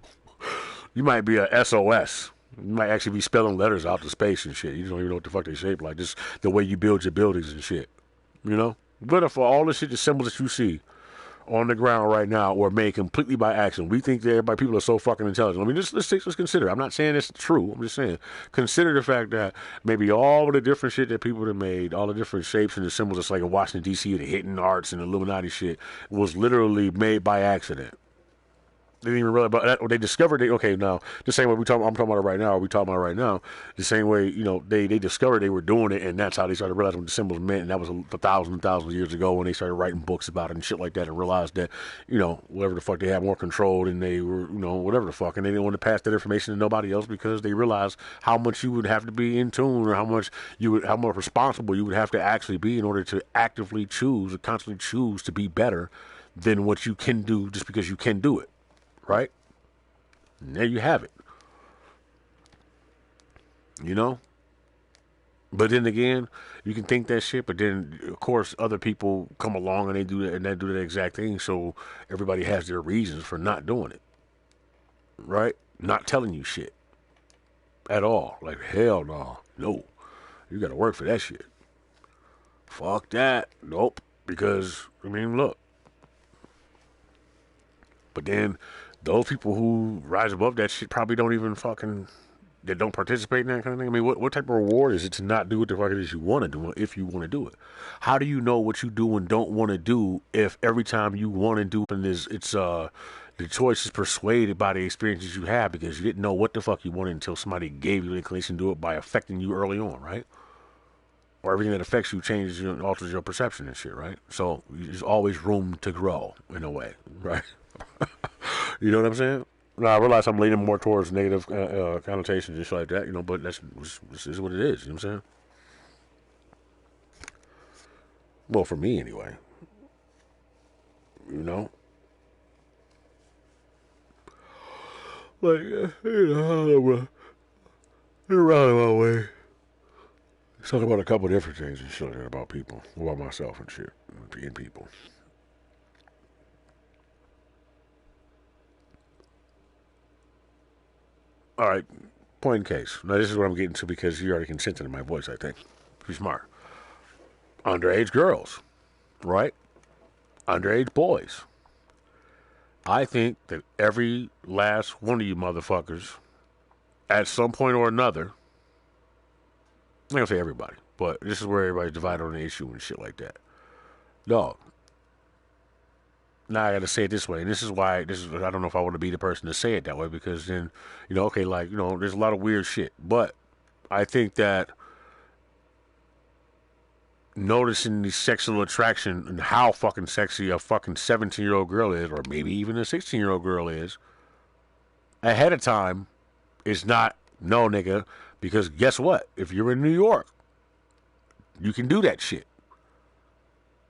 G: you might be a SOS. You might actually be spelling letters out to space and shit. You don't even know what the fuck they shape like. Just the way you build your buildings and shit. You know? But for all the shit, the symbols that you see on the ground right now were made completely by accident. We think that people are so fucking intelligent. I mean, let's consider. I'm not saying it's true. I'm just saying, consider the fact that maybe all of the different shit that people have made, all the different shapes and the symbols, it's like in Washington, D.C., the hidden arts and the Illuminati shit, was literally made by accident. They didn't even realize about that. They discovered okay, now the same way I'm talking about it right now. The same way, you know, they discovered they were doing it, and that's how they started realizing what the symbols meant. And that was thousands and thousands of years ago when they started writing books about it and shit like that, and realized that, you know, whatever the fuck, they had more control than they were, you know, whatever the fuck, and they didn't want to pass that information to nobody else because they realized how much you would have to be in tune, or how much responsible you would have to actually be in order to actively choose or constantly choose to be better than what you can do just because you can do it. Right? And there you have it. You know? But then again, you can think that shit, but then, of course, other people come along and they do that exact thing, so everybody has their reasons for not doing it. Right? Not telling you shit. At all. Like, hell no. No. You gotta work for that shit. Fuck that. Nope. Because, I mean, look. But then those people who rise above that shit probably don't even they don't participate in that kind of thing. I mean, what type of reward is it to not do what the fuck it is you want to do if you want to do it? How do you know what you do and don't want to do if every time you want to do it, the choice is persuaded by the experiences you have because you didn't know what the fuck you wanted until somebody gave you the inclination to do it by affecting you early on, right? Or everything that affects you changes and alters your perception and shit, right? So there's always room to grow in a way, right? You know what I'm saying? Now, I realize I'm leaning more towards negative connotations and shit like that, you know, but this is what it is, you know what I'm saying? Well, for me, anyway. You know? Like, you know, in a roundabout way. Let's talk about a couple different things and shit like that about people, about myself and shit, and people. All right, point in case. Now, this is what I'm getting to because you already can sense it in my voice, I think. Pretty smart. Underage girls, right? Underage boys. I think that every last one of you motherfuckers, at some point or another, I'm not going to say everybody, but this is where everybody's divided on the issue and shit like that. Dog. Now I got to say it this way, and this is why I don't know if I want to be the person to say it that way, because then, you know, okay, like, you know, there's a lot of weird shit, but I think that noticing the sexual attraction and how fucking sexy a fucking 17-year-old girl is, or maybe even a 16-year-old girl is, ahead of time is not, no, nigga, because guess what? If you're in New York, you can do that shit.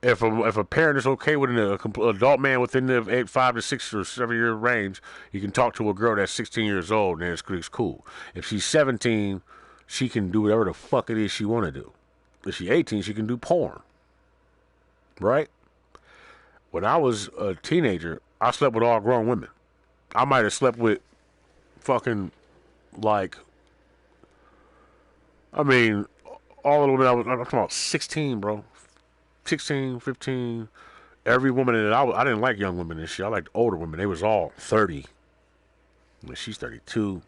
G: If a parent is okay with an adult man within the 5 to 6 or 7 year range, you can talk to a girl that's 16 years old and it's cool. If she's 17, she can do whatever the fuck it is she want to do. If she's 18, she can do porn. Right? When I was a teenager, I slept with all grown women. I might have slept with fucking, like, I mean, all of the women I'm talking about 16, bro. 16, 15, every woman that I didn't like young women and shit. I liked older women. They was all 30. She's 32.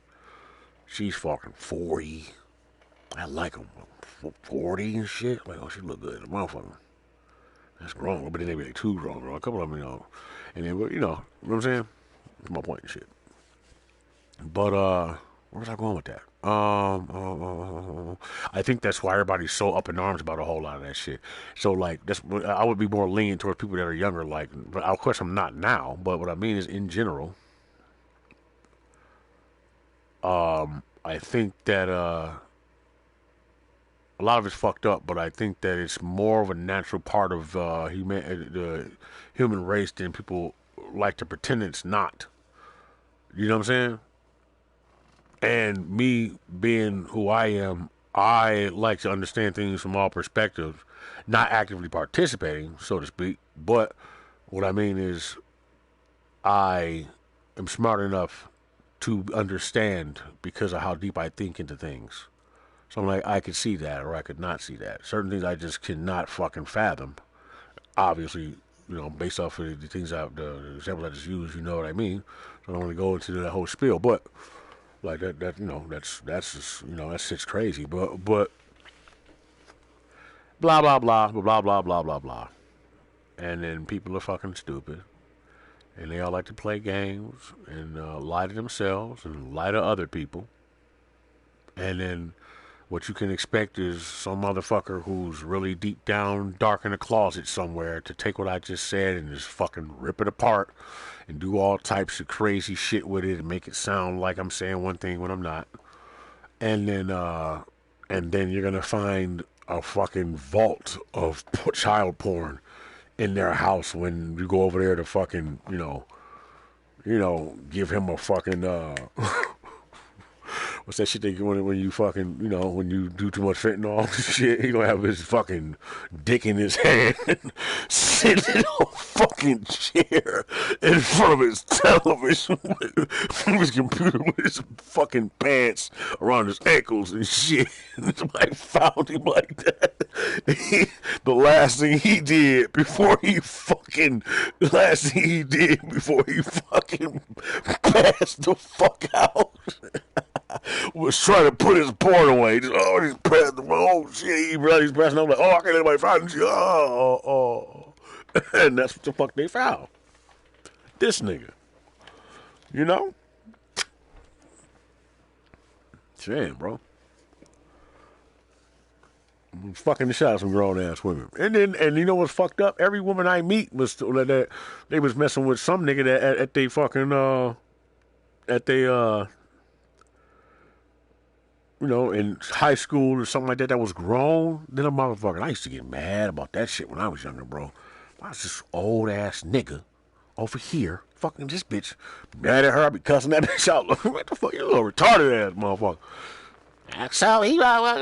G: She's fucking 40. I like them. 40 and shit. Like, oh, she look good. Motherfucker. That's grown. But then they be like too grown, bro. A couple of them, you know. And then, you know what I'm saying? That's my point and shit. But where was I going with that? I think that's why everybody's so up in arms about a whole lot of that shit. So like, I would be more lenient towards people that are younger. Like, but of course I'm not now. But what I mean is, in general, I think that a lot of it's fucked up. But I think that it's more of a natural part of the human race than people like to pretend it's not. You know what I'm saying? And me being who I am, I like to understand things from all perspectives, not actively participating, so to speak. But what I mean is, I am smart enough to understand because of how deep I think into things. So I'm like, I could see that or I could not see that. Certain things I just cannot fucking fathom. Obviously, you know, based off of the things the example I just used, you know what I mean. So I don't want to go into that whole spiel, but like that you know, that's just, you know, that shit's crazy. But blah blah blah blah blah blah blah blah, and then people are fucking stupid, and they all like to play games and lie to themselves and lie to other people, and then what you can expect is some motherfucker who's really deep down, dark in a closet somewhere to take what I just said and just fucking rip it apart and do all types of crazy shit with it and make it sound like I'm saying one thing when I'm not. And then you're gonna find a fucking vault of child porn in their house when you go over there to fucking, you know, give him a fucking what's that shit they do when you fucking, you know, when you do too much fentanyl shit, he gonna have his fucking dick in his hand sitting on a fucking chair in front of his television from his computer with his fucking pants around his ankles and shit. And somebody found him like that. The last thing he did before he fucking passed the fuck out was trying to put his porn away. Just, he's passing the oh shit, he's passing. I'm like, I can't let anybody find you. And that's what the fuck they found. This nigga. You know? Shame, bro. Fucking the shit out of some grown ass women. And you know what's fucked up? Every woman I meet was that they was messing with some nigga that at they fucking you know, in high school or something like that was grown. Then a motherfucker, I used to get mad about that shit when I was younger, bro. I was this old ass nigga over here, fucking this bitch. Mad at her, I be cussing that bitch out. What the fuck, you little retarded ass motherfucker. That's how he right,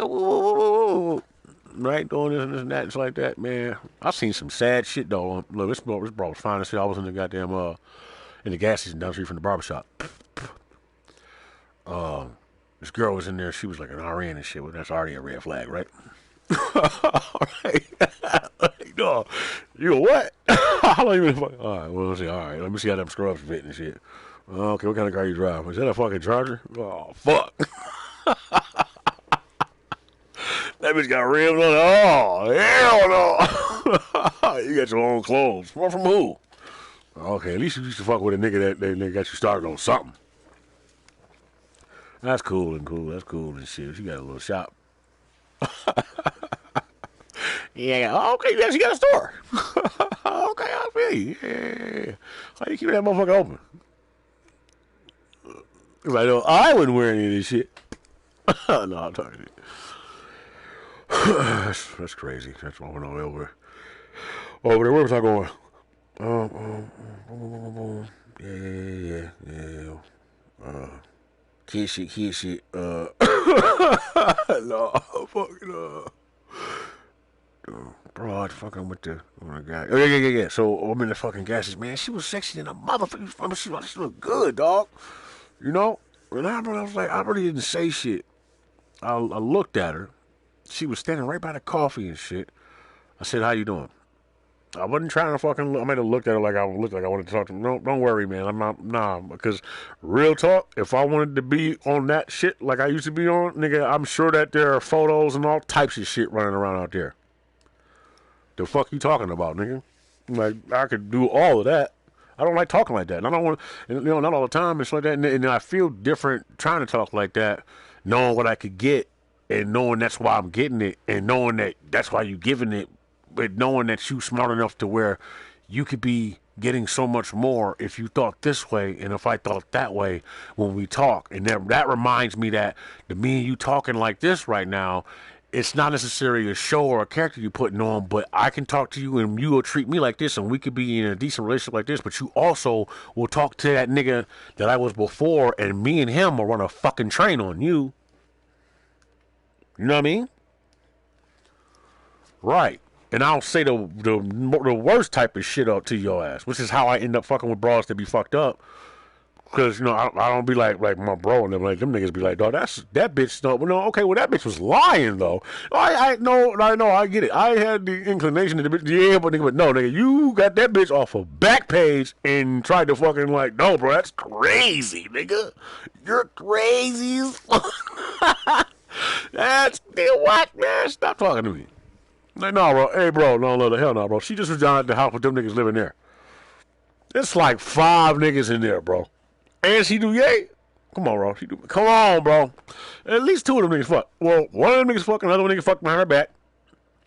G: doing this and that, and like that, man. I've seen some sad shit though. Look, this bro was fine as shit. I was in the goddamn in the gas station down the street from the barbershop. This girl was in there. She was like an RN and shit. Well, that's already a red flag, right? All right. No, you what? How long you been fucking? All right, well, let's see. All right, let me see how them scrubs fit and shit. Okay, what kind of car you drive? Is that a fucking Charger? Oh, fuck. That bitch got rims on it. Oh, hell no. You got your own clothes. From who? Okay, at least you used to fuck with a nigga that got you started on something. That's cool. That's cool and shit. She got a little shop. Yeah. Okay. Yeah, she got a store. Okay, I feel you. Yeah. How you keep that motherfucker open? Cause I wouldn't wear any of this shit. No, I'm talking shit. That's crazy. That's what I went over there. Where was I going? Yeah. Kid shit. No, fucking bro, I fucking with the guy. Oh yeah. So I'm in the fucking gas station, man. She was sexy than a motherfucker. She looked good, dog. You know? And I was like, I really didn't say shit. I looked at her. She was standing right by the coffee and shit. I said, "How you doing?" I wasn't trying to fucking look. I might have looked at her like I wanted to talk to her. No, don't worry, man. I'm not, nah, because real talk, if I wanted to be on that shit like I used to be on, nigga, I'm sure that there are photos and all types of shit running around out there. The fuck you talking about, nigga? Like, I could do all of that. I don't like talking like that. And I don't want, not all the time. It's like that. And I feel different trying to talk like that, knowing what I could get and knowing that's why I'm getting it and knowing that that's why you're giving it, but knowing that you smart enough to where you could be getting so much more if you thought this way and if I thought that way when we talk. And that reminds me that the me and you talking like this right now, it's not necessarily a show or a character you're putting on, but I can talk to you and you will treat me like this and we could be in a decent relationship like this, but you also will talk to that nigga that I was before and me and him will run a fucking train on you. You know what I mean? Right. And I'll say the worst type of shit up to your ass, which is how I end up fucking with bros that be fucked up. Because, I don't be like my bro and them, like, them niggas be like, dog, that bitch, no, okay, well, that bitch was lying, though. I know, I get it. I had the inclination to the bitch, yeah, but no, nigga, you got that bitch off of Backpage and tried to fucking, like, no, bro, that's crazy, nigga. You're crazy as fuck. That's, what, man? Stop talking to me. Like, no, bro, hey, bro, no, the hell no, bro. She just was down at the house with them niggas living there. It's like 5 niggas in there, bro. And she do yay? Come on, bro. Come on, bro. At least 2 of them niggas fuck. Well, one of them niggas fuck, another one nigga fucked behind her back.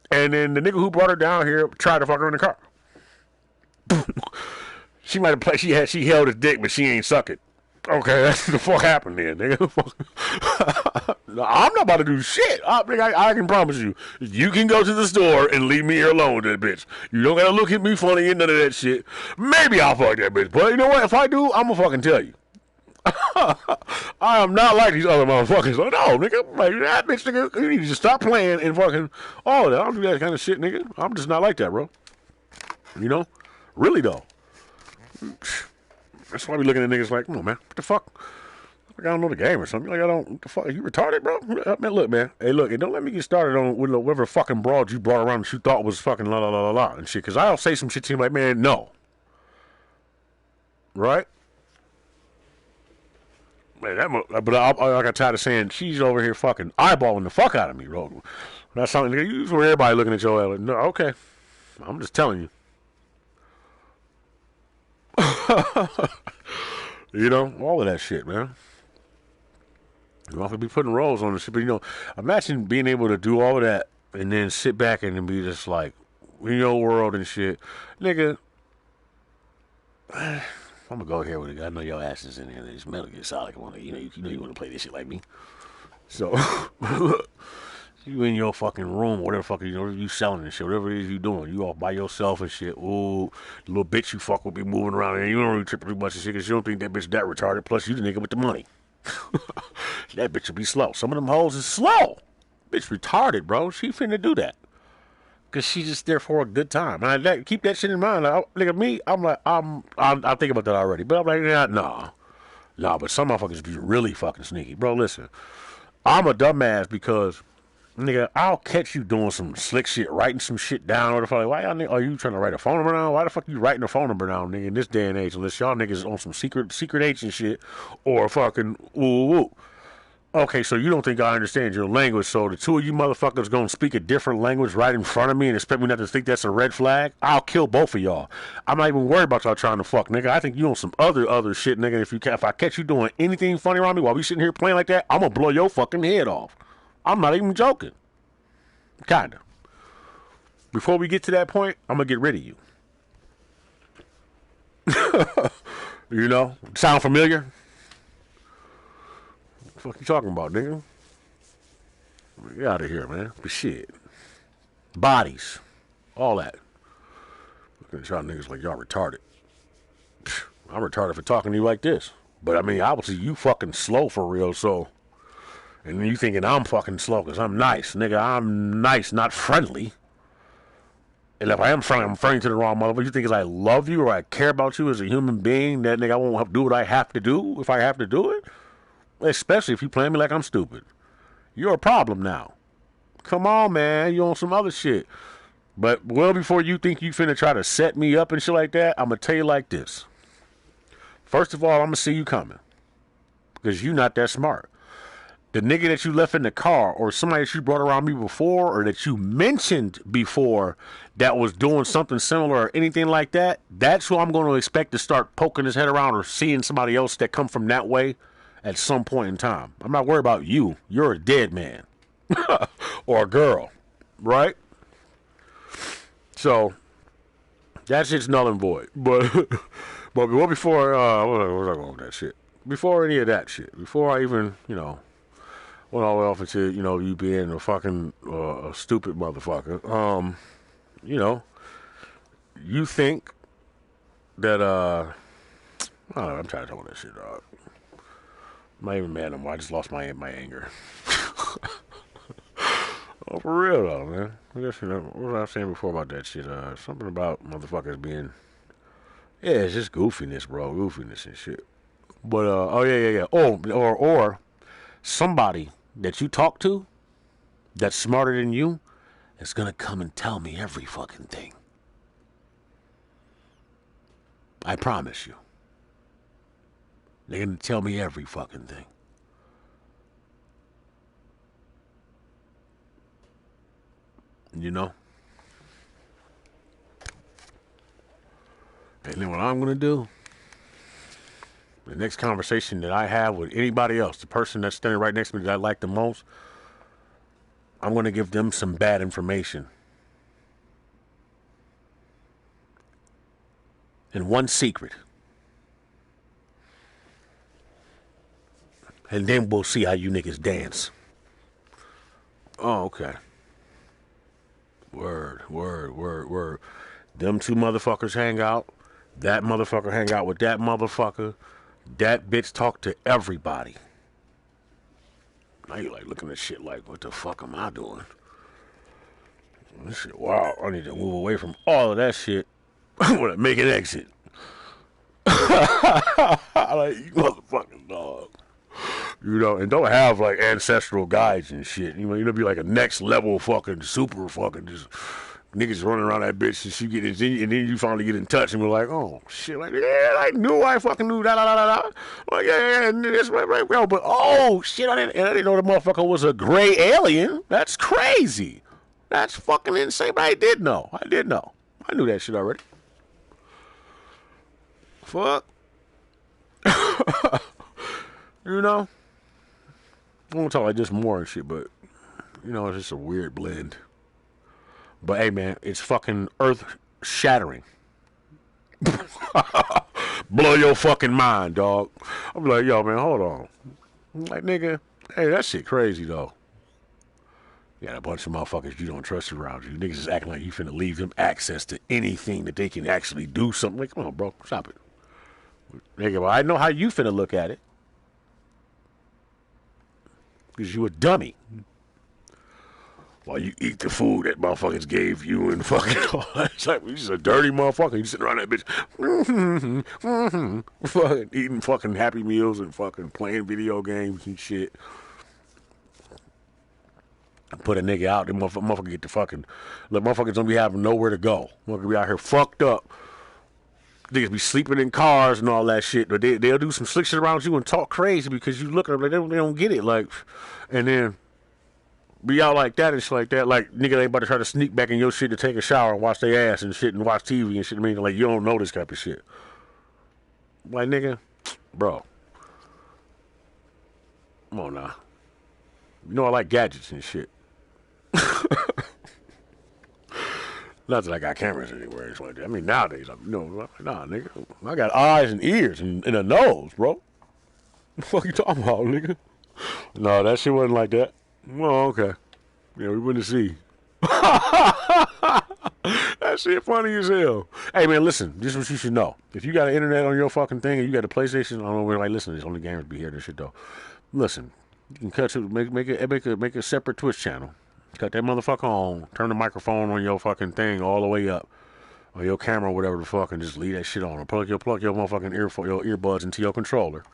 G: And then the nigga who brought her down here tried to fuck her in the car. She might have played, she held his dick, but she ain't suck it. Okay, that's the fuck happened then, nigga. I'm not about to do shit. I can promise you. You can go to the store and leave me here alone with that bitch. You don't gotta look at me funny and none of that shit. Maybe I'll fuck that bitch. But you know what? If I do, I'm gonna fucking tell you. I am not like these other motherfuckers. Like, no, nigga. Like, that bitch, nigga. You need to just stop playing and fucking all that. I don't do that kind of shit, nigga. I'm just not like that, bro. You know? Really, though. That's why we looking at niggas like, come on, man. What the fuck? Like, I don't know the game or something. Like, what the fuck? Are you retarded, bro? Man, look, man. Hey, look, and don't let me get started on with whatever fucking broad you brought around that you thought was fucking la la la la la and shit. Because I'll say some shit to you like, man, no. Right? Man, but I got tired of saying she's over here fucking eyeballing the fuck out of me, bro. That's something, you for everybody looking at your ass like, no, okay. I'm just telling you. You know, all of that shit, man. You have to be putting roles on this shit, but imagine being able to do all of that and then sit back and then be just like in your world and shit, nigga. I'm gonna go here with it. I know your ass is in here. This Metal Gear Solid. You want to play this shit like me. So you in your fucking room, whatever fuck you selling and shit, whatever it is you doing, you off by yourself and shit. Ooh, the little bitch you fuck will be moving around and you don't really trip too much and shit because you don't think that bitch that retarded. Plus you the nigga with the money. That bitch will be slow. Some of them hoes is slow. Bitch retarded, bro. She finna do that because she's just there for a good time. And keep that shit in mind. Like, nigga, me, I'm like, I think about that already, but I'm like, nah. But some motherfuckers be really fucking sneaky, bro. Listen, I'm a dumbass because. Nigga, I'll catch you doing some slick shit, writing some shit down, or the fuck. Why y'all are you trying to write a phone number down? Why the fuck you writing a phone number down, nigga, in this day and age? Unless y'all niggas on some secret agent shit, or fucking ooh. Okay, so you don't think I understand your language, so the 2 of you motherfuckers gonna speak a different language right in front of me and expect me not to think that's a red flag? I'll kill both of y'all. I'm not even worried about y'all trying to fuck, nigga. I think you on some other shit, nigga. If I catch you doing anything funny around me while we sitting here playing like that, I'm gonna blow your fucking head off. I'm not even joking. Kinda. Before we get to that point, I'm gonna get rid of you. You know? Sound familiar? What the fuck you talking about, nigga? Get out of here, man. But shit. Bodies. All that. Looking at y'all niggas like y'all retarded. I'm retarded for talking to you like this. But I mean, obviously you fucking slow for real, so. And you thinking I'm fucking slow because I'm nice. Nigga, I'm nice, not friendly. And if I am friendly, I'm friendly to the wrong motherfucker. You think I love you or I care about you as a human being, that nigga I won't have to do what I have to do if I have to do it? Especially if you play me like I'm stupid. You're a problem now. Come on, man. You on some other shit. But well before you think you finna try to set me up and shit like that, I'm going to tell you like this. First of all, I'm going to see you coming. Because you not that smart. the nigga that you left in the car or somebody that you brought around me before or that you mentioned before that was doing something similar or anything like that, that's who I'm going to expect to start poking his head around or seeing somebody else that come from that way at some point in time. I'm not worried about you. You're a dead man or a girl, right? So that shit's null and void. But before, what was I going with that shit? Before any of that shit, before I even, went all the way off into, you being a fucking a stupid motherfucker, you think that, I don't know, I'm trying to talk that shit, dog. I'm not even mad no more. I just lost my anger. Oh, for real, though, man. I guess, what was I saying before about that shit? Something about motherfuckers being, it's just goofiness, bro. Goofiness and shit. But, yeah. Oh, or somebody that you talk to that's smarter than you is going to come and tell me every fucking thing. I promise you. They're going to tell me every fucking thing. And then what I'm going to do, the next conversation that I have with anybody else, the person that's standing right next to me that I like the most, I'm going to give them some bad information. And one secret. And then we'll see how you niggas dance. Oh, okay. Word. Them two motherfuckers hang out. That motherfucker hang out with that motherfucker. That bitch talk to everybody. Now you like looking at shit like, what the fuck am I doing? This shit, wow, I need to move away from all of that shit. I'm gonna make an exit. Like, you motherfucking dog. And don't have like ancestral guides and shit. You'll be like a next level fucking super fucking just niggas running around that bitch and she get in, and then you finally get in touch and we're like, oh shit, like yeah, I fucking knew that. Like yeah, and that's right, bro. But oh shit, I didn't know the motherfucker was a gray alien. That's crazy. That's fucking insane. But I did know. I knew that shit already. Fuck. I won't talk like this more and shit, but it's just a weird blend. But hey, man, it's fucking earth shattering. Blow your fucking mind, dog. I'm like, yo, man, hold on. I'm like, nigga, hey, that shit crazy though. You got a bunch of motherfuckers you don't trust around you. Niggas is acting like you finna leave them access to anything that they can actually do something. Like, come on, bro, stop it. Nigga, well, I know how you finna look at it. Because you a dummy. While you eat the food that motherfuckers gave you and fucking all that. It's like, you just a dirty motherfucker. You sitting around that bitch. Fucking eating fucking Happy Meals and fucking playing video games and shit. Put a nigga out, then motherfucker get the fucking, look, motherfuckers don't be having nowhere to go. Motherfucker be out here fucked up. Niggas be sleeping in cars and all that shit. But they'll do some slick shit around you and talk crazy because you look at them like they don't get it. Like, and then be out like that and shit like that. Like, nigga ain't about to try to sneak back in your shit to take a shower and watch their ass and shit and watch TV and shit. I mean, like, you don't know this type of shit. Like, nigga, bro. Come on now. I like gadgets and shit. Not that I got cameras anywhere. It's like that. I mean, nowadays, nah, nigga. I got eyes and ears and a nose, bro. What the fuck you talking about, nigga? No, that shit wasn't like that. Oh, okay. Yeah, we wouldn't see. That shit funny as hell. Hey, man, listen. This is what you should know. If you got an internet on your fucking thing and you got a PlayStation, I don't know where, like, listen, there's only gamers be here and shit, though. Listen, you can cut to make a separate Twitch channel. Cut that motherfucker on. Turn the microphone on your fucking thing all the way up, or your camera, or whatever the fuck, and just leave that shit on. Or plug your motherfucking your earbuds into your controller.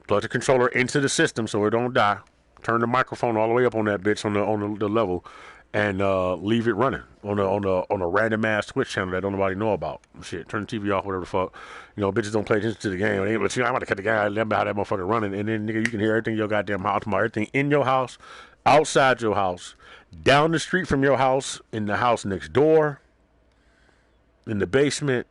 G: Plug the controller into the system so it don't die. Turn the microphone all the way up on that bitch on the level, and leave it running on a random ass Twitch channel that don't nobody know about. Shit, turn the TV off, whatever the fuck. You know, bitches don't pay attention to the game. But you know, I'm about to cut the guy. Let me how that motherfucker running, and then nigga, you can hear everything in your goddamn house, everything in your house, outside your house, down the street from your house, in the house next door, in the basement.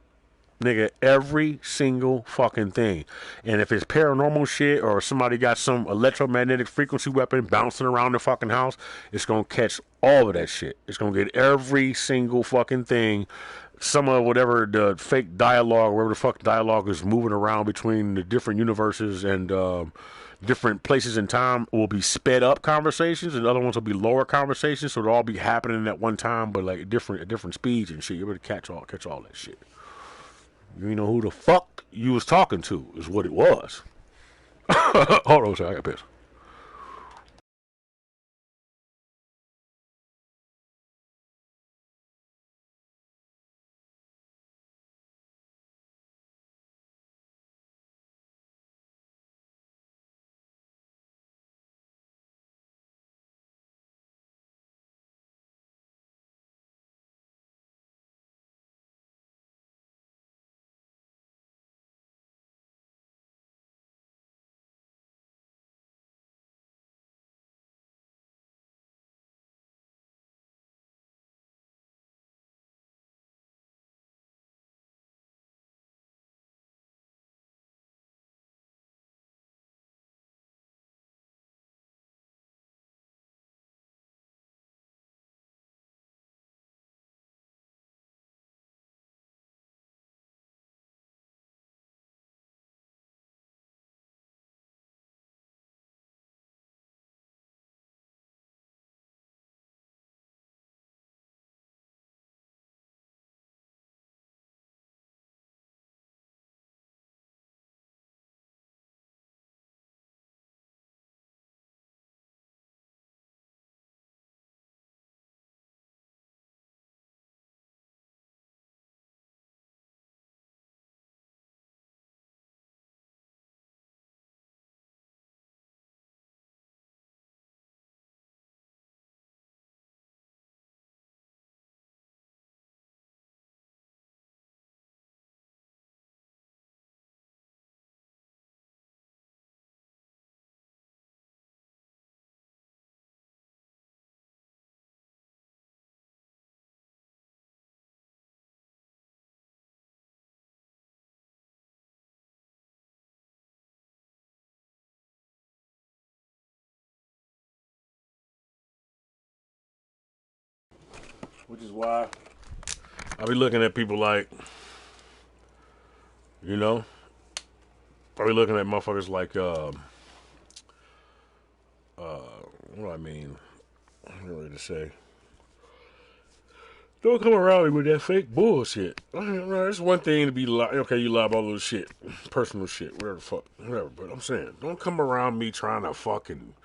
G: Nigga, every single fucking thing. And if it's paranormal shit or somebody got some electromagnetic frequency weapon bouncing around the fucking house, it's gonna catch all of that shit. It's gonna get every single fucking thing. Some of whatever the fake dialogue, whatever the fuck dialogue is moving around between the different universes and different places in time will be sped up conversations, and other ones will be lower conversations. So they'll all be happening at one time, but like at different speeds and shit. You're able to catch all that shit. You know who the fuck you was talking to is what it was. Hold on a second, I got pissed. Which is why I be looking at people like, you know, I be looking at motherfuckers like, what do I mean? I don't know what to say. Don't come around me with that fake bullshit. It's one thing to be okay, you lie about little shit, personal shit, whatever the fuck, whatever. But I'm saying, don't come around me trying to fucking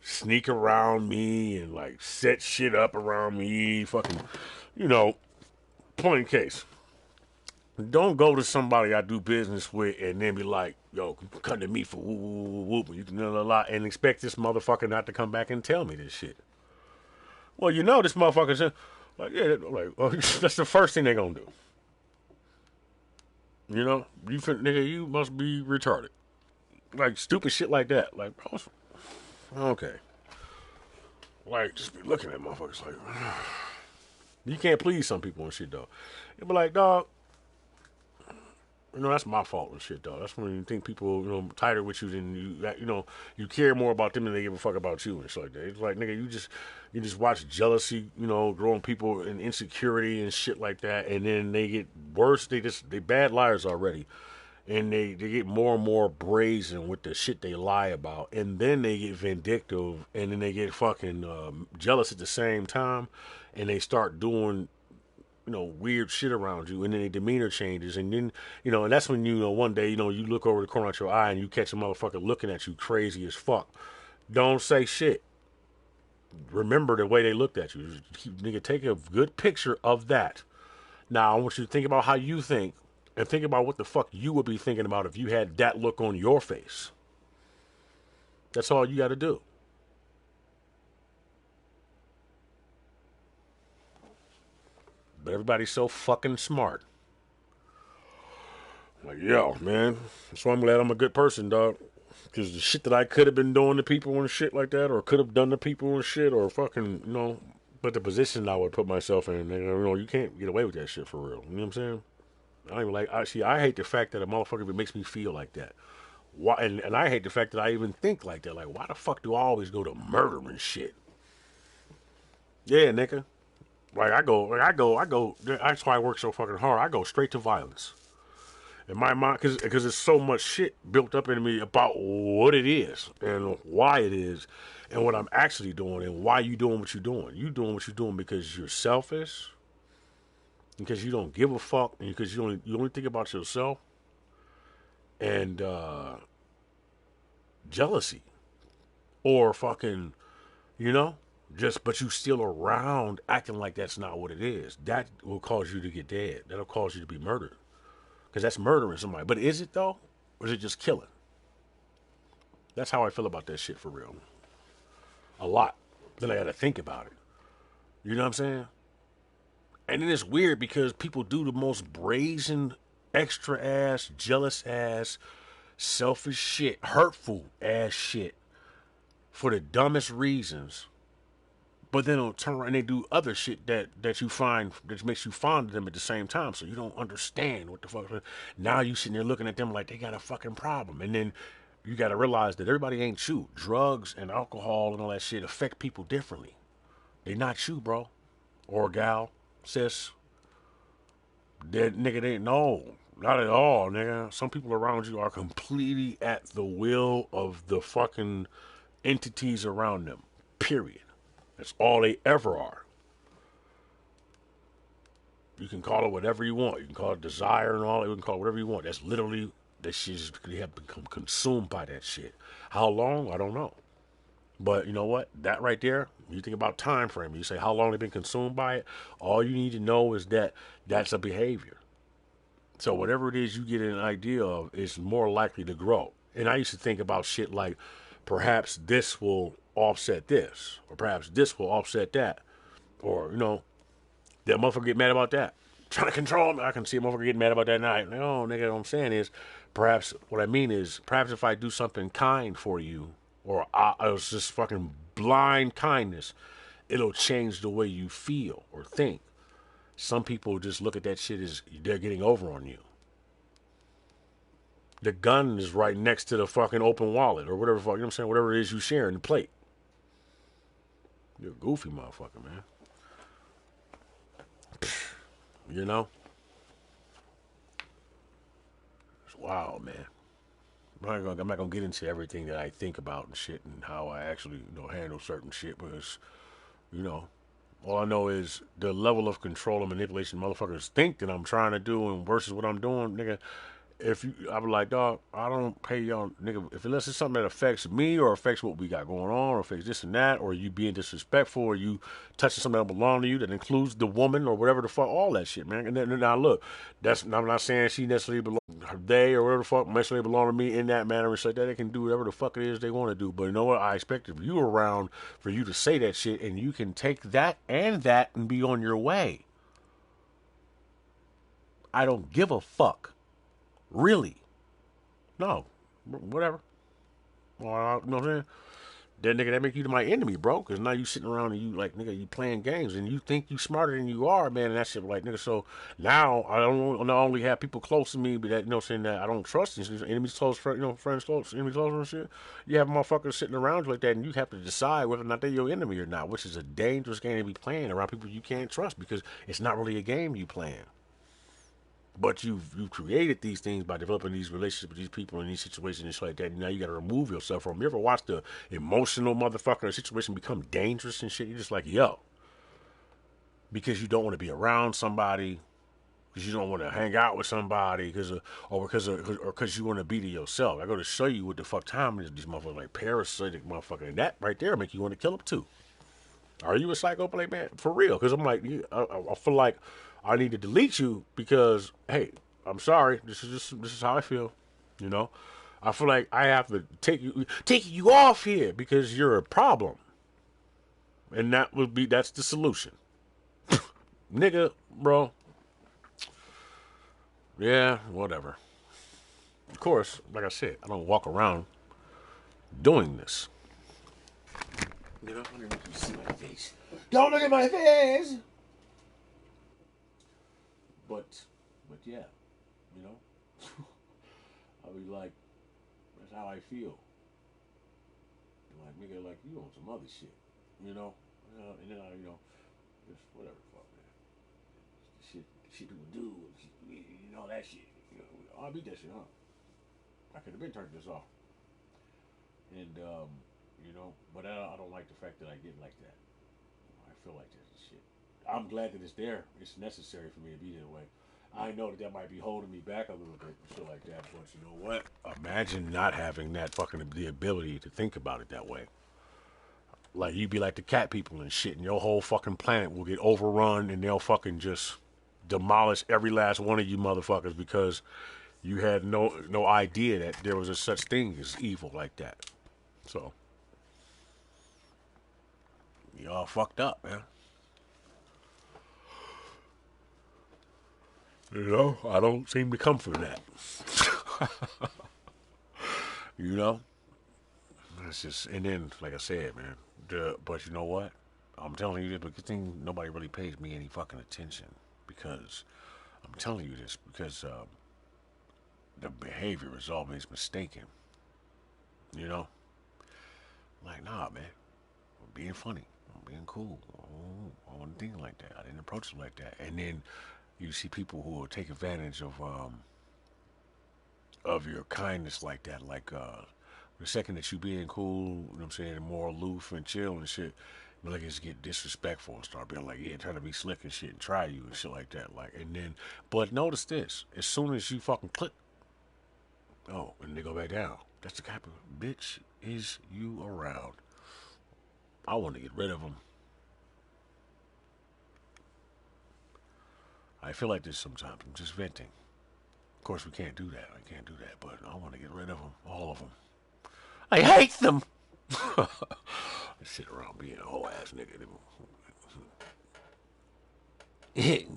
G: sneak around me and like set shit up around me, fucking, you know, point in case. Don't go to somebody I do business with and then be like, yo, come to me for whoop, whoop, whoop, whoop, you can know a lot and expect this motherfucker not to come back and tell me this shit. Well, you know this motherfucker's like, yeah, like, well, that's the first thing they're gonna do. You know, nigga, you must be retarded. Like stupid shit like that. Like, okay. Like, just be looking at motherfuckers like, you can't please some people and shit, though. You be like, dog, you know, that's my fault and shit, dog. That's when you think people, you know, tighter with you than you know, you care more about them than they give a fuck about you and shit like that. It's like, nigga, you just watch jealousy, you know, growing people and insecurity and shit like that, and then they get worse. They bad liars already. And they get more and more brazen with the shit they lie about. And then they get vindictive. And then they get fucking jealous at the same time. And they start doing, you know, weird shit around you. And then their demeanor changes. And then, you know, and that's when, you know, one day, you know, you look over the corner of your eye and you catch a motherfucker looking at you crazy as fuck. Don't say shit. Remember the way they looked at you. Nigga, take a good picture of that. Now, I want you to think about how you think. And think about what the fuck you would be thinking about if you had that look on your face. That's all you got to do. But everybody's so fucking smart. Like, yo, man. That's why I'm glad I'm a good person, dog. Because the shit that I could have been doing to people and shit like that, or could have done to people and shit, or fucking, you know, but the position I would put myself in, you know, you can't get away with that shit for real. You know what I'm saying? I don't even like, I hate the fact that a motherfucker makes me feel like that. Why? And I hate the fact that I even think like that. Like, why the fuck do I always go to murder and shit? Yeah, nigga. Like, I go. That's why I work so fucking hard. I go straight to violence. In my mind, because there's so much shit built up in me about what it is and why it is and what I'm actually doing and why you doing what you're doing. You doing what you're doing because you're selfish, because you don't give a fuck, and because you only think about yourself, and jealousy, or fucking, you know, but you still around acting like that's not what it is. That will cause you to get dead. That'll cause you to be murdered. Because that's murdering somebody. But is it, though? Or is it just killing? That's how I feel about that shit for real. A lot. Then I got to think about it. You know what I'm saying? And then it's weird because people do the most brazen, extra ass, jealous ass, selfish shit, hurtful ass shit for the dumbest reasons. But then they'll turn around and they do other shit that you find, that makes you fond of them at the same time. So you don't understand what the fuck. Now you sitting there looking at them like they got a fucking problem. And then you got to realize that everybody ain't you. Drugs and alcohol and all that shit affect people differently. They not you, bro. Or gal, sis. That nigga, they no. Not at all, nigga. Some people around you are completely at the will of the fucking entities around them. Period. That's all they ever are. You can call it whatever you want. You can call it desire and all that. You can call it whatever you want. That's literally, that shit is, you have become consumed by that shit. How long? I don't know. But you know what? That right there, you think about time frame. You say how long they've been consumed by it. All you need to know is that that's a behavior. So whatever it is you get an idea of is more likely to grow. And I used to think about shit like, perhaps this will offset this, or perhaps this will offset that, or, you know, that motherfucker get mad about that. Trying to control me. I can see a motherfucker getting mad about that night. No, nigga, what I'm saying is, perhaps, what I mean is, perhaps if I do something kind for you, or it was just fucking blind kindness, it'll change the way you feel or think. Some people just look at that shit as they're getting over on you. The gun is right next to the fucking open wallet, or whatever, you know what I'm saying, whatever it is you sharing the plate. You're a goofy motherfucker, man. You know? It's wild, man. I'm not gonna get into everything that I think about and shit and how I actually, you know, handle certain shit because, you know, all I know is the level of control and manipulation motherfuckers think that I'm trying to do and versus what I'm doing, nigga. I was like, dog, I don't pay y'all, nigga, unless it's something that affects me or affects what we got going on or affects this and that, or you being disrespectful or you touching something that belong to you that includes the woman or whatever the fuck, all that shit, man. And then now look, I'm not saying she necessarily belong, they or whatever the fuck necessarily belong to me in that manner and shit like that. They can do whatever the fuck it is they want to do. But you know what? I expect if you around for you to say that shit and you can take that and be on your way. I don't give a fuck. Really? No. Whatever. Well, you know what I'm saying? That nigga, that make you my enemy, bro. Because now you sitting around and you like, nigga, you playing games and you think you smarter than you are, man. And that shit, like, nigga. So now I don't not only have people close to me, but that, you know, saying that I don't trust these enemies close, you know, friends close, enemies close and shit. You have motherfuckers sitting around you like that, and you have to decide whether or not they're your enemy or not, which is a dangerous game to be playing around people you can't trust because it's not really a game you playing. But you've created these things by developing these relationships with these people in these situations and shit like that. And now you got to remove yourself from them. You ever watch the emotional motherfucker situation become dangerous and shit? You're just like, yo. Because you don't want to be around somebody. Because you don't want to hang out with somebody. Because you want to be to yourself. I go to show you what the fuck time it is. These motherfuckers like parasitic motherfucker. And that right there make you want to kill them too. Are you a psychopath, man? For real. Because I'm like, I feel like I need to delete you because, hey, I'm sorry. This is how I feel. You know, I feel like I have to take you off here because you're a problem, and that's the solution.
A: Nigga, bro. Yeah, whatever. Of course, like I said, I don't walk around doing this. You know, you see my face. Don't look at my face. But yeah, you know, I'll be like, that's how I feel. Like, nigga, like, you on some other shit, you know? And then I, just whatever, fuck, man. Shit people do, you know, that shit. You know, I'll beat that shit, huh? I could have been turned this off. And, but I don't like the fact that I get like that. I feel like that shit. I'm glad that it's there. It's necessary for me to be that way. I know that might be holding me back a little bit and shit like that, but you know what? Imagine not having that fucking the ability to think about it that way. Like, you be like the cat people and shit, and your whole fucking planet will get overrun, and they'll fucking just demolish every last one of you motherfuckers because you had no idea that there was a such thing as evil like that. So, y'all fucked up, man. You know, I don't seem to come from that. You know? It's just, and then, like I said, man, but you know what? I'm telling you this, but good thing nobody really pays me any fucking attention, because I'm telling you this because the behavior is always mistaken. You know? Like, nah, man. I'm being funny. I'm being cool. I wasn't thinking like that. I didn't approach it like that. And then you see people who will take advantage of your kindness like that. Like, the second that you being cool, you know what I'm saying, more aloof and chill and shit, like, it's get disrespectful and start being like, yeah, trying to be slick and shit and try you and shit like that. Like, and then, but notice this, as soon as you fucking click, oh, and they go back down. That's the type of bitch is you around. I want to get rid of them. I feel like this sometimes. I'm just venting. Of course, we can't do that. I can't do that, but I want to get rid of them. All of them. I hate them. I sit around being a whole ass nigga. I'm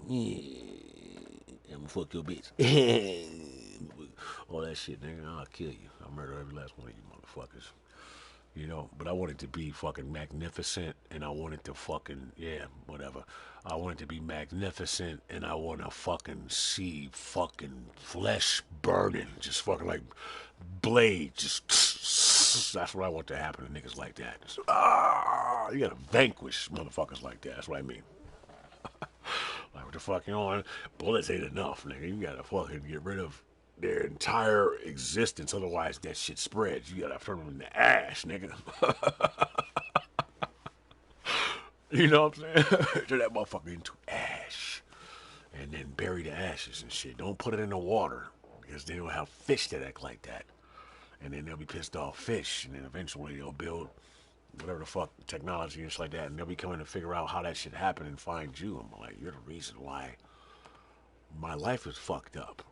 A: gonna fuck your bitch. All that shit, nigga. I'll kill you. I'll murder every last one of you motherfuckers. You know, but I want it to be fucking magnificent, and I want it to fucking, yeah, whatever. I want it to be magnificent, and I want to fucking see fucking flesh burning, just fucking like blade, just, that's what I want to happen to niggas like that. Just, you gotta vanquish motherfuckers like that, that's what I mean. Like, what the fuck, you know, bullets ain't enough, nigga. You gotta fucking get rid of their entire existence, otherwise that shit spreads. You gotta turn them into ash, nigga. You know what I'm saying? Turn that motherfucker into ash. And then bury the ashes and shit. Don't put it in the water, because then you'll have fish that act like that. And then they'll be pissed off fish, and then eventually they'll build whatever the fuck technology and shit like that, and they'll be coming to figure out how that shit happened and find you. I'm like, you're the reason why my life is fucked up.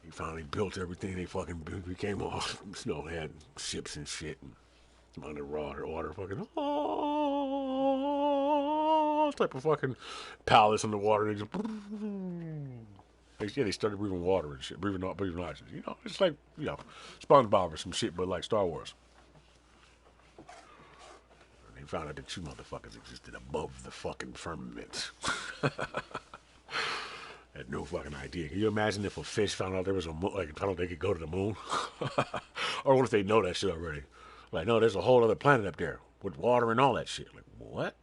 A: He finally built everything. They fucking became all, you know, had ships and shit and underwater fucking type of fucking palace in the water. They just, yeah, they started breathing water and shit, breathing oxygen. You know, it's like, you know, SpongeBob or some shit, but like Star Wars. And they found out that you motherfuckers existed above the fucking firmament. Had no fucking idea. Can you imagine if a fish found out there was a moon, like, found out they could go to the moon? Or what if they know that shit already? Like, no, there's a whole other planet up there with water and all that shit. Like, what?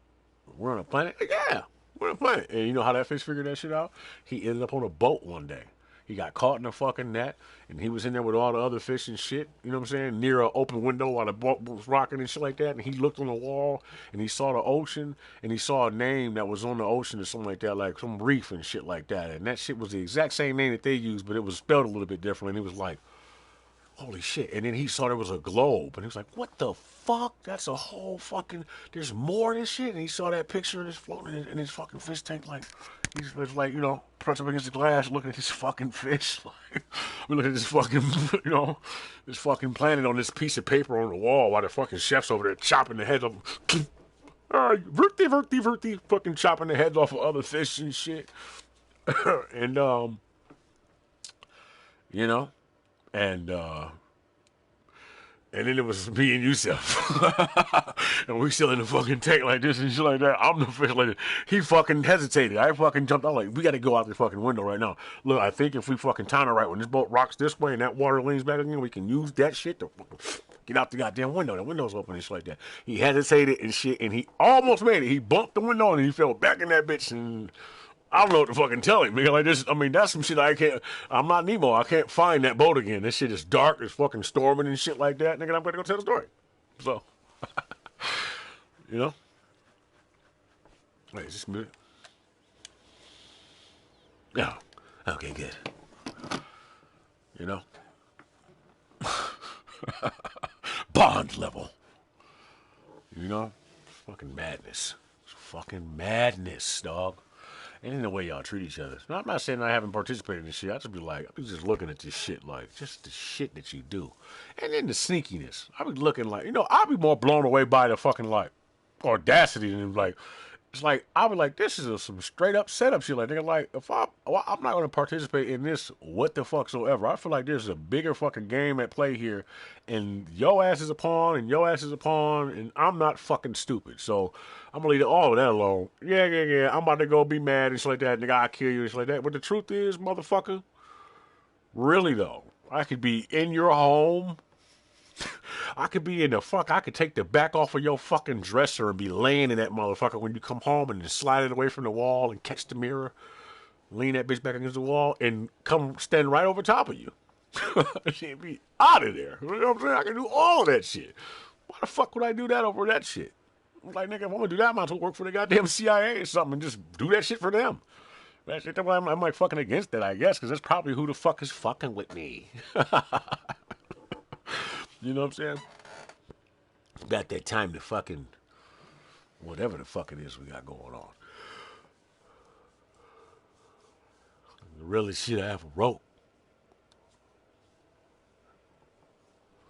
A: We're on a planet? Like, yeah, we're on a planet. And you know how that fish figured that shit out? He ended up on a boat one day. He got caught in a fucking net, and he was in there with all the other fish and shit, you know what I'm saying, near an open window while the boat was rocking and shit like that, and he looked on the wall, and he saw the ocean, and he saw a name that was on the ocean or something like that, like some reef and shit like that, and that shit was the exact same name that they used, but it was spelled a little bit different, and he was like, holy shit. And then he saw there was a globe, and he was like, what the fuck? That's a whole fucking, there's more than shit. And he saw that picture of this floating in his fucking fish tank, like, he's like, you know, pressed up against the glass, looking at this fucking fish. Like, we look at this fucking, you know, this fucking planet on this piece of paper on the wall while the fucking chef's over there chopping the head of him.
G: Verty, fucking chopping the heads off of other fish and shit. And, you know, and then it was me and Yusef. And we still in the fucking tank like this and shit like that. I'm the fish like this. He fucking hesitated. I fucking jumped out like, we got to go out the fucking window right now. Look, I think if we fucking time it right, when this boat rocks this way and that water leans back again, we can use that shit to get out the goddamn window. The window's open and shit like that. He hesitated and shit, and he almost made it. He bumped the window and he fell back in that bitch, and I don't know what to fucking tell him. Because like this, I mean, that's some shit I can't. I'm not Nemo. I can't find that boat again. This shit is dark. It's fucking storming and shit like that. Nigga, I'm gonna go tell the story. So, you know. Wait, is this good? Yeah. Okay, good. You know. Bond level. You know, fucking madness. It's fucking madness, dog. And the way y'all treat each other. Now, I'm not saying I haven't participated in this shit. I just be like, I be just looking at this shit like, just the shit that you do. And then the sneakiness. I be looking like, you know, I be more blown away by the fucking, like, audacity than, like, it's like, I be like, this is some straight up setup shit. Like, nigga, like, if I'm not going to participate in this what the fuck so ever. I feel like there's a bigger fucking game at play here, and your ass is a pawn, and your ass is a pawn, and I'm not fucking stupid. So, I'm going to leave all of that alone. Yeah. I'm about to go be mad and shit like that. Nigga, I'll kill you and shit like that. But the truth is, motherfucker, really though, I could be in your home. I could be in the fuck. I could take the back off of your fucking dresser and be laying in that motherfucker when you come home and then slide it away from the wall and catch the mirror, lean that bitch back against the wall and come stand right over top of you. She'd be out of there. You know what I'm saying? I can do all of that shit. Why the fuck would I do that over that shit? I'm like, nigga, if I'm gonna do that, I might as well work for the goddamn CIA or something and just do that shit for them. That's it. I'm like fucking against that, I guess, because that's probably who the fuck is fucking with me. You know what I'm saying? About that time to fucking whatever the fuck it is we got going on. The really shit I ever wrote.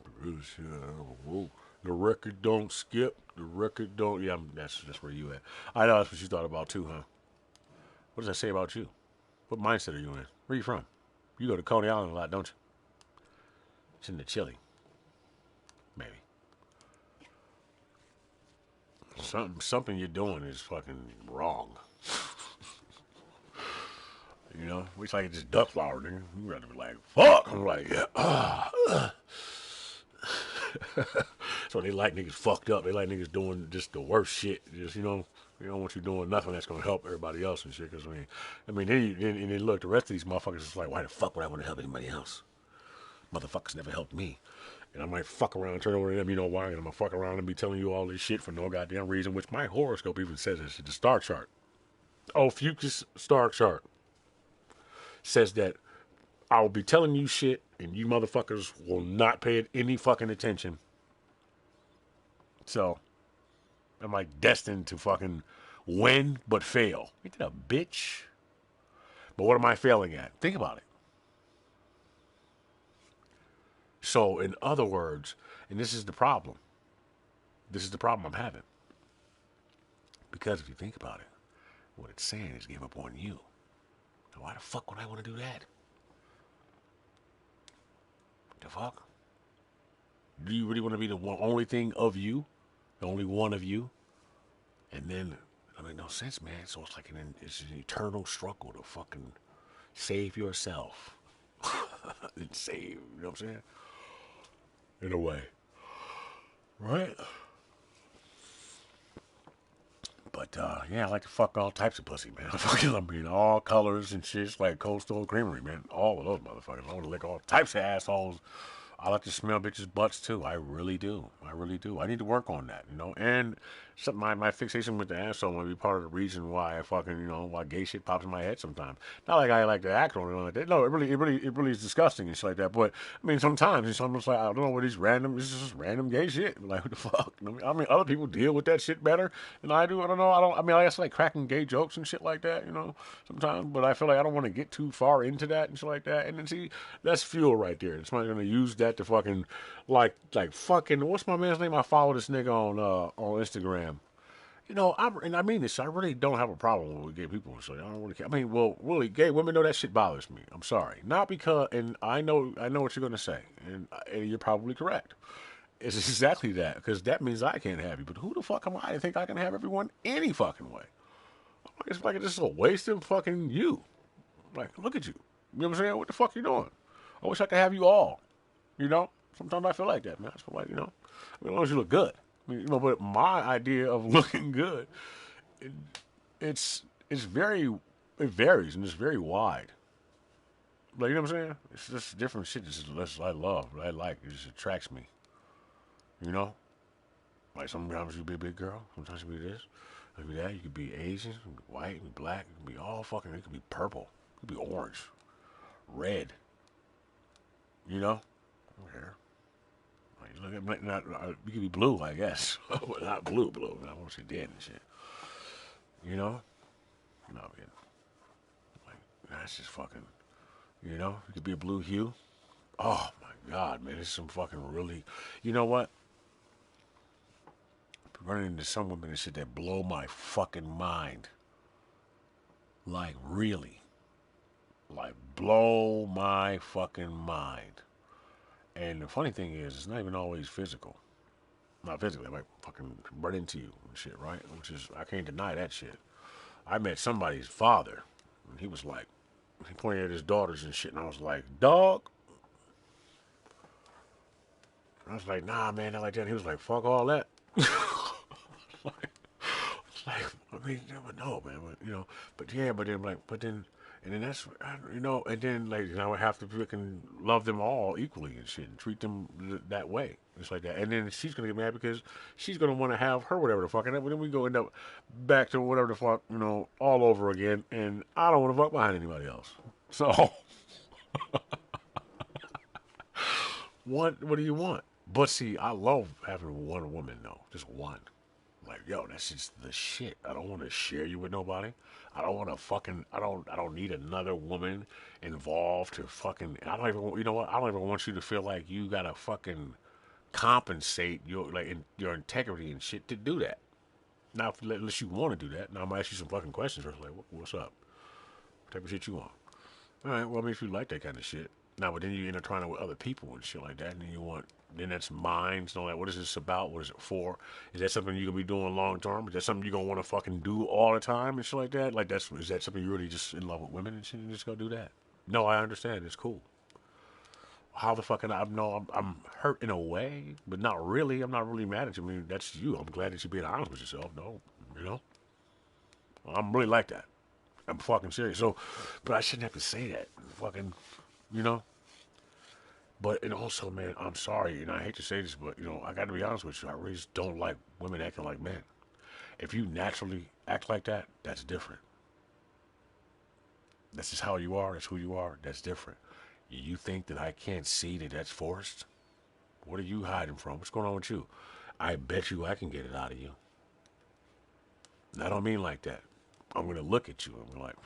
G: The really shit I ever wrote. The record don't skip. The record don't. Yeah, that's where you at. I know that's what you thought about too, huh? What does that say about you? What mindset are you in? Where you from? You go to Coney Island a lot, don't you? It's in the chili. Maybe. Something you're doing is fucking wrong. You know? It's like this duck flower, nigga. You gotta be like, fuck! I'm like, yeah. So they like niggas fucked up. They like niggas doing just the worst shit. Just, you know, they don't want you doing nothing that's gonna help everybody else and shit. Because, then look, the rest of these motherfuckers is like, why the fuck would I want to help anybody else? Motherfuckers never helped me. And I might fuck around and turn over to them, you know why? And I'm gonna fuck around and be telling you all this shit for no goddamn reason, which my horoscope even says this. The star chart. Fuchs star chart says that I will be telling you shit and you motherfuckers will not pay it any fucking attention. So, I'm like destined to fucking win but fail. Ain't that a bitch? But what am I failing at? Think about it. So, in other words, and this is the problem. This is the problem I'm having. Because if you think about it, what it's saying is give up on you. Now, why the fuck would I want to do that? The fuck? Do you really want to be the only thing of you? The only one of you? And then, I mean, no sense, man. So it's like it's an eternal struggle to fucking save yourself. And save, you know what I'm saying? In a way. Right? But, yeah, I like to fuck all types of pussy, man. I mean, all colors and shit. It's like Cold Stone Creamery, man. All of those motherfuckers. I want to lick all types of assholes. I like to smell bitches' butts, too. I really do. I need to work on that, you know? And my fixation with the asshole might be part of the reason why I fucking, you know, why gay shit pops in my head sometimes. Not like I like to act on it like that. No, it really is disgusting and shit like that. But, I mean, sometimes it's almost like, I don't know what these it's just random gay shit. Like, what the fuck? I mean, other people deal with that shit better than I do. I don't know. I guess like cracking gay jokes and shit like that, you know, sometimes. But I feel like I don't want to get too far into that and shit like that. And then, see, that's fuel right there. Somebody's going to use that to fucking, like fucking, what's my man's name? I follow this nigga on Instagram. You know, and I mean this. I really don't have a problem with gay people. So I don't really care. I mean, well, really, gay women know that shit bothers me. I'm sorry, not because, and I know what you're gonna say, and you're probably correct. It's exactly that because that means I can't have you. But who the fuck am I to think I can have everyone any fucking way? It's like it's just a waste of fucking you. Like, look at you. You know what I'm saying? What the fuck you doing? I wish I could have you all. You know? Sometimes I feel like that, man. I feel like, you know, I mean, as long as you look good. I mean, you know, but my idea of looking good, it, it's very, it varies and it's very wide. Like, you know what I'm saying? It's just different shit. Just I love, I like. It just attracts me. You know? Like sometimes you be a big girl, sometimes you be this, you be that. You could be Asian, you could be white, you could be black, you could be all fucking. It could be purple, it could be orange, red. You know? Here. Like, look at not. You could be blue, I guess, but not blue. I want to say dead and shit. You know? No, man. Like that's just fucking. You know? You could be a blue hue. Oh my god, man! There's some fucking really. You know what? Running into some women and shit that blow my fucking mind. Like, really. Like, blow my fucking mind. And the funny thing is, it's not even always physical. Not physically, I might fucking run into you and shit, right? Which is, I can't deny that shit. I met somebody's father, and he was like, he pointed at his daughters and shit, and I was like, dog? I was like, nah, man, not like that. And he was like, fuck all that. Like, I mean, you never know, man. But, you know, but yeah, and then that's, you know, and then like, you know, I would have to freaking love them all equally and shit, and treat them that way, just like that. And then she's gonna get mad because she's gonna want to have her whatever the fuck, and then we go end up back to whatever the fuck, you know, all over again. And I don't want to fuck behind anybody else. So, what do you want? But see, I love having one woman though, just one. Like, yo, that's just the shit. I don't want to share you with nobody. I don't want to fucking. I don't need another woman involved to fucking. I don't even. You know what? I don't even want you to feel like you gotta fucking compensate your integrity and shit to do that. Now, unless you want to do that, now I'm gonna ask you some fucking questions first. Like, what's up? What type of shit you want? All right. Well, I mean, if you like that kind of shit. Now, but then you intertwine it with other people and shit like that, and then you want. Then that's mine. So like, what is this about? What is it for? Is that something you're gonna be doing long term? Is that something you're gonna want to fucking do all the time and shit like that? Like is that something you're really just in love with women and shit and just go do that? No, I understand. It's cool. How the fuck I'm hurt in a way, but not really. I'm not really mad at you. I mean, that's you. I'm glad that you're being honest with yourself. No, you know, I'm really like that. I'm fucking serious. So, but I shouldn't have to say that. Fucking, you know. But, and also, man, I'm sorry, and I hate to say this, but, you know, I got to be honest with you. I really just don't like women acting like men. If you naturally act like that, that's different. That's just how you are. That's who you are. That's different. You think that I can't see that that's forced? What are you hiding from? What's going on with you? I bet you I can get it out of you. And I don't mean like that. I'm going to look at you. I'm like,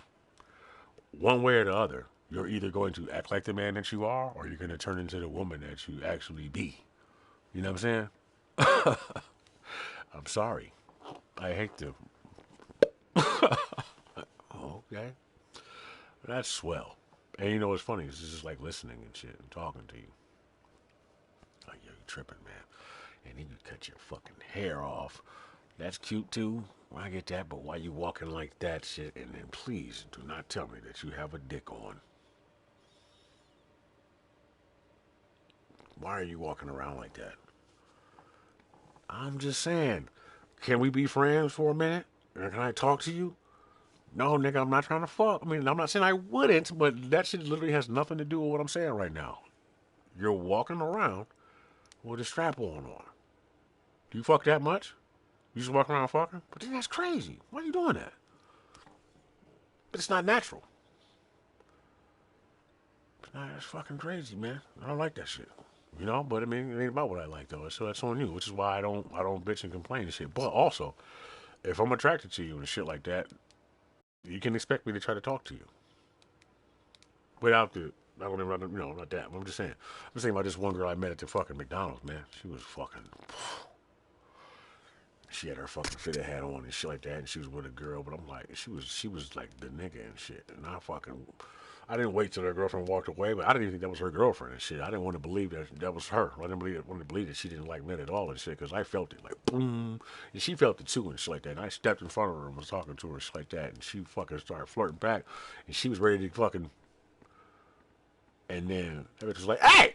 G: one way or the other. You're either going to act like the man that you are, or you're going to turn into the woman that you actually be. You know what I'm saying? I'm sorry. I hate to. Okay. That's swell. And you know what's funny? It's just like listening and shit and talking to you. Like, yo, you tripping, man. And then you cut your fucking hair off. That's cute too. I get that, but why you walking like that shit? And then please do not tell me that you have a dick on. Why are you walking around like that? I'm just saying. Can we be friends for a minute? Or can I talk to you? No, nigga, I'm not trying to fuck. I mean, I'm not saying I wouldn't, but that shit literally has nothing to do with what I'm saying right now. You're walking around with a strap on. Do you fuck that much? You just walk around fucking? But then that's crazy. Why are you doing that? But it's not natural. That's fucking crazy, man. I don't like that shit. You know, but I mean, it ain't about what I like though. So that's on you, which is why I don't bitch and complain and shit. But also, if I'm attracted to you and shit like that, you can expect me to try to talk to you. Without the, I don't even, you know, not that. I'm just saying. I'm saying about this one girl I met at the fucking McDonald's, man. She was fucking. She had her fucking fitted hat on and shit like that, and she was with a girl. But I'm like, she was like the nigga and shit. And I didn't wait till her girlfriend walked away, but I didn't even think that was her girlfriend and shit. I didn't want to believe that was her. I didn't want to believe that she didn't like men at all and shit, because I felt it like boom, and she felt it too and shit like that. And I stepped in front of her and was talking to her and shit like that, and she fucking started flirting back, and she was ready to fucking. And then that bitch was like, "Hey!"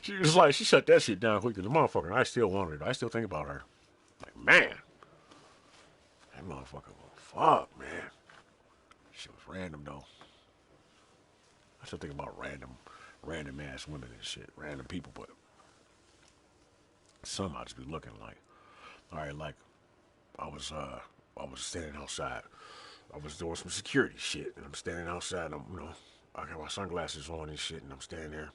G: She was like, she shut that shit down quick as a motherfucker. And I still wanted her. I still think about her. Like, man, that motherfucker was fuck, man. Shit was random though. I still think about random ass women and shit, random people, but some I just be looking like, all right, like I was standing outside. I was doing some security shit, and I'm standing outside. I got my sunglasses on and shit, and I'm standing there.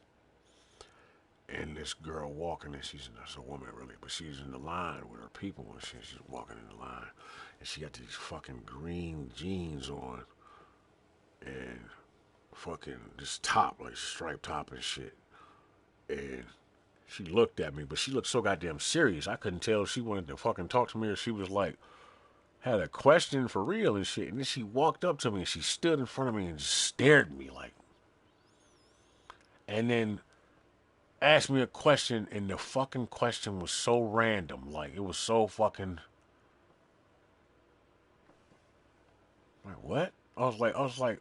G: And this girl walking, and that's a woman really, but she's in the line with her people and shit. She's walking in the line, and she got these fucking green jeans on, and fucking this top, like striped top and shit. And she looked at me, but she looked so goddamn serious. I couldn't tell if she wanted to fucking talk to me or she was like, had a question for real and shit. And then she walked up to me and she stood in front of me and just stared at me like, and then asked me a question, and the fucking question was so random. Like, it was so fucking. Like, what? I was like,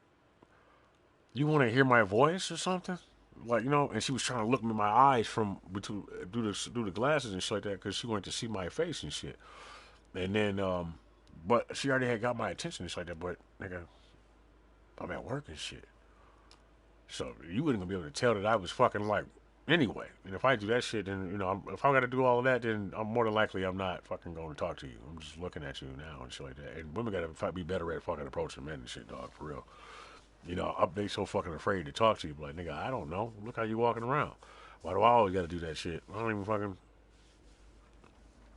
G: you want to hear my voice or something? Like, and she was trying to look me in my eyes through the glasses and shit like that, because she wanted to see my face and shit. And then, but she already had got my attention and shit like that, but, nigga, I'm at work and shit. So, you wasn't going to be able to tell that I was fucking, like, anyway. And if I do that shit, then, if I got to do all of that, then I'm more than likely I'm not fucking going to talk to you. I'm just looking at you now and shit like that. And women got to be better at fucking approaching men and shit, dog, for real. They so fucking afraid to talk to you. Like, nigga, I don't know. Look how you walking around. Why do I always got to do that shit? I don't even fucking.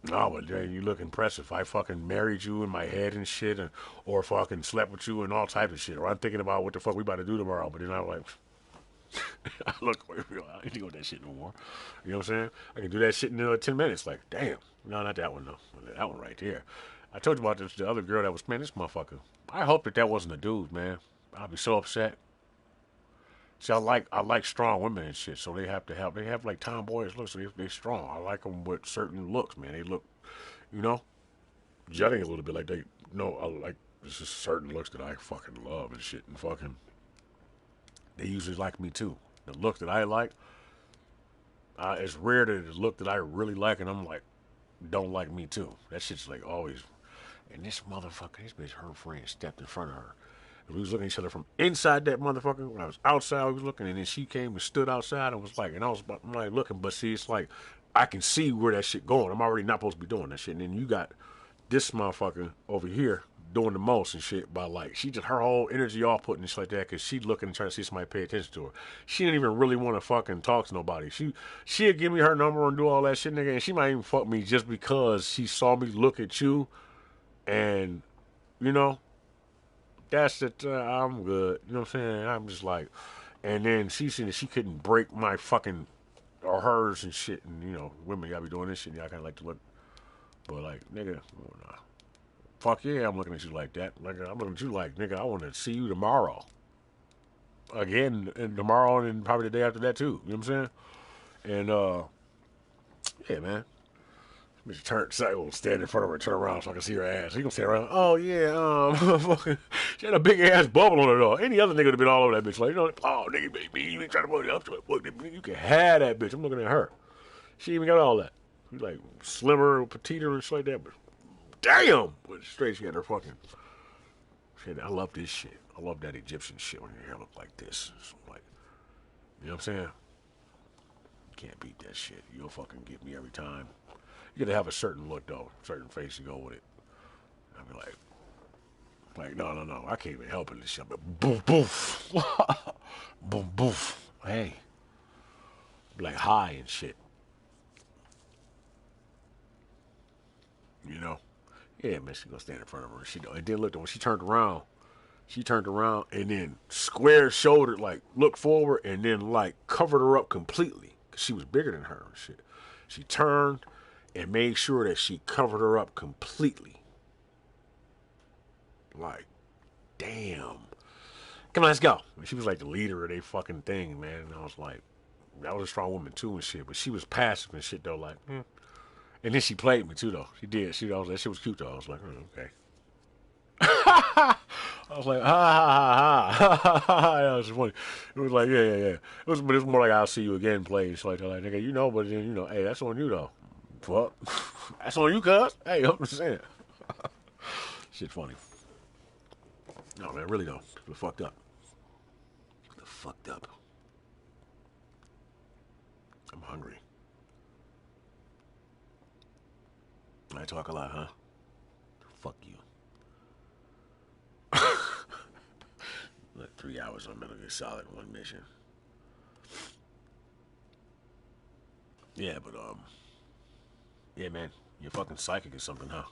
G: No, but then you look impressive. I fucking married you in my head and shit, or fucking slept with you and all types of shit. Or I'm thinking about what the fuck we about to do tomorrow, but then I'm like, I look away from you. I ain't doing that shit no more. You know what I'm saying? I can do that shit in 10 minutes. Like, damn. No, not that one, though. That one right there. I told you about this, the other girl that was, man, this motherfucker. I hope that wasn't a dude, man. I'd be so upset. See, I like strong women and shit, so they have like tomboyish looks, so they strong. I like them with certain looks, man. They look, jutting a little bit, like they, I like, there's just certain looks that I fucking love and shit, and fucking, they usually like me too. The look that I like, it's rare that the look that I really like, and I'm like, don't like me too. That shit's like always, and this motherfucker, this bitch, her friend stepped in front of her. We was looking at each other from inside that motherfucker. When I was outside, we was looking, and then she came and stood outside and was like, and I'm like looking, but see, it's like, I can see where that shit going. I'm already not supposed to be doing that shit. And then you got this motherfucker over here doing the most and shit by like, her whole energy all put in shit like that, because she looking and trying to see somebody pay attention to her. She didn't even really want to fucking talk to nobody. She'd give me her number and do all that shit, nigga, and she might even fuck me just because she saw me look at you, and, that's it. I'm good. You know what I'm saying? I'm just like, and then she said that she couldn't break my fucking, or hers and shit. And, women gotta be doing this shit. I kind of like to look, but like, nigga, nah. Fuck yeah, I'm looking at you like that. Like, I'm looking at you like, nigga, I want to see you tomorrow. Again, and tomorrow, and probably the day after that too. You know what I'm saying? And, yeah, man. Bitch stand in front of her, turn around so I can see her ass. He gonna stand around. Oh yeah, she had a big ass bubble on her though. Any other nigga would have been all over that bitch. Like, oh nigga, baby, you ain't trying to put it up to it. You can have that bitch. I'm looking at her. She even got all that. She's like slimmer, petiter, and shit like that. But damn, but straight she had her fucking. I love this shit. I love that Egyptian shit when your hair look like this. So like, you know what I'm saying? You can't beat that shit. You'll fucking get me every time. You gotta have a certain look though, certain face to go with it. I'll be like, no, I can't even help it. This shit, but boof, boof, boom, boof. Hey, like high and shit. Yeah, man, she gonna stand in front of her. And then look, when she turned around and then square shouldered, like looked forward, and then like covered her up completely, cause she was bigger than her and shit. She turned. and made sure that she covered her up completely. Like, damn. Come on, let's go. And she was like the leader of their fucking thing, man. And I was like, that was a strong woman too and shit. But she was passive and shit though, like, And then she played me too though. She did. That shit was cute though. I was like, okay. I was like, ha ha ha ha ha. That was funny. It was like, yeah. But it was more like, I'll see you again, play. So like, nigga, you know, but then you know, hey, that's on you though. Fuck, that's on you, cuz. Hey, I'm just saying. Shit, funny. No man, really though, we're fucked up. We're fucked up. I'm hungry. I talk a lot, huh? Fuck you. Look, 3 hours on Metal Gear Solid, one mission. Yeah, but yeah, man, you're fucking psychic or something, huh?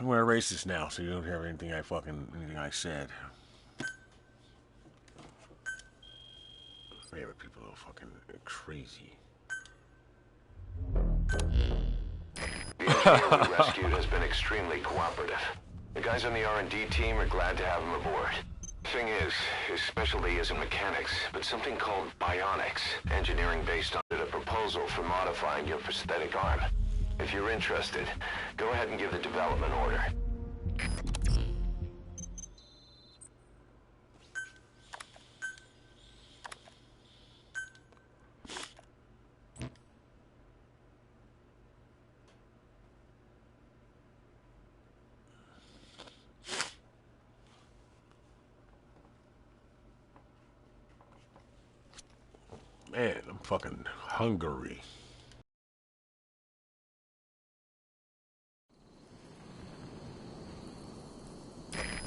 G: I'm gonna erase this now, so you don't hear anything I said. Favorite people are fucking crazy.
B: The engineer we rescued has been extremely cooperative. The guys on the R&D team are glad to have him aboard. Thing is, his specialty isn't mechanics, but something called bionics, engineering based on a proposal for modifying your prosthetic arm. If you're interested, go ahead and give the development order.
G: Man, I'm fucking hungry.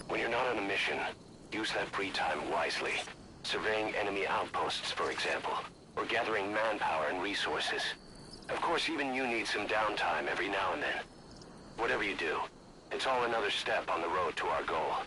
B: When you're not on a mission, use that free time wisely. Surveying enemy outposts, for example, or gathering manpower and resources. Of course, even you need some downtime every now and then. Whatever you do, it's all another step on the road to our goal.